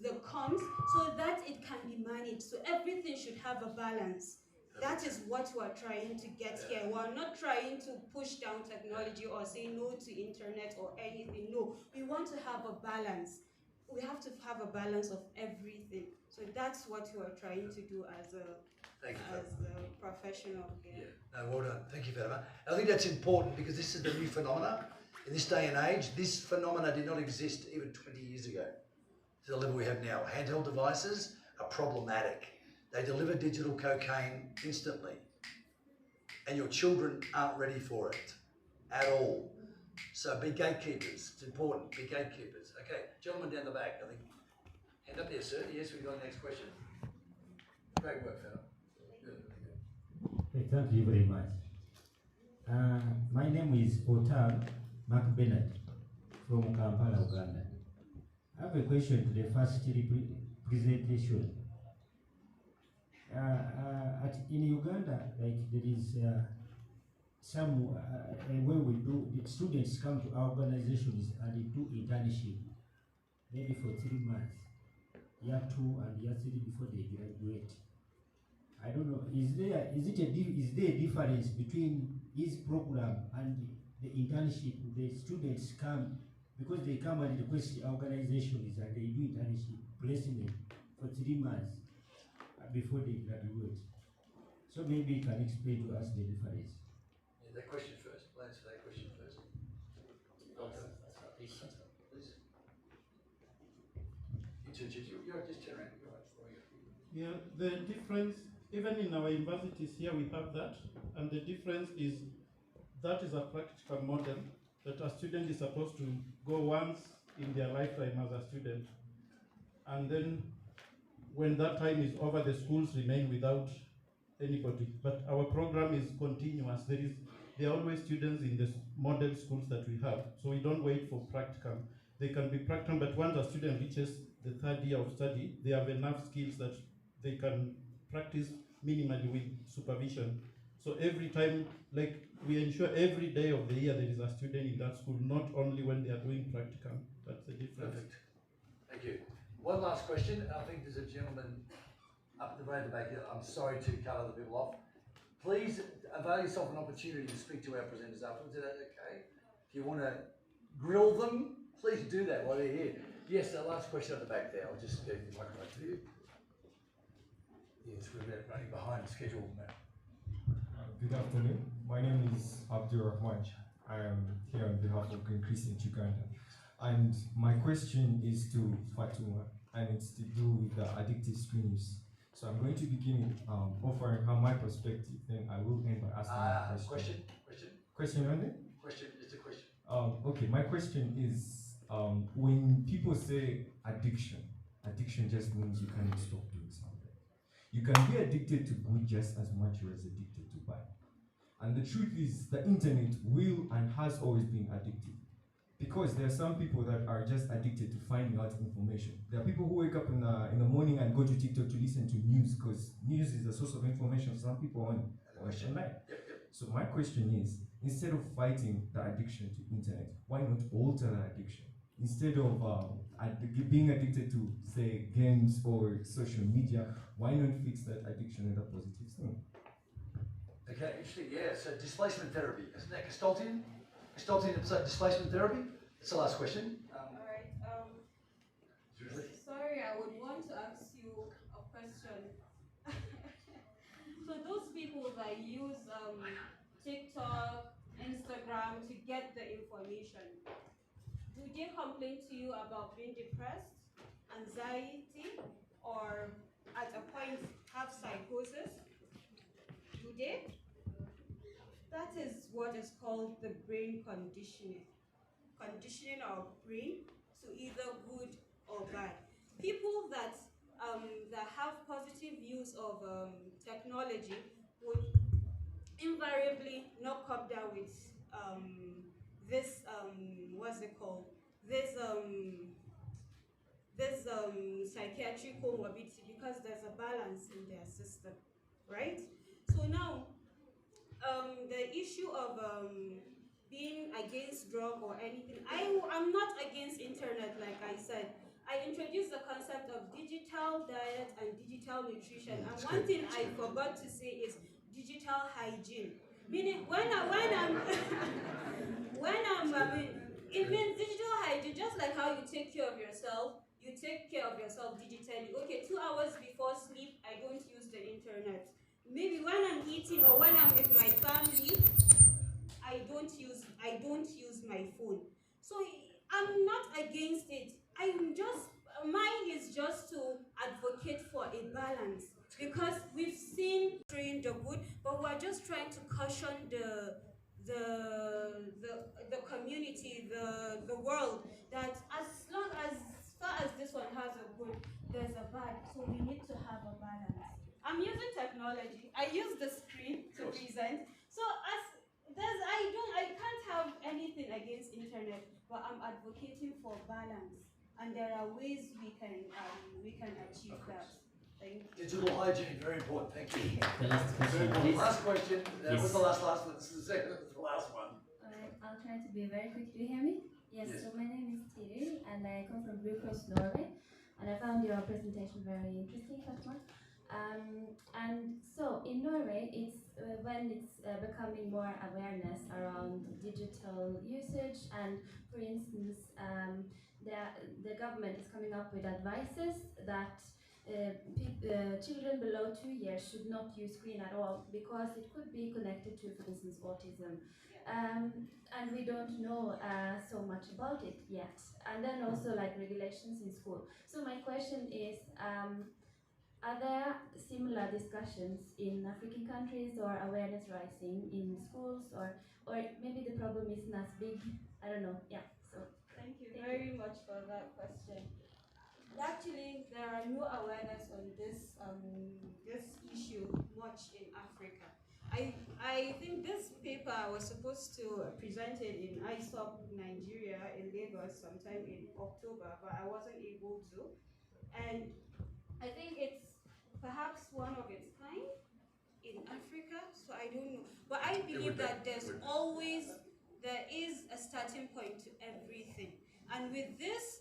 the cons so that it can be managed. So everything should have a balance. That is what we're trying to get here. We're not trying to push down technology or say no to internet or anything. No, we want to have a balance. We have to have a balance of everything. So that's what we're trying to do as a professional here. Yeah, no, well done. Thank you, Fatima. I think that's important because this is the new phenomena. In this day and age, this phenomena did not exist even 20 years ago to the level we have now. Handheld devices are problematic. They deliver digital cocaine instantly. And your children aren't ready for it at all. So be gatekeepers. It's important. Be gatekeepers. Okay, gentleman down the back, I think. Hand up there, sir. Yes, we've got the next question. Great work, fella. Good. Thank you very much. My name is Otal Mark Bennett from Kampala, Uganda. I have a question to the first presentation. In Uganda, like there is some where we do, the students come to our organizations and they do internship, maybe for 3 months, year 2 and year 3 before they graduate. I don't know, is there a difference between his program and the internship? The students come, because they come and request the organizations and they do internship placement for 3 months before they graduate. So maybe you can explain to us the difference. Yeah, that question first. We'll answer that question first. Doctor, please. You just turn around. Yeah, the difference, even in our universities here we have that, and the difference is that is a practical model that a student is supposed to go once in their lifetime as a student. And then when that time is over, the schools remain without anybody. But our program is continuous. There are always students in the model schools that we have. So we don't wait for practicum. They can be practicum, but once a student reaches the 3rd year of study, they have enough skills that they can practice minimally with supervision. So every time, like we ensure every day of the year there is a student in that school, not only when they are doing practicum. That's the difference. Perfect. Thank you. One last question. I think there's a gentleman up at the very back here. I'm sorry to cut other people off. Please avail yourself an opportunity to speak to our presenters afterwards. Is that okay? If you want to grill them, please do that while they're here. Yes, the last question at the back there. I'll just get the microphone to you. Yes, we're running behind schedule, Matt. Good afternoon. My name is Abdul Rahman. I am here on behalf of Green Crescent Uganda. And my question is to Fatima, and it's to do with the addictive screen use. So I'm going to begin offering her my perspective, then I will end by asking a question. Question only? Question, it's a question. Okay, my question is, when people say addiction just means you cannot stop doing something. You can be addicted to good just as much as addicted to bad. And the truth is, the internet will and has always been addictive. Because there are some people that are just addicted to finding out information. There are people who wake up in the morning and go to TikTok to listen to news, because news is a source of information. Some people on online. So my question is, instead of fighting the addiction to internet, why not alter the addiction? Instead of being addicted to, say, games or social media, why not fix that addiction with a positive thing? Okay, interesting. Yeah, so displacement therapy. Isn't that Gestalt displacement therapy? That's the last question. All right. sorry, I would want to ask you a question. So those people that use TikTok, Instagram to get the information, do they complain to you about being depressed, anxiety, or at a point have psychosis? Do they? That is what is called the brain conditioning. Conditioning our brain to either good or bad. People that have positive use of technology would invariably not come down with this what's it called? This psychiatric comorbidity, because there's a balance in their system, right? So now the issue of being against drug or anything, I'm not against internet, like I said. I introduced the concept of digital diet and digital nutrition, and one thing I forgot to say is digital hygiene. Meaning, when I'm it means digital hygiene, just like how you take care of yourself, you take care of yourself digitally. Okay, 2 hours before sleep, I don't use the internet. Maybe when I'm eating or when I'm with my family, I don't use my phone. So I'm not against it. Mine is just to advocate for a balance, because we've seen train the good, but we're just trying to caution the community, the world, that as far as this one has a good, there's a bad. So we need to have a balance. I'm using technology. I use the screen to present. So I can't have anything against internet, but I'm advocating for balance, and there are ways we can achieve that. Thank you. Digital hygiene, very important. Thank you. The last question, Very important. please. Last question. That Yes. was the last one. This is the last one. Alright, I'll try to be very quick. Do you hear me? Yes. Yes. So my name is Tiri, and I come from Blue Cross Norway, and I found your presentation very interesting, Fatma. And so in Norway, it's when it's becoming more awareness around digital usage, and for instance, the government is coming up with advices that children below 2 years should not use screen at all, because it could be connected to, for instance, autism. And we don't know so much about it yet. And then also like regulations in school. So my question is, are there similar discussions in African countries, or awareness rising in schools, or maybe the problem isn't as big? I don't know. Yeah. So Thank you very much for that question. Actually, there are no awareness on this issue much in Africa. I think this paper I was supposed to present it in ISOP Nigeria in Lagos sometime in October, but I wasn't able to. And I think it's perhaps one of its kind in Africa, so I don't know. But I believe that there is a starting point to everything. And with this,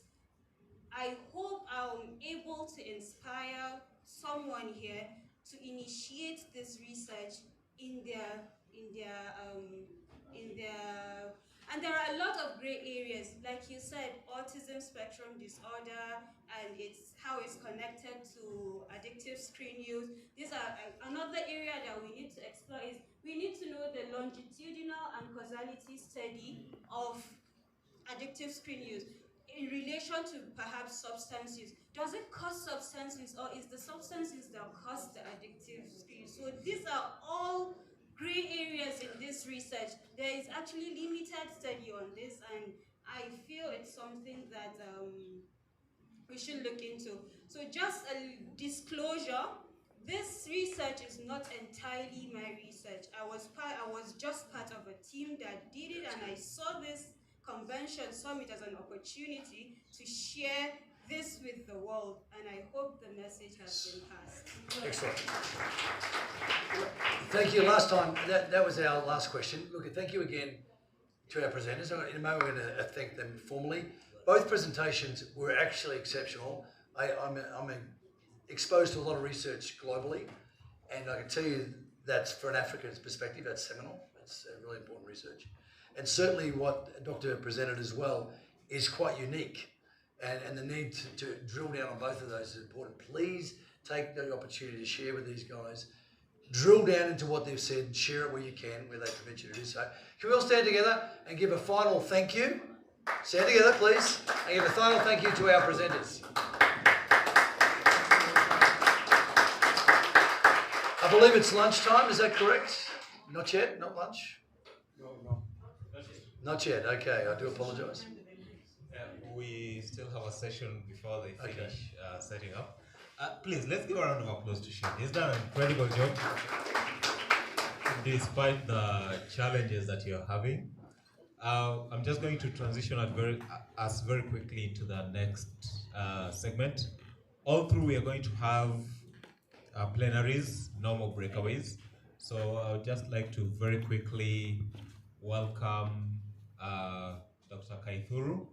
I hope I'm able to inspire someone here to initiate this research and there are a lot of gray areas, like you said, autism spectrum disorder, and how it's connected to addictive screen use. These are another area that we need to explore. Is we need to know the longitudinal and causality study of addictive screen use in relation to perhaps substance use. Does it cause substance use, or is the substance use that cause the addictive screen use? So these are all gray areas in this research. There is actually limited study on this, and I feel it's something that we should look into. So just a disclosure, this research is not entirely my research. I was just part of a team that did it, and I saw this convention summit as an opportunity to share this with the world, and I hope the message has been passed. Excellent. Thank you. Last time, that was our last question. Look, thank you again to our presenters. In a moment, we're going to thank them formally. Both presentations were actually exceptional. I'm exposed to a lot of research globally, and I can tell you that's, for an African's perspective, that's seminal. It's really important research. And certainly what Dr. presented as well is quite unique. and the need to drill down on both of those is important. Please take the opportunity to share with these guys. Drill down into what they've said and share it where you can, where they permit you to do so. Can we all stand together and give a final thank you? Stand together, please, and give a final thank you to our presenters. I believe it's lunchtime, is that correct? Not yet? Not lunch? No. Not yet, okay, I do apologise. We still have a session before they finish setting up. Please, let's give a round of applause to Shane. He's done an incredible job, despite the challenges that you're having. I'm just going to transition us very quickly into the next segment. All through, we are going to have plenaries, normal breakaways. So I would just like to very quickly welcome Dr. Kaithuru.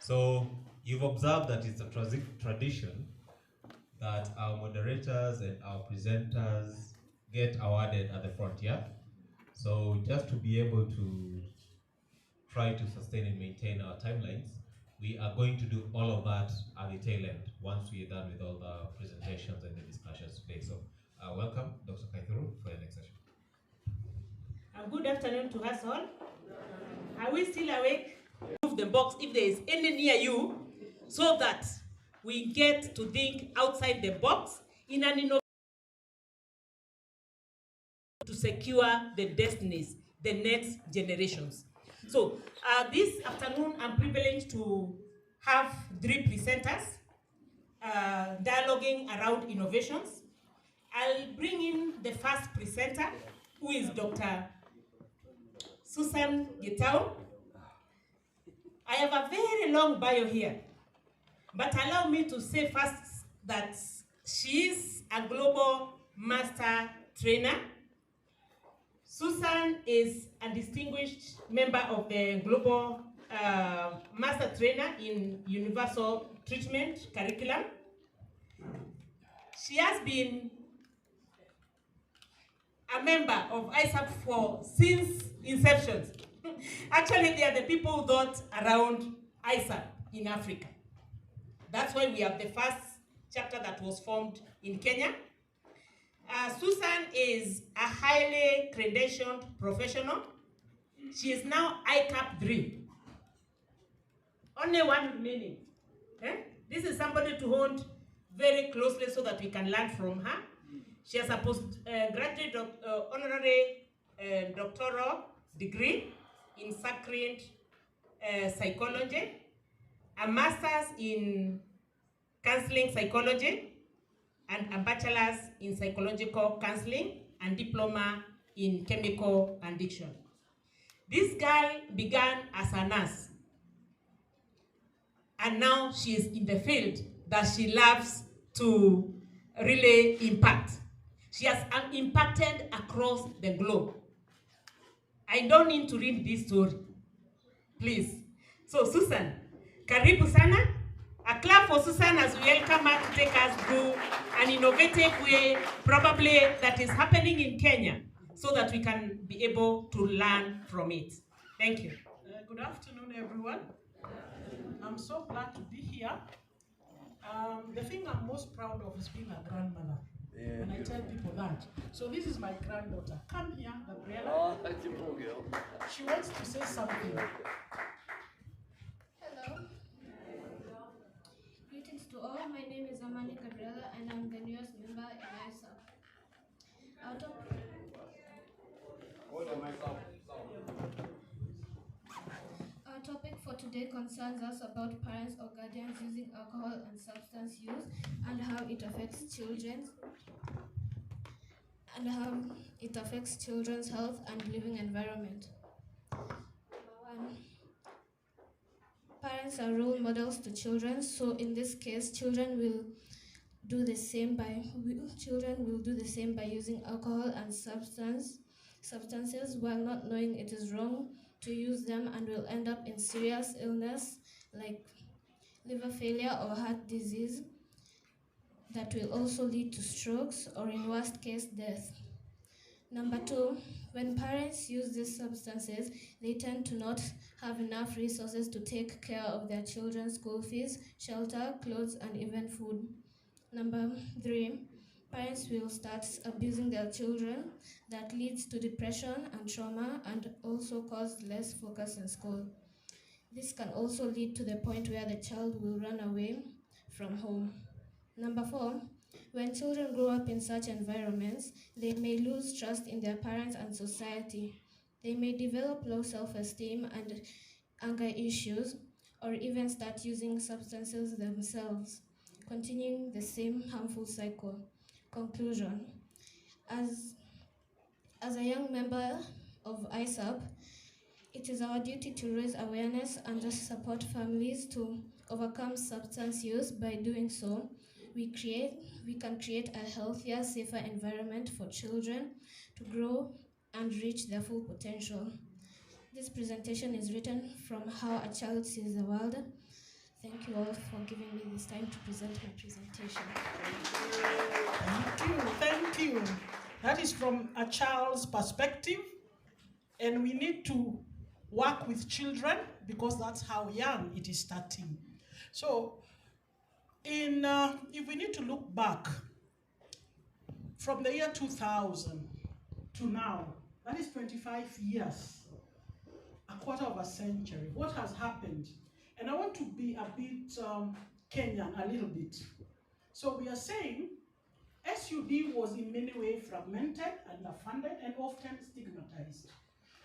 So you've observed that it's a tradition that our moderators and our presenters get awarded at the front, yeah? So just to be able to try to sustain and maintain our timelines, we are going to do all of that at the tail end once we are done with all the presentations and the discussions today. So welcome, Dr. Kaithuru, for your next session. Good afternoon to us all. Are we still awake? Move the box if there is any near you, so that we get to think outside the box in an innovative to secure the destinies, the next generations. So this afternoon, I'm privileged to have 3 presenters dialoguing around innovations. I'll bring in the first presenter, who is Dr. Susan Gitao. I have a very long bio here, but allow me to say first that she is a global master trainer. Susan is a distinguished member of the global master trainer in universal treatment curriculum. She has been a member of ISAP since inception. Actually, they are the people who thought around ISAP in Africa. That's why we have the first chapter that was formed in Kenya. Susan is a highly credentialed professional. She is now ICAP 3. Only one remaining. This is somebody to hold very closely so that we can learn from her. She has a postgraduate honorary doctoral degree in sacred psychology, a master's in counseling psychology, and a bachelor's in psychological counseling and diploma in chemical addiction. This girl began as a nurse, and now she is in the field that she loves to really impact. She has impacted across the globe. I don't need to read this story, please. So Susan, karibu sana. A clap for Susan as we welcome her to take us through an innovative way, probably that is happening in Kenya, so that we can be able to learn from it. Thank you. Good afternoon, everyone. I'm so glad to be here. The thing I'm most proud of is being a grandmother. Yeah, and I tell people that. So this is my granddaughter. Come here, Gabriela. Oh, that's your poor girl. She wants to say something. Hello. Greetings to all. My name is Amani Gabriela and I'm the newest member in ISAP. Our topic for today concerns us about parents or guardians using alcohol and substance use and how it affects children's health and living environment. Number 1. Parents are role models to children, so in this case, children will do the same by using alcohol and substances while not knowing it is wrong to use them, and will end up in serious illness like liver failure or heart disease that will also lead to strokes or, in worst case, death. Number two, when parents use these substances, they tend to not have enough resources to take care of their children's school fees, shelter, clothes, and even food. Number three, parents will start abusing their children. That leads to depression and trauma and also cause less focus in school. This can also lead to the point where the child will run away from home. Number four, when children grow up in such environments, they may lose trust in their parents and society. They may develop low self-esteem and anger issues, or even start using substances themselves, continuing the same harmful cycle. Conclusion. As a young member of ISAP, it is our duty to raise awareness and support families to overcome substance use. By doing so, we can create a healthier, safer environment for children to grow and reach their full potential. This presentation is written from how a child sees the world. Thank you all for giving me this time to present my presentation. Thank you. That is from a child's perspective, and we need to work with children because that's how young it is starting. So, if we need to look back from the year 2000 to now, that is 25 years, a quarter of a century. What has happened? And I want to be a bit Kenyan, a little bit. So we are saying SUD was in many ways fragmented, underfunded, and often stigmatized.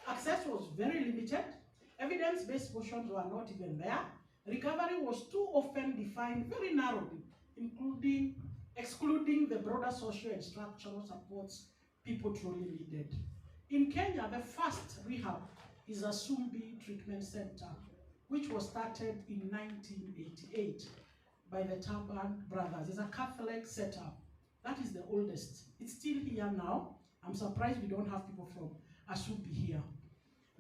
Access was very limited. Evidence-based portions were not even there. Recovery was too often defined very narrowly, excluding the broader social and structural supports people truly needed. In Kenya, the first rehab is a Sumbi Treatment Center, which was started in 1988 by the Taban brothers. It's a Catholic setup. That is the oldest. It's still here now. I'm surprised we don't have people from Asubi here.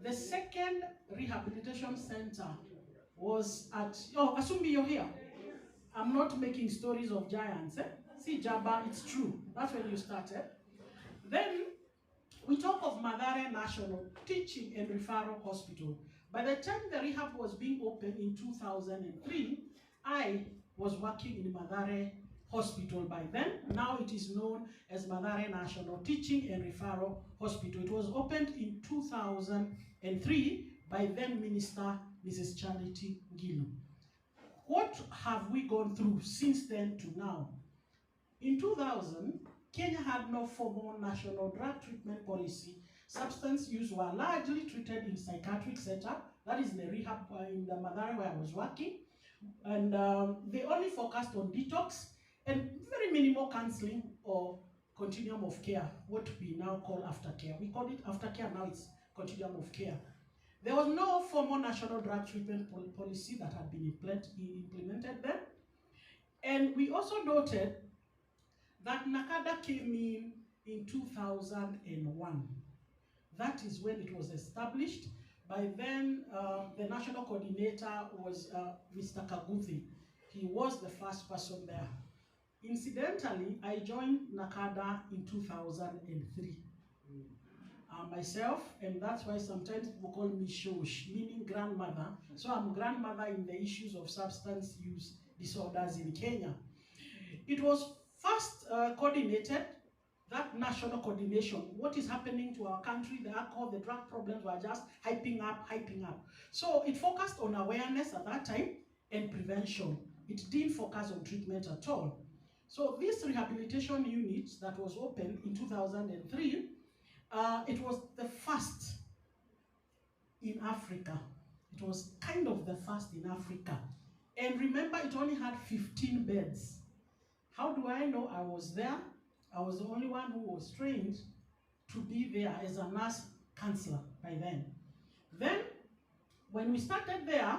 The second rehabilitation center was at, oh, Asumbi, you're here. I'm not making stories of giants. Eh? See, Jabba, it's true. That's when you started. Then we talk of Mathare National Teaching and Referral Hospital. By the time the rehab was being opened in 2003, I was working in Mathare Hospital by then. Now it is known as Mathare National Teaching and Referral Hospital. It was opened in 2003 by then Minister Mrs. Charity Ngilu. What have we gone through since then to now? In 2000, Kenya had no formal national drug treatment policy. Substance use were largely treated in psychiatric setup, that is the rehab in the Mathare where I was working. And they only focused on detox and very minimal counseling or continuum of care, what we now call aftercare. We call it aftercare, now it's continuum of care. There was no formal national drug treatment policy that had been implemented then. And we also noted that NACADA came in 2001. That is when it was established. By then, the national coordinator was Mr. Kaguthi. He was the first person there. Incidentally, I joined NACADA in 2003. Myself, and that's why sometimes people call me Shosh, meaning grandmother. So I'm grandmother in the issues of substance use disorders in Kenya. It was first coordinated, that national coordination. What is happening to our country, the alcohol, the drug problems were just hyping up. So it focused on awareness at that time and prevention. It didn't focus on treatment at all. So this rehabilitation unit that was opened in 2003, it was the first in Africa. It was kind of the first in Africa. And remember, it only had 15 beds. How do I know? I was there. I was the only one who was trained to be there as a nurse counselor by then. Then, when we started there,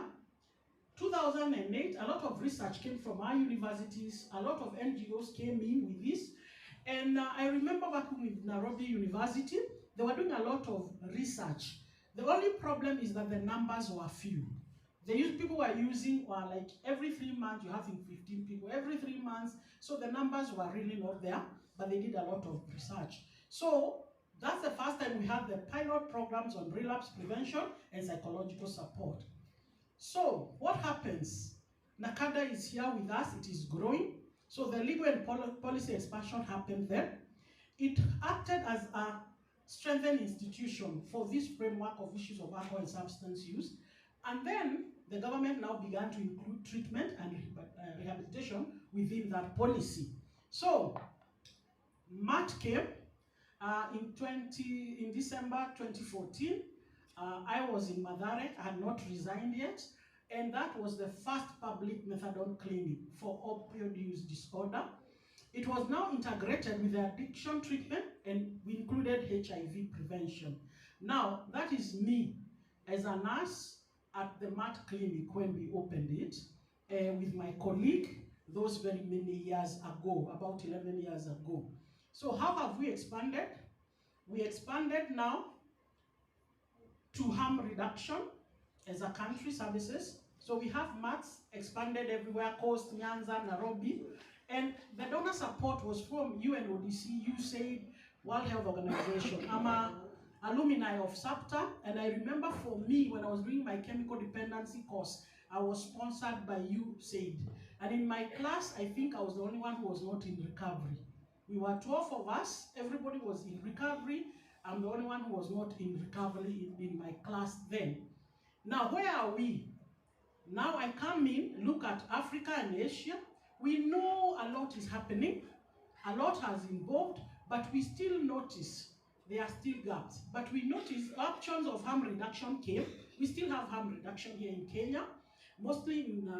2008, a lot of research came from our universities. A lot of NGOs came in with this. And I remember working with Nairobi University. They were doing a lot of research. The only problem is that the numbers were few. People were using like every 3 months, you're having 15 people, every 3 months. So the numbers were really not there, but they did a lot of research. So That's the first time we have the pilot programs on relapse prevention and psychological support. So what happens? NACADA is here with us, it is growing. So the legal and policy expansion happened then. It acted as a strengthened institution for this framework of issues of alcohol and substance use. And then the government now began to include treatment and rehabilitation within that policy. So March came in December 2014. I was in Mathare, I had not resigned yet, and that was the first public methadone clinic for opioid use disorder. It was now integrated with the addiction treatment, and we included HIV prevention. Now, that is me as a nurse at the MAT clinic when we opened it, with my colleague those very many years ago, about 11 years ago. So how have we expanded? We expanded now to harm reduction as a country services. So we have MATs expanded everywhere, Coast, Nyanza, Nairobi. And the donor support was from UNODC, USAID, World Health Organization. I'm an alumni of SAPTA, and I remember for me, when I was doing my chemical dependency course, I was sponsored by USAID. And in my class, I think I was the only one who was not in recovery. We were 12 of us, everybody was in recovery. I'm the only one who was not in recovery in my class then. Now, where are we? Now I come in, look at Africa and Asia. We know a lot is happening, a lot has evolved, but we still notice there are still gaps. But we notice options of harm reduction came. We still have harm reduction here in Kenya, mostly in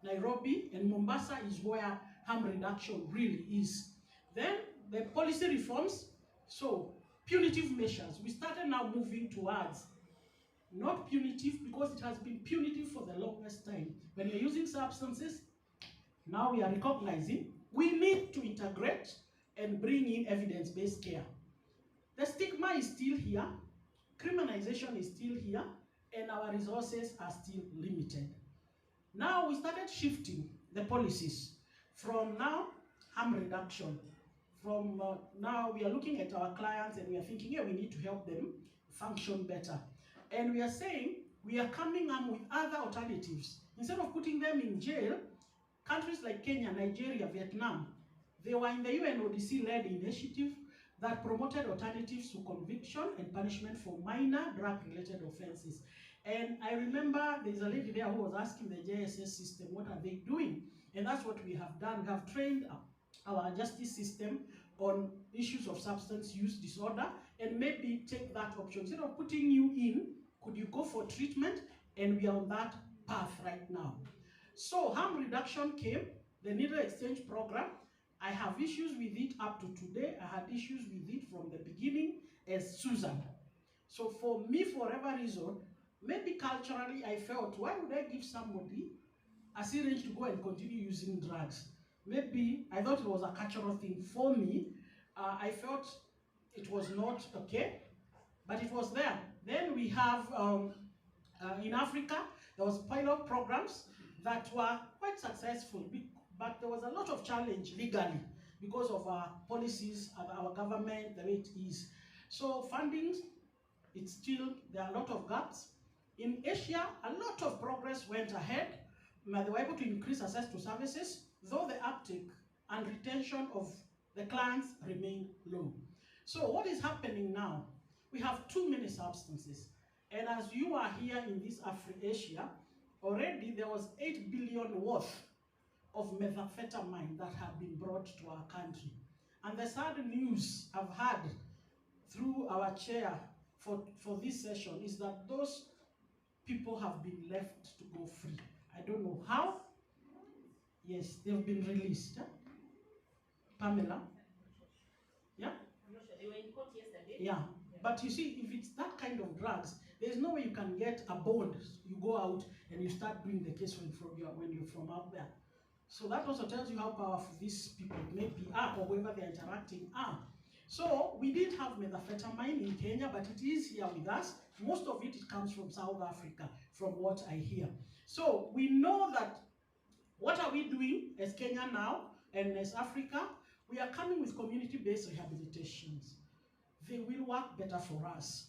Nairobi, and Mombasa is where harm reduction really is. Then the policy reforms, so punitive measures. We started now moving towards not punitive, because it has been punitive for the longest time. When you're using substances, now we are recognizing we need to integrate and bring in evidence-based care. The stigma is still here, criminalization is still here, and our resources are still limited. Now we started shifting the policies from now harm reduction. From now we are looking at our clients and we are thinking, yeah, we need to help them function better. And we are saying we are coming up with other alternatives. Instead of putting them in jail, countries like Kenya, Nigeria, Vietnam, they were in the UNODC-led initiative that promoted alternatives to conviction and punishment for minor drug-related offenses. And I remember there's a lady there who was asking the JSS system, what are they doing? And that's what we have done. We have trained our justice system on issues of substance use disorder, and maybe take that option. Instead of putting you in, could you go for treatment? And we are on that path right now. So harm reduction came, the needle exchange program. I have issues with it up to today. I had issues with it from the beginning as Susan. So for me, for whatever reason, maybe culturally I felt, why would I give somebody a syringe to go and continue using drugs? Maybe I thought it was a cultural thing. For me, I felt it was not okay, but it was there. Then we have, in Africa, there was pilot programs that were quite successful, but there was a lot of challenge legally because of our policies, our government, the way it is. So funding, it's still, there are a lot of gaps. In Asia, a lot of progress went ahead. They were able to increase access to services, though the uptake and retention of the clients remain low. So what is happening now? We have too many substances. And as you are here in this Afri-Asia, already there was 8 billion worth of methamphetamine that have been brought to our country. And the sad news I've had through our chair for this session is that those people have been left to go free. I don't know how. Yes, they've been released. Huh? Pamela? Yeah? I'm not sure. They were in court yesterday. Yeah. But you see, if it's that kind of drugs, there's no way you can get a bond. You go out and you start doing the case when you're from out there. So that also tells you how powerful these people maybe are, or whoever they're interacting are. So we did have methamphetamine in Kenya, but it is here with us. Most of it comes from South Africa, from what I hear. So we know that, what are we doing as Kenya now and as Africa? We are coming with community-based rehabilitations. they will work better for us.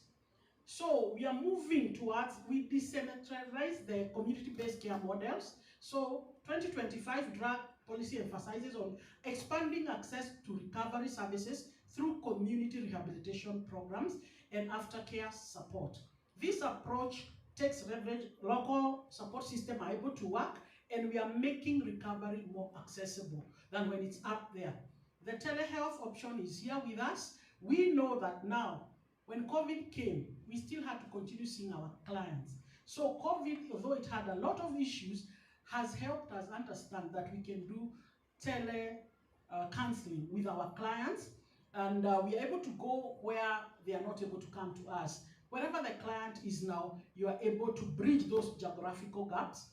So we are moving towards, we decentralize the community-based care models. So 2025 drug policy emphasizes on expanding access to recovery services through community rehabilitation programs and aftercare support. This approach takes leverage local support system are able to work, and we are making recovery more accessible than when it's up there. The telehealth option is here with us. We know that now, when COVID came, we still had to continue seeing our clients. So COVID, although it had a lot of issues, has helped us understand that we can do tele counseling with our clients, and we are able to go where they are not able to come to us. Wherever the client is now, you are able to bridge those geographical gaps.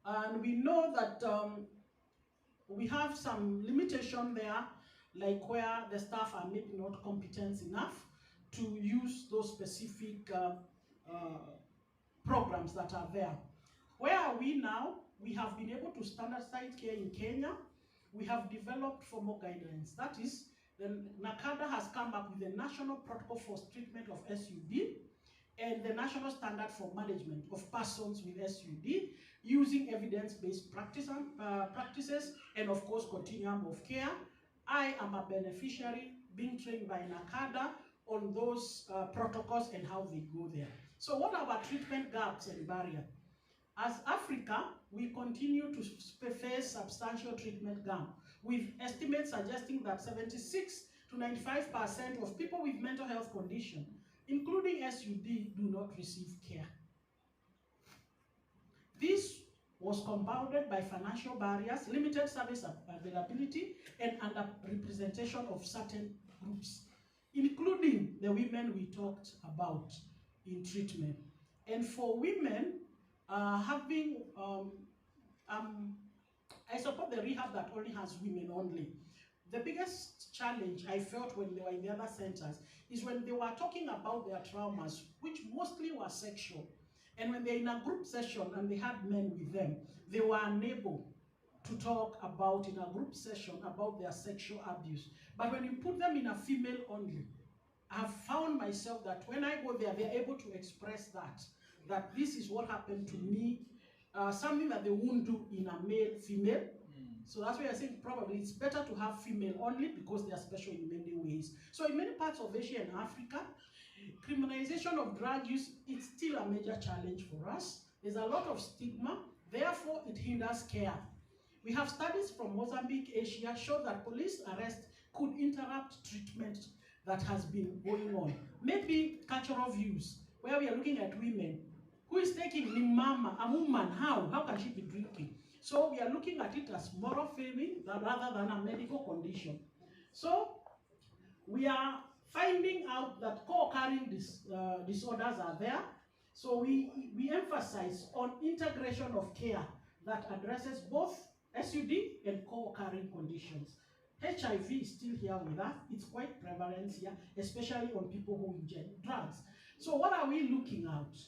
And we know that we have some limitation there, like where the staff are maybe not competent enough to use those specific programs that are there. Where are we now? We have been able to standardize care in Kenya. We have developed formal guidelines. That is, the NACADA has come up with a national protocol for treatment of SUD and the national standard for management of persons with SUD using evidence-based practices and, of course, continuum of care. I am a beneficiary being trained by NACADA on those protocols and how they go there. So what are our treatment gaps and barriers? As Africa, we continue to face substantial treatment gap, with estimates suggesting that 76 to 95% of people with mental health condition, including SUD, do not receive care. This was compounded by financial barriers, limited service availability, and underrepresentation of certain groups, including the women we talked about in treatment. And for women, I support the rehab that only has women only. The biggest challenge I felt when they were in the other centers is when they were talking about their traumas, which mostly were sexual. And when they're in a group session and they had men with them, they were unable to talk about in a group session about their sexual abuse. But when you put them in a female only, I've found myself that when I go there, they're able to express that this is what happened to me, something that they won't do in a male-female. So that's why I think probably it's better to have female only because they are special in many ways. So in many parts of Asia and Africa, criminalization of drug use is still a major challenge for us. There's a lot of stigma, therefore it hinders care. We have studies from Mozambique, Asia, show that police arrest could interrupt treatment that has been going on. Maybe cultural views, where we are looking at women. Who is taking mama, a woman, how can she be drinking? So we are looking at it as moral failing rather than a medical condition. So we are finding out that co-occurring disorders are there. So we emphasize on integration of care that addresses both SUD and co-occurring conditions. HIV is still here with us. It's quite prevalent here, especially on people who inject drugs. So what are we looking at?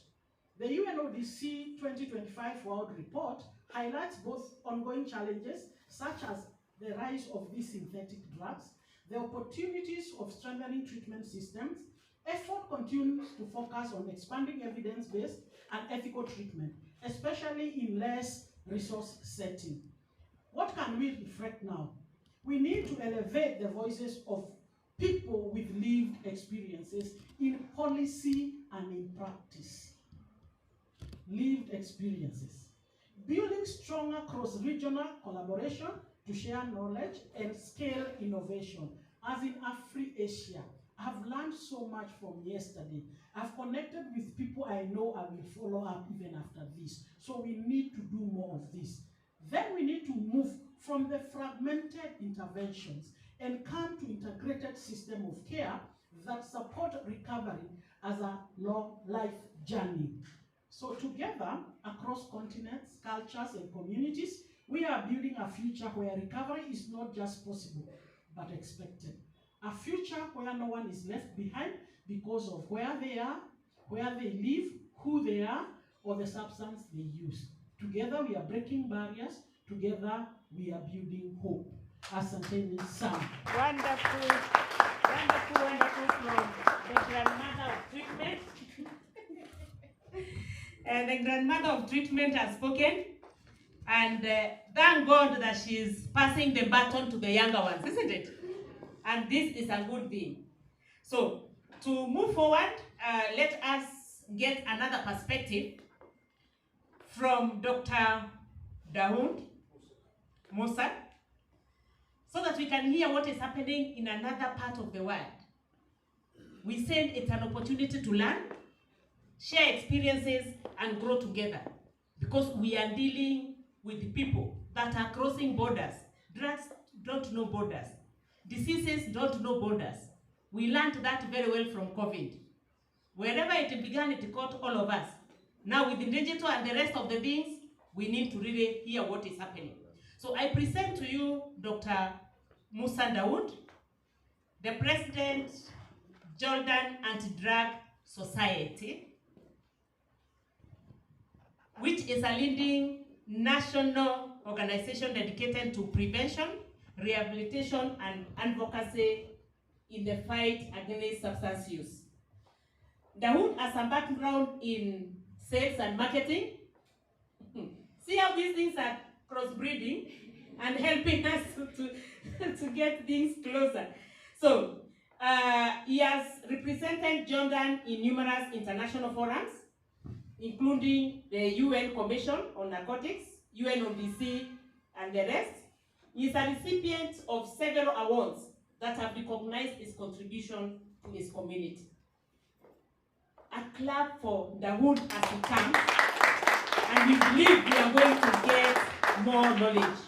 The UNODC 2025 World Report highlights both ongoing challenges, such as the rise of these synthetic drugs, the opportunities of strengthening treatment systems. Effort continues to focus on expanding evidence-based and ethical treatment, especially in less resource setting. What can we reflect now? We need to elevate the voices of people with lived experiences in policy and in practice. Lived experiences. Building stronger cross-regional collaboration to share knowledge and scale innovation. As in Afri-Asia, I've learned so much from yesterday. I've connected with people I know I will follow up even after this. So we need to do more of this. Then we need to move from the fragmented interventions and come to integrated system of care that support recovery as a long life journey. So together, across continents, cultures, and communities, we are building a future where recovery is not just possible, but expected. A future where no one is left behind because of where they are, where they live, who they are, or the substance they use. Together, we are breaking barriers. Together, we are building hope. Asanteni sana. Wonderful, wonderful, wonderful. the grandmother of treatment. The grandmother of treatment has spoken, and thank God that she's passing the baton to the younger ones, isn't it? And this is a good thing. So, to move forward, let us get another perspective from Dr. Dawood Musa, so that we can hear what is happening in another part of the world. We said it's an opportunity to learn, share experiences, and grow together, because we are dealing with people that are crossing borders. Drugs don't know borders. Diseases don't know borders. We learned that very well from COVID. Wherever it began, it caught all of us. Now with the digital and the rest of the things, we need to really hear what is happening. So I present to you Dr. Musa Dawood, the President, Jordan Anti-Drug Society, which is a leading national organization dedicated to prevention, rehabilitation, and advocacy in the fight against substance use. Dawood has a background in sales and marketing. See how these things are crossbreeding and helping us to get things closer. So, he has represented Jordan in numerous international forums, including the UN Commission on Narcotics, UNODC, and the rest. He is a recipient of several awards that have recognized his contribution to his community. A clap for Dawood as he comes, and we believe we are going to get more knowledge.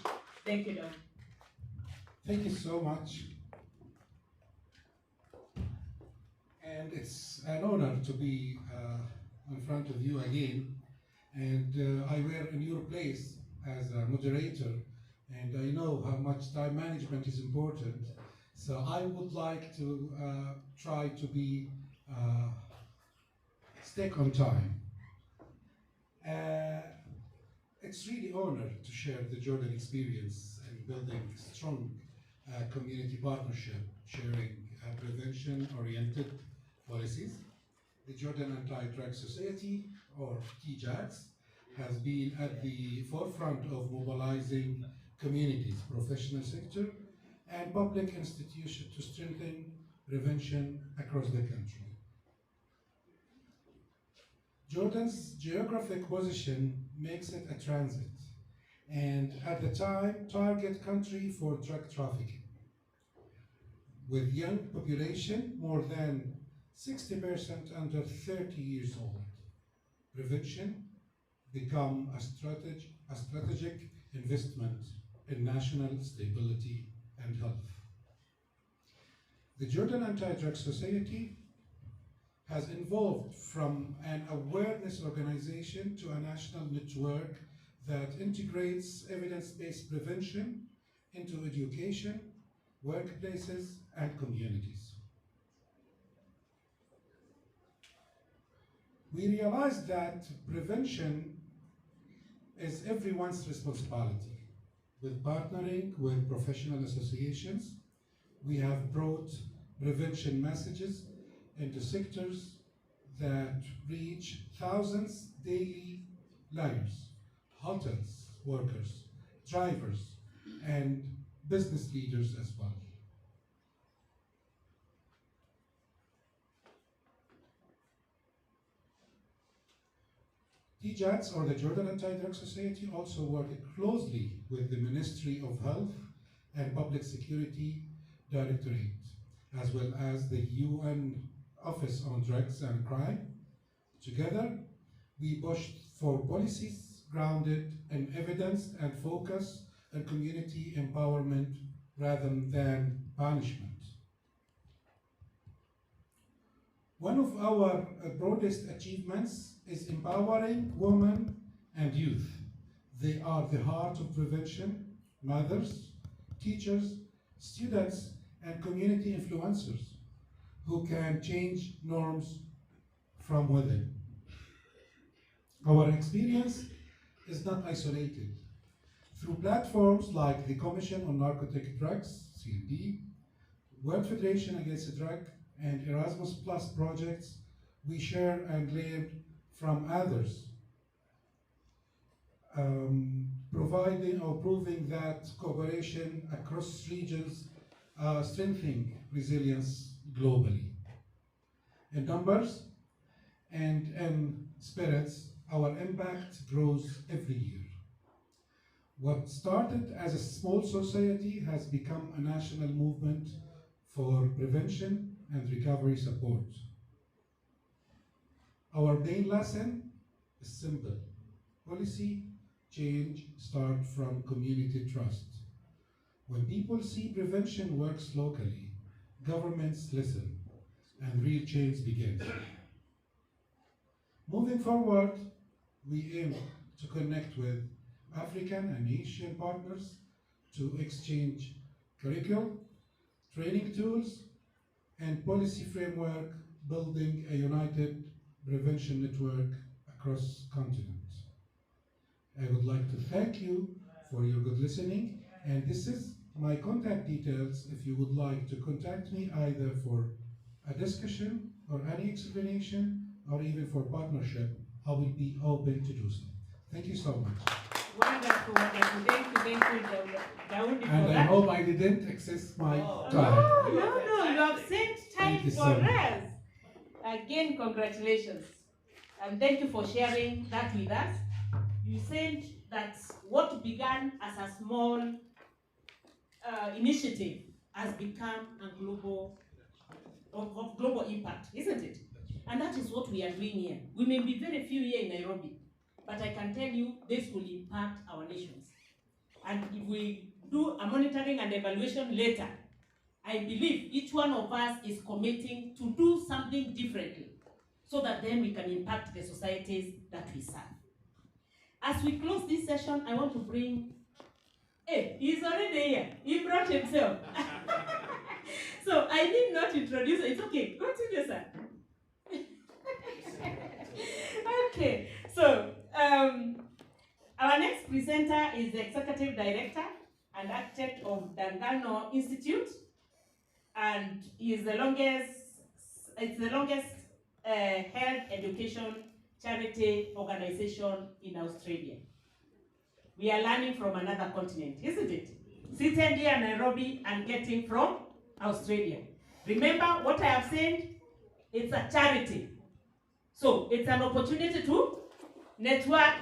Thank you, Dawood. Thank you so much. And it's an honor to be in front of you again. And I were in your place as a moderator, and I know how much time management is important. So I would like to try to be stick on time. It's really honor to share the Jordan experience and building strong community partnership, sharing prevention-oriented policies. The Jordan Anti-Drug Society, or TJADS, has been at the forefront of mobilizing communities, professional sector, and public institutions to strengthen prevention across the country. Jordan's geographic position makes it a transit, and at the time, target country for drug trafficking. With young population, more than 60% under 30 years old, prevention become a strategic investment in national stability and health. The Jordan Anti-Drug Society has evolved from an awareness organization to a national network that integrates evidence-based prevention into education, workplaces, and communities. We realize that prevention is everyone's responsibility. With partnering with professional associations, we have brought prevention messages into sectors that reach thousands daily lives, hotels, workers, drivers, and business leaders as well. TJADS, or the Jordan Anti-Drug Society, also work closely with the Ministry of Health and Public Security Directorate, as well as the UN Office on Drugs and Crime. Together, we push for policies grounded in evidence and focus on community empowerment rather than punishment. One of our broadest achievements is empowering women and youth. They are the heart of prevention, mothers, teachers, students, and community influencers who can change norms from within. Our experience is not isolated. Through platforms like the Commission on Narcotic Drugs, CND, World Federation Against Drug and Erasmus Plus projects, we share and learn from others, providing or proving that cooperation across regions strengthening resilience globally. In numbers and in spirits, our impact grows every year. What started as a small society has become a national movement for prevention and recovery support. Our main lesson is simple. Policy change starts from community trust. When people see prevention works locally, governments listen, and real change begins. Moving forward, we aim to connect with African and Asian partners to exchange curriculum, training tools, and policy framework, building a united prevention network across continents. I would like to thank you for your good listening, and this is my contact details if you would like to contact me either for a discussion or any explanation or even for partnership. I will be open to do so. Thank you so much. Wonderful, wonderful. Thank you, Daudi, for And I that. hope I didn't excess my time. No, you have saved time Thank you for so much. us. Again, congratulations. And thank you for sharing that with us. You said that what began as a small initiative has become a global, of global impact, isn't it? And that is what we are doing here. We may be very few here in Nairobi, but I can tell you this will impact our nations. And if we do a monitoring and evaluation later, I believe each one of us is committing to do something differently so that then we can impact the societies that we serve. As we close this session, I want to bring, hey, he's already here. He brought himself. So I did not introduce, it's okay, continue, sir. Okay, so our next presenter is the Executive Director and Architect of Dangano Institute, and he is the longest health education charity organization in Australia. We are learning from another continent, isn't it? Seated here in Nairobi and getting from Australia. Remember what I have said? It's a charity. So it's an opportunity to network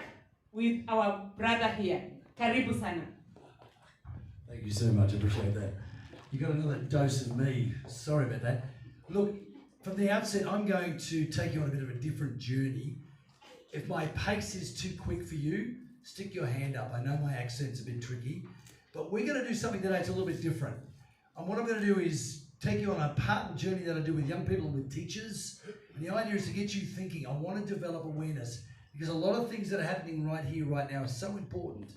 with our brother here. Karibu sana. Thank you so much, I appreciate that. You got another dose of me. Sorry about that. Look, from the outset, I'm going to take you on a bit of a different journey. If my pace is too quick for you, stick your hand up. I know my accent's a bit tricky, but we're going to do something today that's a little bit different. And what I'm going to do is take you on a part of the journey that I do with young people and with teachers. And the idea is to get you thinking. I want to develop awareness because a lot of things that are happening right here, right now are so important.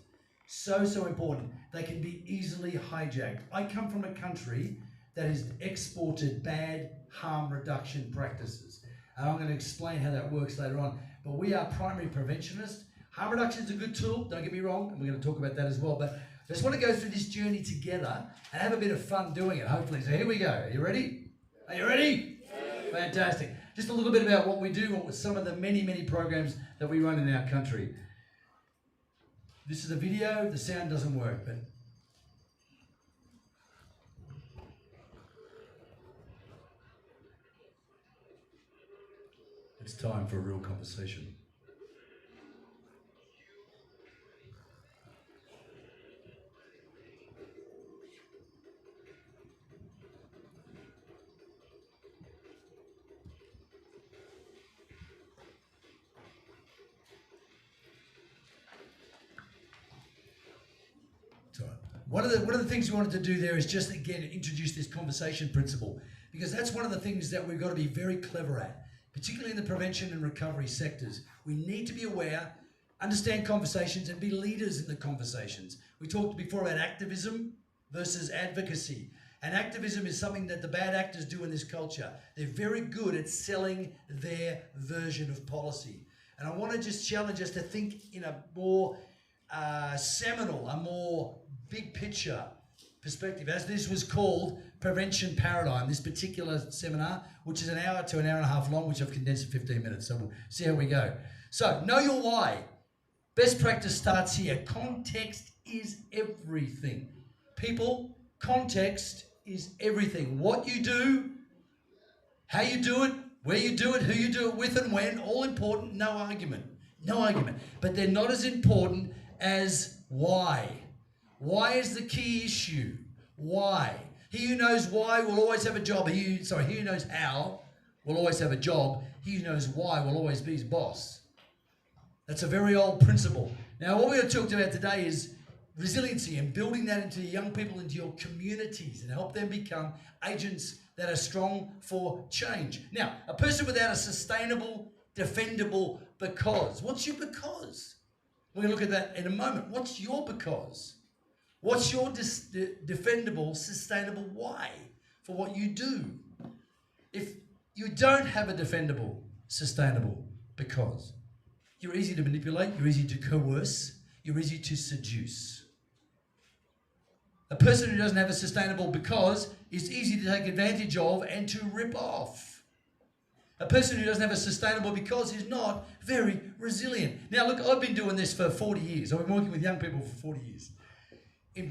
So important. They can be easily hijacked. I come from a country that has exported bad harm reduction practices. And I'm going to explain how that works later on. But we are primary preventionists. Harm reduction is a good tool, don't get me wrong, and we're going to talk about that as well. But I just want to go through this journey together and have a bit of fun doing it, hopefully. So here we go. Are you ready? Are you ready? Fantastic. Just a little bit about what we do, what some of the many programs that we run in our country. This is a video. The sound doesn't work, but it's time for a real conversation. One of the things we wanted to do there is just, again, introduce this conversation principle, because that's one of the things that we've got to be very clever at, particularly in the prevention and recovery sectors. We need to be aware, understand conversations, and be leaders in the conversations. We talked before about activism versus advocacy. And activism is something that the bad actors do in this culture. They're very good at selling their version of policy. And I want to just challenge us to think in a more seminal, a more big picture perspective, as this was called Prevention Paradigm, this particular seminar, which is an hour to an hour and a half long, which I've condensed in 15 minutes. So we'll see how we go. So, know your why. Best practice starts here. Context is everything. People, context is everything. What you do, how you do it, where you do it, who you do it with and when, all important, no argument. No argument. But they're not as important as why. Why is the key issue? Why? He who knows why will always have a job. He who knows how will always have a job. He who knows why will always be his boss. That's a very old principle. Now, what we're going to talk about today is resiliency and building that into young people, into your communities, and help them become agents that are strong for change. Now, a person without a sustainable, defendable because. What's your because? We're going to look at that in a moment. What's your because? What's your defendable, sustainable why for what you do? If you don't have a defendable, sustainable because, you're easy to manipulate, you're easy to coerce, you're easy to seduce. A person who doesn't have a sustainable because is easy to take advantage of and to rip off. A person who doesn't have a sustainable because is not very resilient. Now, look, I've been doing this for 40 years. I've been working with young people for 40 years.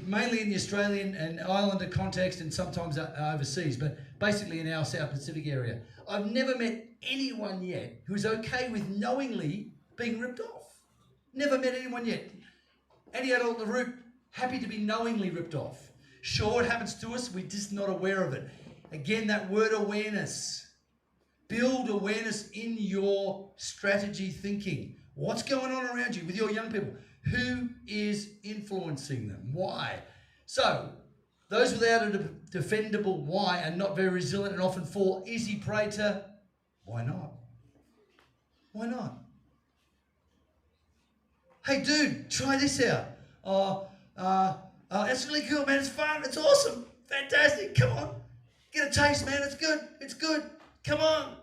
Mainly in the Australian and Islander context and sometimes overseas, but basically in our South Pacific area. I've never met anyone yet who's okay with knowingly being ripped off. Never met anyone yet. Any adult in the room happy to be knowingly ripped off. Sure, it happens to us, we're just not aware of it. Again, that word awareness. Build awareness in your strategy thinking. What's going on around you with your young people? Who is influencing them? Why? So, those without a defendable why are not very resilient and often fall easy prey to why not? Why not? Hey, dude, try this out. It's really cool, man. It's fun. It's awesome. Fantastic. Come on. Get a taste, man. It's good. It's good. Come on.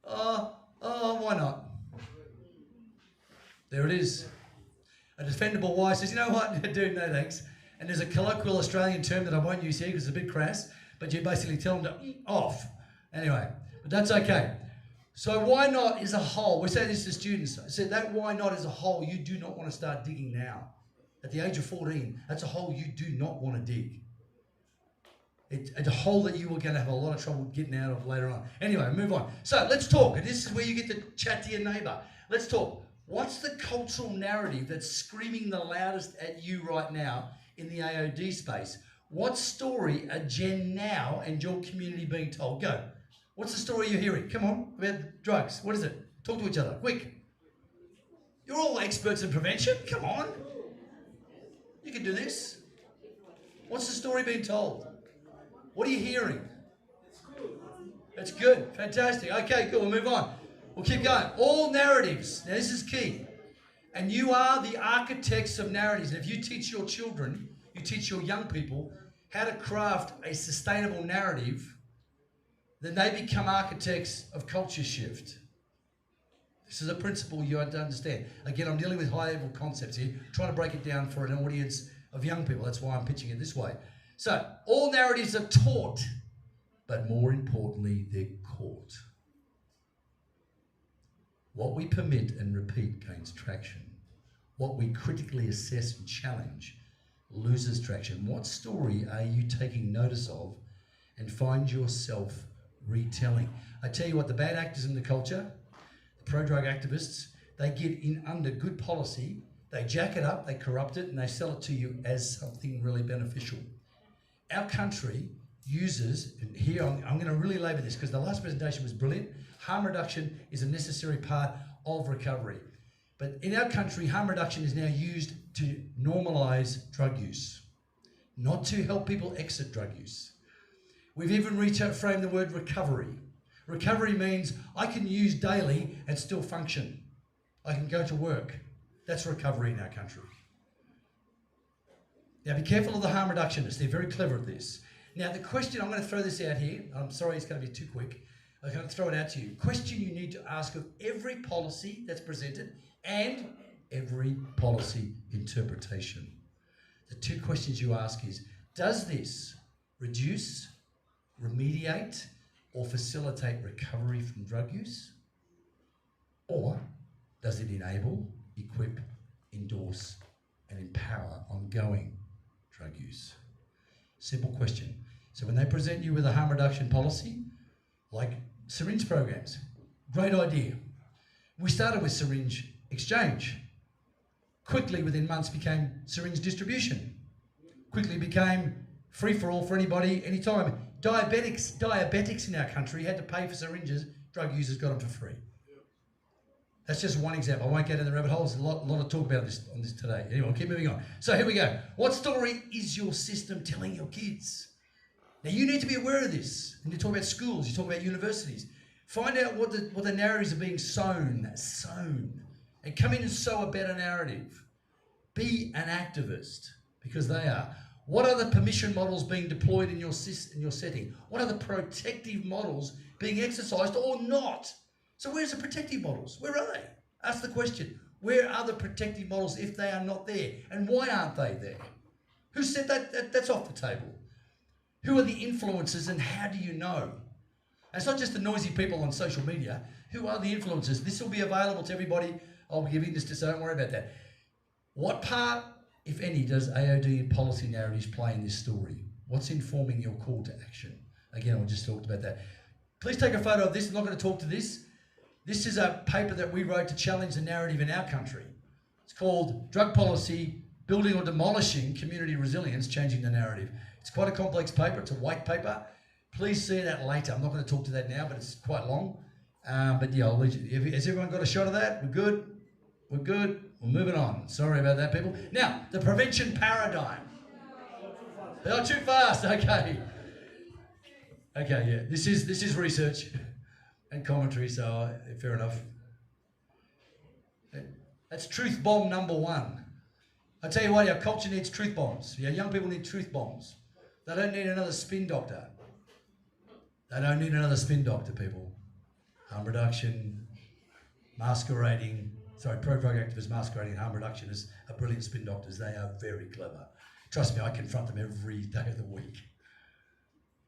Why not? There it is. A defendable why says, you know what, dude, no thanks. And there's a colloquial Australian term that I won't use here because it's a bit crass, but you basically tell them to off. Anyway, but that's okay. So why not is a hole. We say this to students. I said that why not is a hole you do not want to start digging now. At the age of 14, that's a hole you do not want to dig. It's a hole that you are going to have a lot of trouble getting out of later on. Anyway, move on. So let's talk. And this is where you get to chat to your neighbour. Let's talk. What's the cultural narrative that's screaming the loudest at you right now in the AOD space? What story are Gen now and your community being told? Go. What's the story you're hearing? Come on, about drugs. What is it? Talk to each other, quick. You're all experts in prevention. Come on. You can do this. What's the story being told? What are you hearing? It's good. Fantastic. Okay, cool. We'll move on. We'll keep going. All narratives. Now, this is key. And you are the architects of narratives. And if you teach your children, you teach your young people how to craft a sustainable narrative, then they become architects of culture shift. This is a principle you have to understand. Again, I'm dealing with high-level concepts here, trying to break it down for an audience of young people. That's why I'm pitching it this way. So, all narratives are taught, but more importantly, they're caught. What we permit and repeat gains traction. What we critically assess and challenge loses traction. What story are you taking notice of and find yourself retelling? I tell you what, the bad actors in the culture, the pro-drug activists, they get in under good policy, they jack it up, they corrupt it, and they sell it to you as something really beneficial. Our country uses, and here I'm going to really labour this because the last presentation was brilliant, harm reduction is a necessary part of recovery. But in our country, harm reduction is now used to normalise drug use, not to help people exit drug use. We've even reframed the word recovery. Recovery means I can use daily and still function. I can go to work. That's recovery in our country. Now be careful of the harm reductionists. They're very clever at this. Now the question, I'm going to throw this out here. I'm sorry it's going to be too quick. I'm going to throw it out to you. Question you need to ask of every policy that's presented and every policy interpretation. The two questions you ask is, Does this reduce, remediate, or facilitate recovery from drug use? Or does it enable, equip, endorse, and empower ongoing drug use? Simple question. So when they present you with a harm reduction policy, like syringe programs, great idea. We started with syringe exchange. Quickly, within months, became syringe distribution. Quickly became free for all for anybody, anytime. Diabetics in our country had to pay for syringes. Drug users got them for free. That's just one example. I won't get into the rabbit holes. There's a lot of talk about on this today. Anyway, I'll keep moving on. So here we go. What story is your system telling your kids? Now you need to be aware of this. And you talk about schools, you talk about universities. Find out what the narratives are being sown, and come in and sow a better narrative. Be an activist, because they are. What are the permission models being deployed in your setting? What are the protective models being exercised or not? So where's the protective models? Where are they? Ask the question. Where are the protective models if they are not there? And why aren't they there? Who said that? That's off the table. Who are the influencers and how do you know? And it's not just the noisy people on social media. Who are the influencers? This will be available to everybody. I'll be giving this to, so don't worry about that. What part, if any, does AOD and policy narratives play in this story? What's informing your call to action? Again, I just talked about that. Please take a photo of this. I'm not going to talk to this. This is a paper that we wrote to challenge the narrative in our country. It's called Drug Policy, Building or Demolishing Community Resilience, Changing the Narrative. It's quite a complex paper. It's a white paper. Please see that later. I'm not going to talk to that now, but it's quite long. But yeah, I'll leave you. Has everyone got a shot of that? We're good? We're good? We're moving on. Sorry about that, people. Now, the prevention paradigm. Not too fast. Okay. Okay, yeah. This is research and commentary, so fair enough. That's truth bomb number one. I tell you what, our culture needs truth bombs. Yeah, young people need truth bombs. They don't need another spin doctor. They don't need another spin doctor, people. Harm reduction, pro-drug activists masquerading harm reduction as a brilliant spin doctors. They are very clever. Trust me, I confront them every day of the week.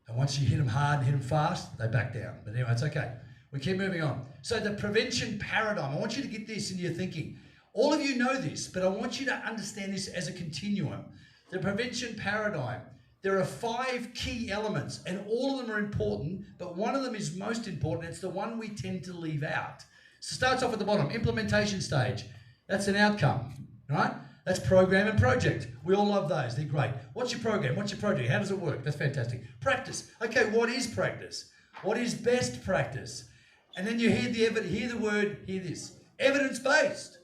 And once you hit them hard and hit them fast, they back down. But anyway, it's okay. We keep moving on. So the prevention paradigm, I want you to get this into your thinking. All of you know this, but I want you to understand this as a continuum. The prevention paradigm, there are 5 key elements, and all of them are important, but one of them is most important. It's the one we tend to leave out. So it starts off at the bottom, implementation stage. That's an outcome, right? That's program and project. We all love those. They're great. What's your program? What's your project? How does it work? That's fantastic. Practice. Okay, what is practice? What is best practice? And then you hear this. Evidence-based.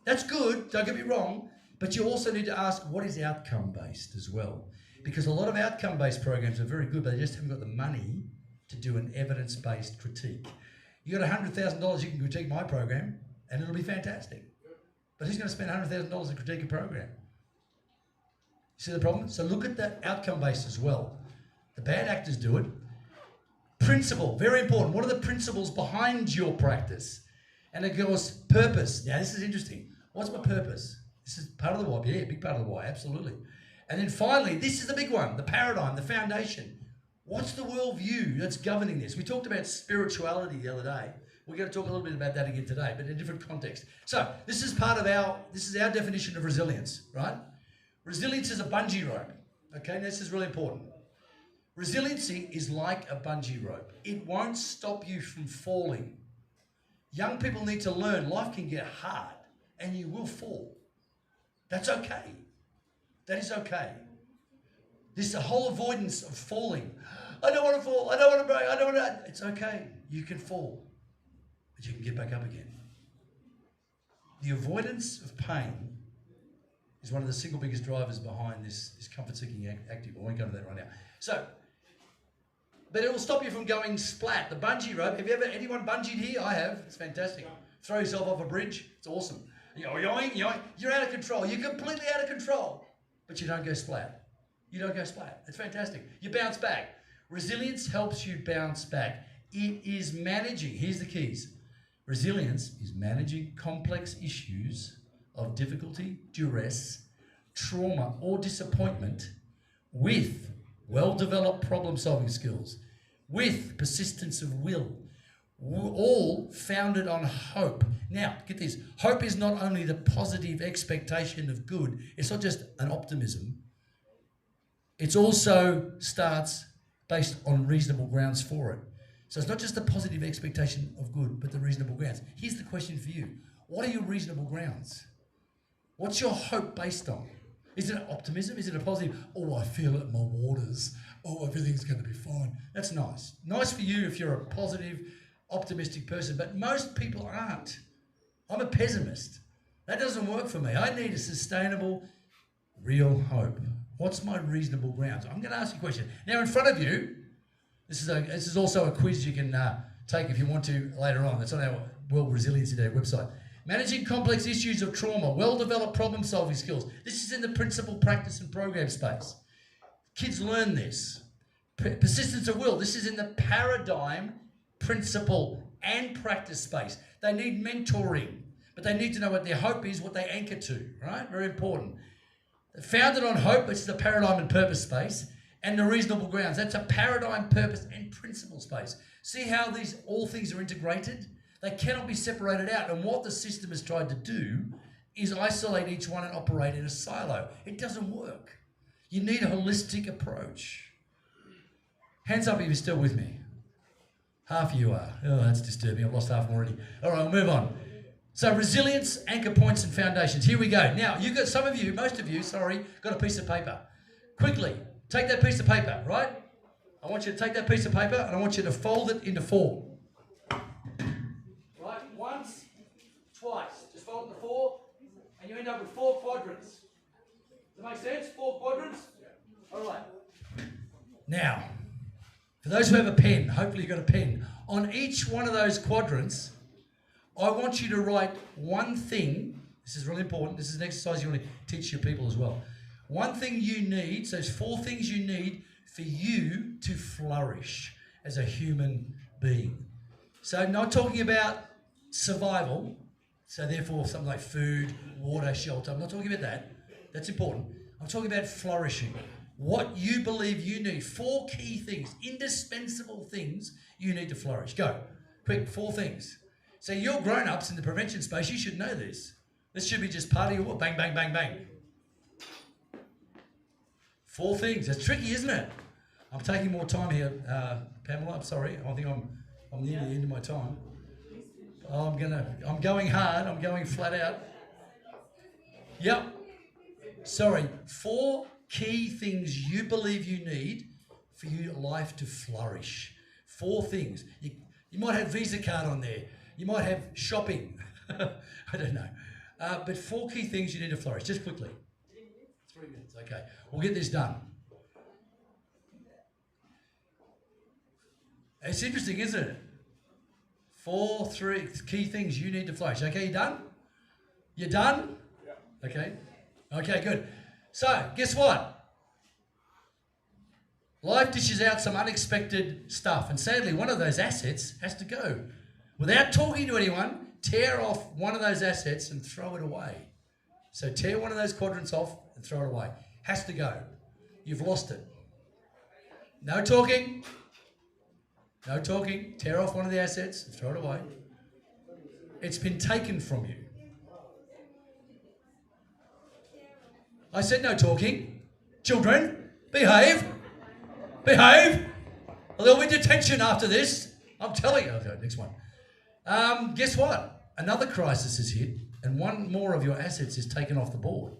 That's good, don't get me wrong, but you also need to ask, what is outcome-based as well? Because a lot of outcome-based programs are very good, but they just haven't got the money to do an evidence-based critique. You got $100,000, you can critique my program, and it'll be fantastic. But who's going to spend $100,000 to critique a program? You see the problem? So look at that outcome-based as well. The bad actors do it. Principle, very important. What are the principles behind your practice? And of course, purpose. Now, this is interesting. What's my purpose? This is part of the why. Yeah, big part of the why, absolutely. And then finally, this is the big one, the paradigm, the foundation. What's the worldview that's governing this? We talked about spirituality the other day. We're going to talk a little bit about that again today, but in a different context. So this is our definition of resilience, right? Resilience is a bungee rope. Okay, this is really important. Resiliency is like a bungee rope. It won't stop you from falling. Young people need to learn life can get hard and you will fall. That's okay. That is okay. This whole avoidance of falling. I don't want to fall. I don't want to break. I don't want to. It's okay. You can fall, but you can get back up again. The avoidance of pain is one of the single biggest drivers behind this comfort-seeking active. I won't go into that right now. So, but it will stop you from going splat. The bungee rope. Have you ever, anyone bungeed here? I have. It's fantastic. Throw yourself off a bridge. It's awesome. You're out of control. You're completely out of control. But you don't go splat. You don't go splat. It's fantastic. You bounce back. Resilience helps you bounce back. It is managing. Here's the keys. Resilience is managing complex issues of difficulty, duress, trauma, or disappointment with with well-developed problem-solving skills, with persistence of will, all founded on hope. Now, get this. Hope is not only the positive expectation of good. It's not just an optimism. It also starts based on reasonable grounds for it. So it's not just the positive expectation of good, but the reasonable grounds. Here's the question for you. What are your reasonable grounds? What's your hope based on? Is it optimism? Is it a positive, oh, I feel it in my waters. Oh, everything's going to be fine. That's nice. Nice for you if you're a positive, optimistic person, but most people aren't. I'm a pessimist. That doesn't work for me. I need a sustainable, real hope. What's my reasonable grounds? I'm going to ask you a question. Now, in front of you, this is also a quiz you can take if you want to later on. That's on our World Resiliency Day website. Managing complex issues of trauma, well-developed problem-solving skills. This is in the principle, practice and program space. Kids learn this. Persistence of will. This is in the paradigm, principle and practice space. They need mentoring, but they need to know what their hope is, what they anchor to, right? Very important. Founded on hope, it's the paradigm and purpose space, and the reasonable grounds. That's a paradigm, purpose and principle space. See how all things are integrated? They cannot be separated out. And what the system has tried to do is isolate each one and operate in a silo. It doesn't work. You need a holistic approach. Hands up if you're still with me. Half of you are. Oh, that's disturbing. I've lost half already. All right, we'll move on. So resilience, anchor points and foundations. Here we go. Now, you've got some of you, most of you, got a piece of paper. Quickly, take that piece of paper, right? I want you to take that piece of paper and I want you to fold it into 4. Right? Once, twice. Just fold it into 4 and you end up with 4 quadrants. Does that make sense? 4 quadrants? All right. Now, for those who have a pen, hopefully you've got a pen. On each one of those quadrants, I want you to write one thing. This is really important. This is an exercise you want to teach your people as well. One thing you need, so there's 4 things you need for you to flourish as a human being. So not talking about survival, so therefore something like food, water, shelter. I'm not talking about that. That's important. I'm talking about flourishing. What you believe you need. 4 key things, indispensable things you need to flourish. Go. Quick, 4 things. So you're grown-ups in the prevention space, you should know this. This should be just part of your work. Bang, bang, bang, bang. 4 things. That's tricky, isn't it? I'm taking more time here, Pamela. I'm sorry. I think I'm near the end of my time. I'm going hard. I'm going flat out. Yep. Sorry. 4 key things you believe you need for your life to flourish. 4 things. You might have Visa card on there. You might have shopping. I don't know. But 4 key things you need to flourish. Just quickly. 3 minutes. Okay. We'll get this done. It's interesting, isn't it? 3 key things you need to flourish. Okay, you done? You done? Yeah. Okay. Okay, good. So, guess what? Life dishes out some unexpected stuff, and sadly, one of those assets has to go. Without talking to anyone, tear off one of those assets and throw it away. So tear one of those quadrants off and throw it away. Has to go. You've lost it. No talking. No talking. Tear off one of the assets and throw it away. It's been taken from you. I said no talking. Children, behave. Behave. There'll be detention after this. I'm telling you. Okay, next one. Guess what? Another crisis has hit and one more of your assets is taken off the board.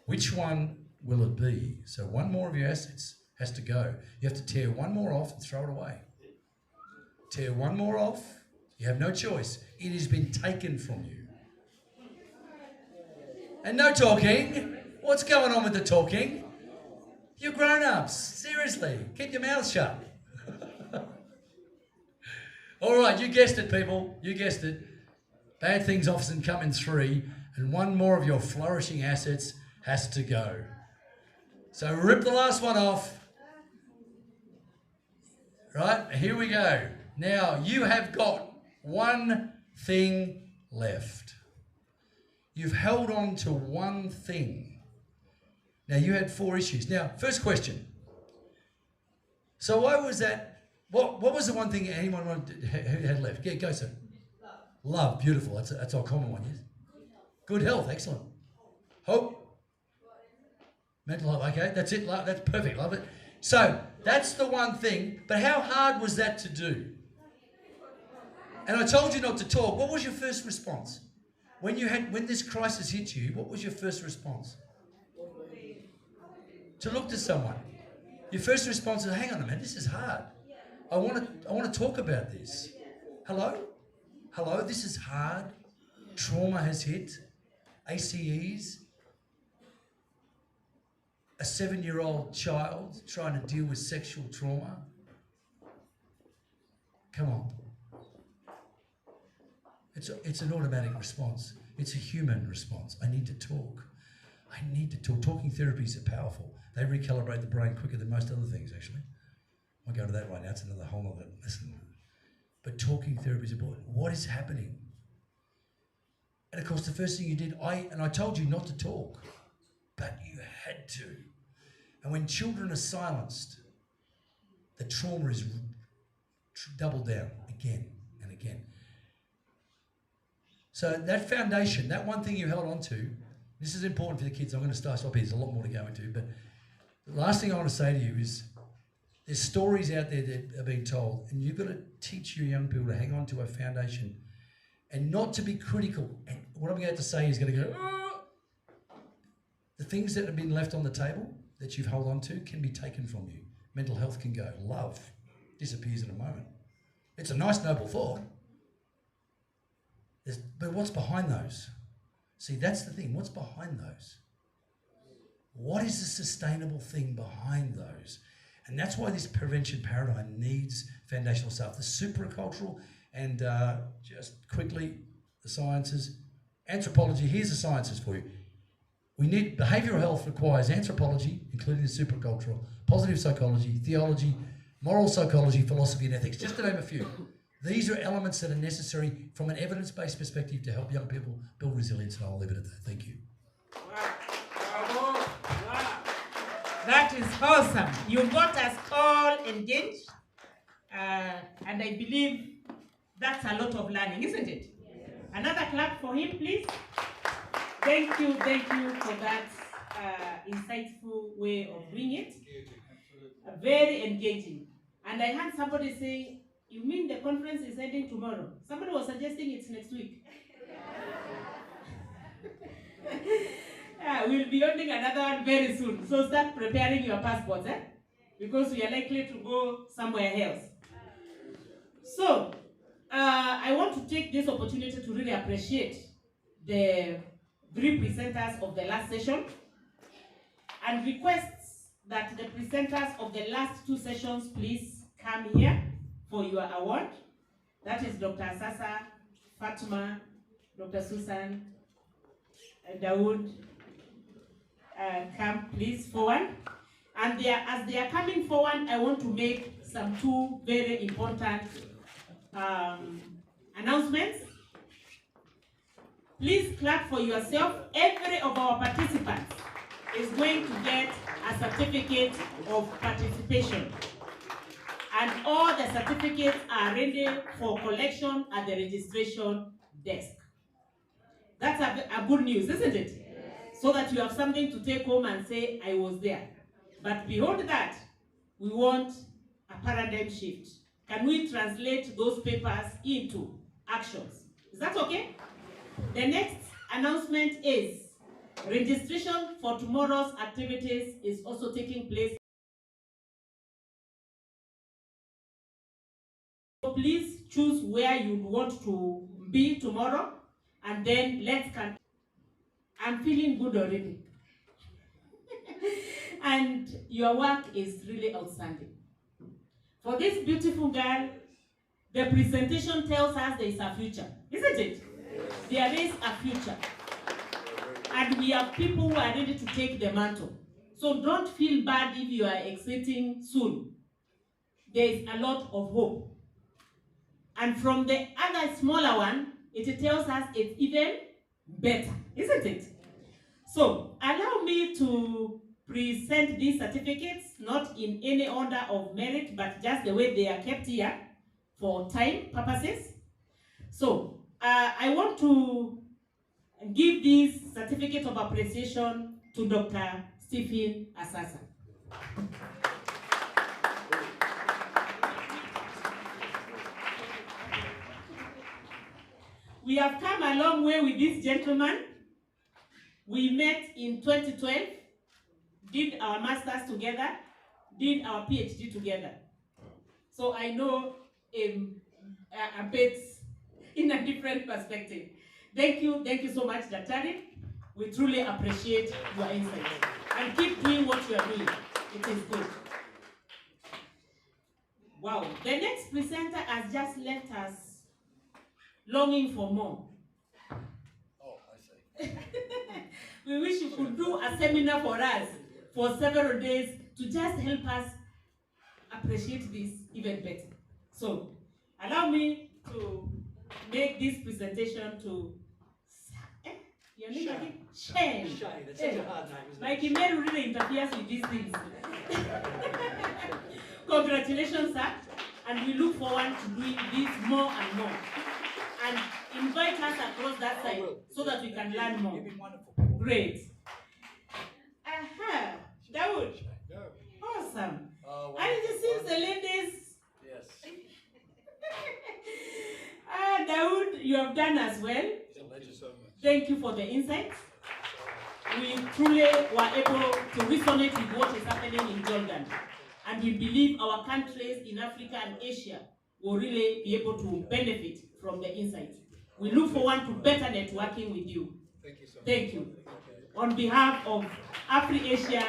Which one will it be? So one more of your assets has to go. You have to tear one more off and throw it away. Tear one more off. You have no choice. It has been taken from you. And no talking. What's going on with the talking? You're grown-ups. Seriously. Keep your mouths shut. All right, you guessed it, people. You guessed it. Bad things often come in 3, and one more of your flourishing assets has to go. So rip the last one off. Right, here we go. Now, you have got one thing left. You've held on to one thing. Now, you had 4 issues. Now, first question. So why was that? What was the one thing anyone wanted, who had left? Yeah, go, sir. Love, beautiful. That's our common one, yes? Good health, excellent. Hope. Mental health, okay, that's it. That's perfect, love it. So that's the one thing, but how hard was that to do? And I told you not to talk. What was your first response? When this crisis hit you, what was your first response? To look to someone. Your first response is, hang on a minute, this is hard. I want to talk about this. Hello? Hello, this is hard. Trauma has hit. ACEs. A 7-year-old child trying to deal with sexual trauma. Come on. It's an automatic response. It's a human response. I need to talk. I need to talk. Talking therapies are powerful. They recalibrate the brain quicker than most other things, actually. I won't go into that right now. It's another whole other lesson. But talking therapy is important. What is happening? And of course, the first thing you did, I told you not to talk, but you had to. And when children are silenced, the trauma is doubled down again and again. So that foundation, that one thing you held on to, this is important for the kids. I'm going to stop here. There's a lot more to go into. But the last thing I want to say to you is there's stories out there that are being told, and you've got to teach your young people to hang on to a foundation and not to be critical. And what I'm going to say is going to go, oh! The things that have been left on the table that you've held on to can be taken from you. Mental health can go. Love disappears in a moment. It's a nice, noble thought. But what's behind those? See, that's the thing. What's behind those? What is the sustainable thing behind those? And that's why this prevention paradigm needs foundational stuff. The supracultural and just quickly, the sciences. Anthropology, here's the sciences for you. We need, behavioural health requires anthropology, including the supracultural, positive psychology, theology, moral psychology, philosophy and ethics, just to name a few. These are elements that are necessary from an evidence-based perspective to help young people build resilience, and I'll leave it at that. Thank you. Wow. Wow. That is awesome. You got us all engaged, and I believe that's a lot of learning, isn't it? Yes. Another clap for him, please. Thank you for that insightful way of doing it. Very engaging. And I heard somebody say, you mean the conference is ending tomorrow? Somebody was suggesting it's next week. Yeah, we'll be holding another one very soon. So start preparing your passports, because we are likely to go somewhere else. So, I want to take this opportunity to really appreciate the 3 presenters of the last session and requests that the presenters of the last 2 sessions please come here for your award. That is Dr. Sasa, Fatma, Dr. Susan, Dawood. Come please forward. And as they are coming forward, I want to make some 2 very important announcements. Please clap for yourself. Every of our participants is going to get a certificate of participation. And all the certificates are ready for collection at the registration desk. That's a good news, isn't it? Yes. So that you have something to take home and say, I was there. But beyond that, we want a paradigm shift. Can we translate those papers into actions? Is that okay? The next announcement is registration for tomorrow's activities is also taking place. So please choose where you want to be tomorrow, and then let's come. I'm feeling good already. And your work is really outstanding. For this beautiful girl, the presentation tells us there is a future, isn't it? There is a future. And we have people who are ready to take the mantle. So don't feel bad if you are exiting soon. There is a lot of hope. And from the other smaller one, it tells us it's even better, isn't it? So allow me to present these certificates, not in any order of merit, but just the way they are kept here for time purposes. So I want to give this certificate of appreciation to Dr. Stephen Asasa. We have come a long way with this gentleman. We met in 2012, did our masters together, did our PhD together. So I know a bit in a different perspective. Thank you so much, Daktari. We truly appreciate your insights. And keep doing what you are doing. It is good. Wow, the next presenter has just left us longing for more. Oh, I see. We wish you could do a seminar for us for several days to just help us appreciate this even better. So, allow me to make this presentation to your name again? Shane. Shane, it's such a hard name, isn't it? My email really interferes with these things. Congratulations, sir. And we look forward to doing this more and more. And invite us across that side so that we can learn more. Great. Aha, Dawood. Awesome. And it seems the ladies. Yes. Dawood, you have done as well. Thank you for the insights. We truly were able to resonate with what is happening in Jordan. And we believe our countries in Africa and Asia will really be able to benefit from the insights. We look forward to better networking with you. Thank you so much. Thank you. On behalf of Afri-Asia,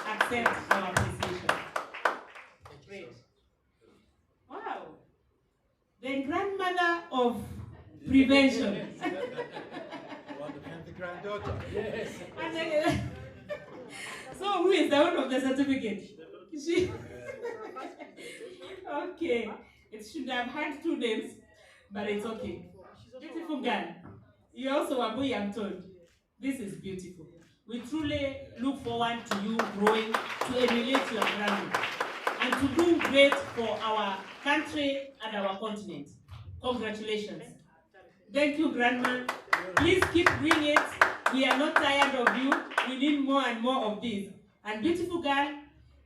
accept our appreciation. Great. Wow. The grandmother of prevention. The granddaughter. Yes. So who is the owner of the certificate? She. Okay. It should have had two names, but it's okay. Beautiful girl. You also a boy, I'm told. This is beautiful. We truly look forward to you growing to emulate your grandma and to do great for our country and our continent. Congratulations. Thank you, Grandma. Please keep doing it. We are not tired of you. We need more and more of this. And beautiful girl,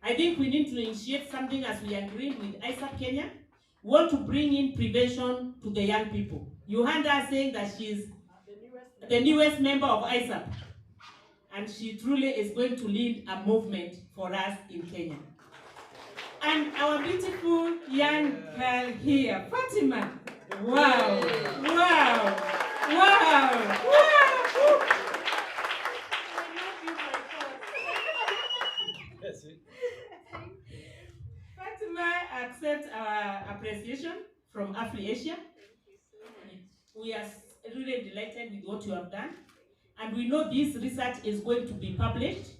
I think we need to initiate something as we agreed with ISAP Kenya. We want to bring in prevention to the young people. You heard her saying that she's the newest member of ISAP. And she truly is going to lead a movement for us in Kenya. And our beautiful young girl here, Fatima. Wow, wow, wow, wow. Fatima accepts our appreciation from Afri-Asia. We are really delighted with what you have done. And we know this research is going to be published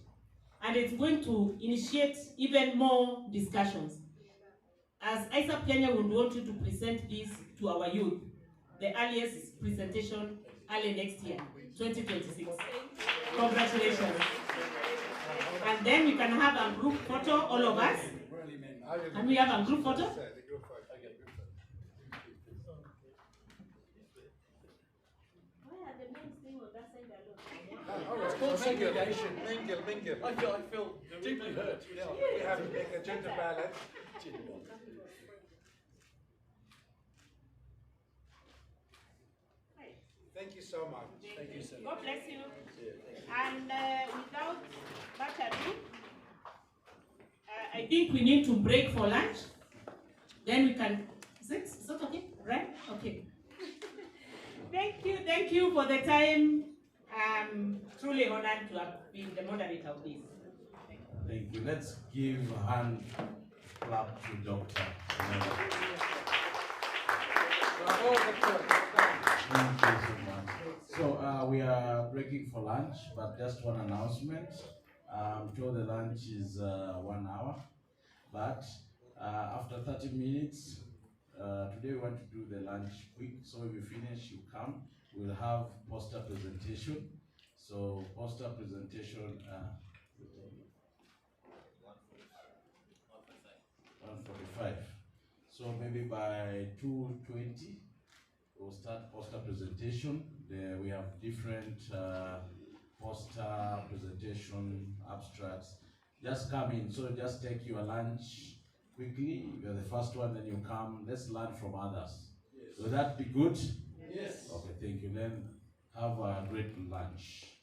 and it's going to initiate even more discussions. As ISAP Kenya would want you to present this to our youth, the earliest presentation early next year, 2026. Congratulations. And then we can have a group photo, all of us. And we have a group photo. Oh, it's called segregation. Mingle. I feel deeply hurt. Yeah. We have to make a gender balance. Thank you so much. Thank you so much. God bless you. And without further ado, I think we need to break for lunch. Then we can. Is that okay? Right? Okay. Thank you for the time. I'm truly honored to have been the moderator of this. Thank you. Let's give a hand clap to Dr. Thank you so much. So we are breaking for lunch, but just one announcement. I'm sure the lunch is 1 hour, but after 30 minutes, today we want to do the lunch quick. So when we finish, you come. We'll have poster presentation. So poster presentation. 12:45. So maybe by 2:20, we'll start poster presentation. There we have different poster presentation abstracts. Just come in, so just take your lunch quickly. You're the first one, then you come. Let's learn from others. Yes. Will that be good? Yes. Okay, thank you. Then have a great lunch.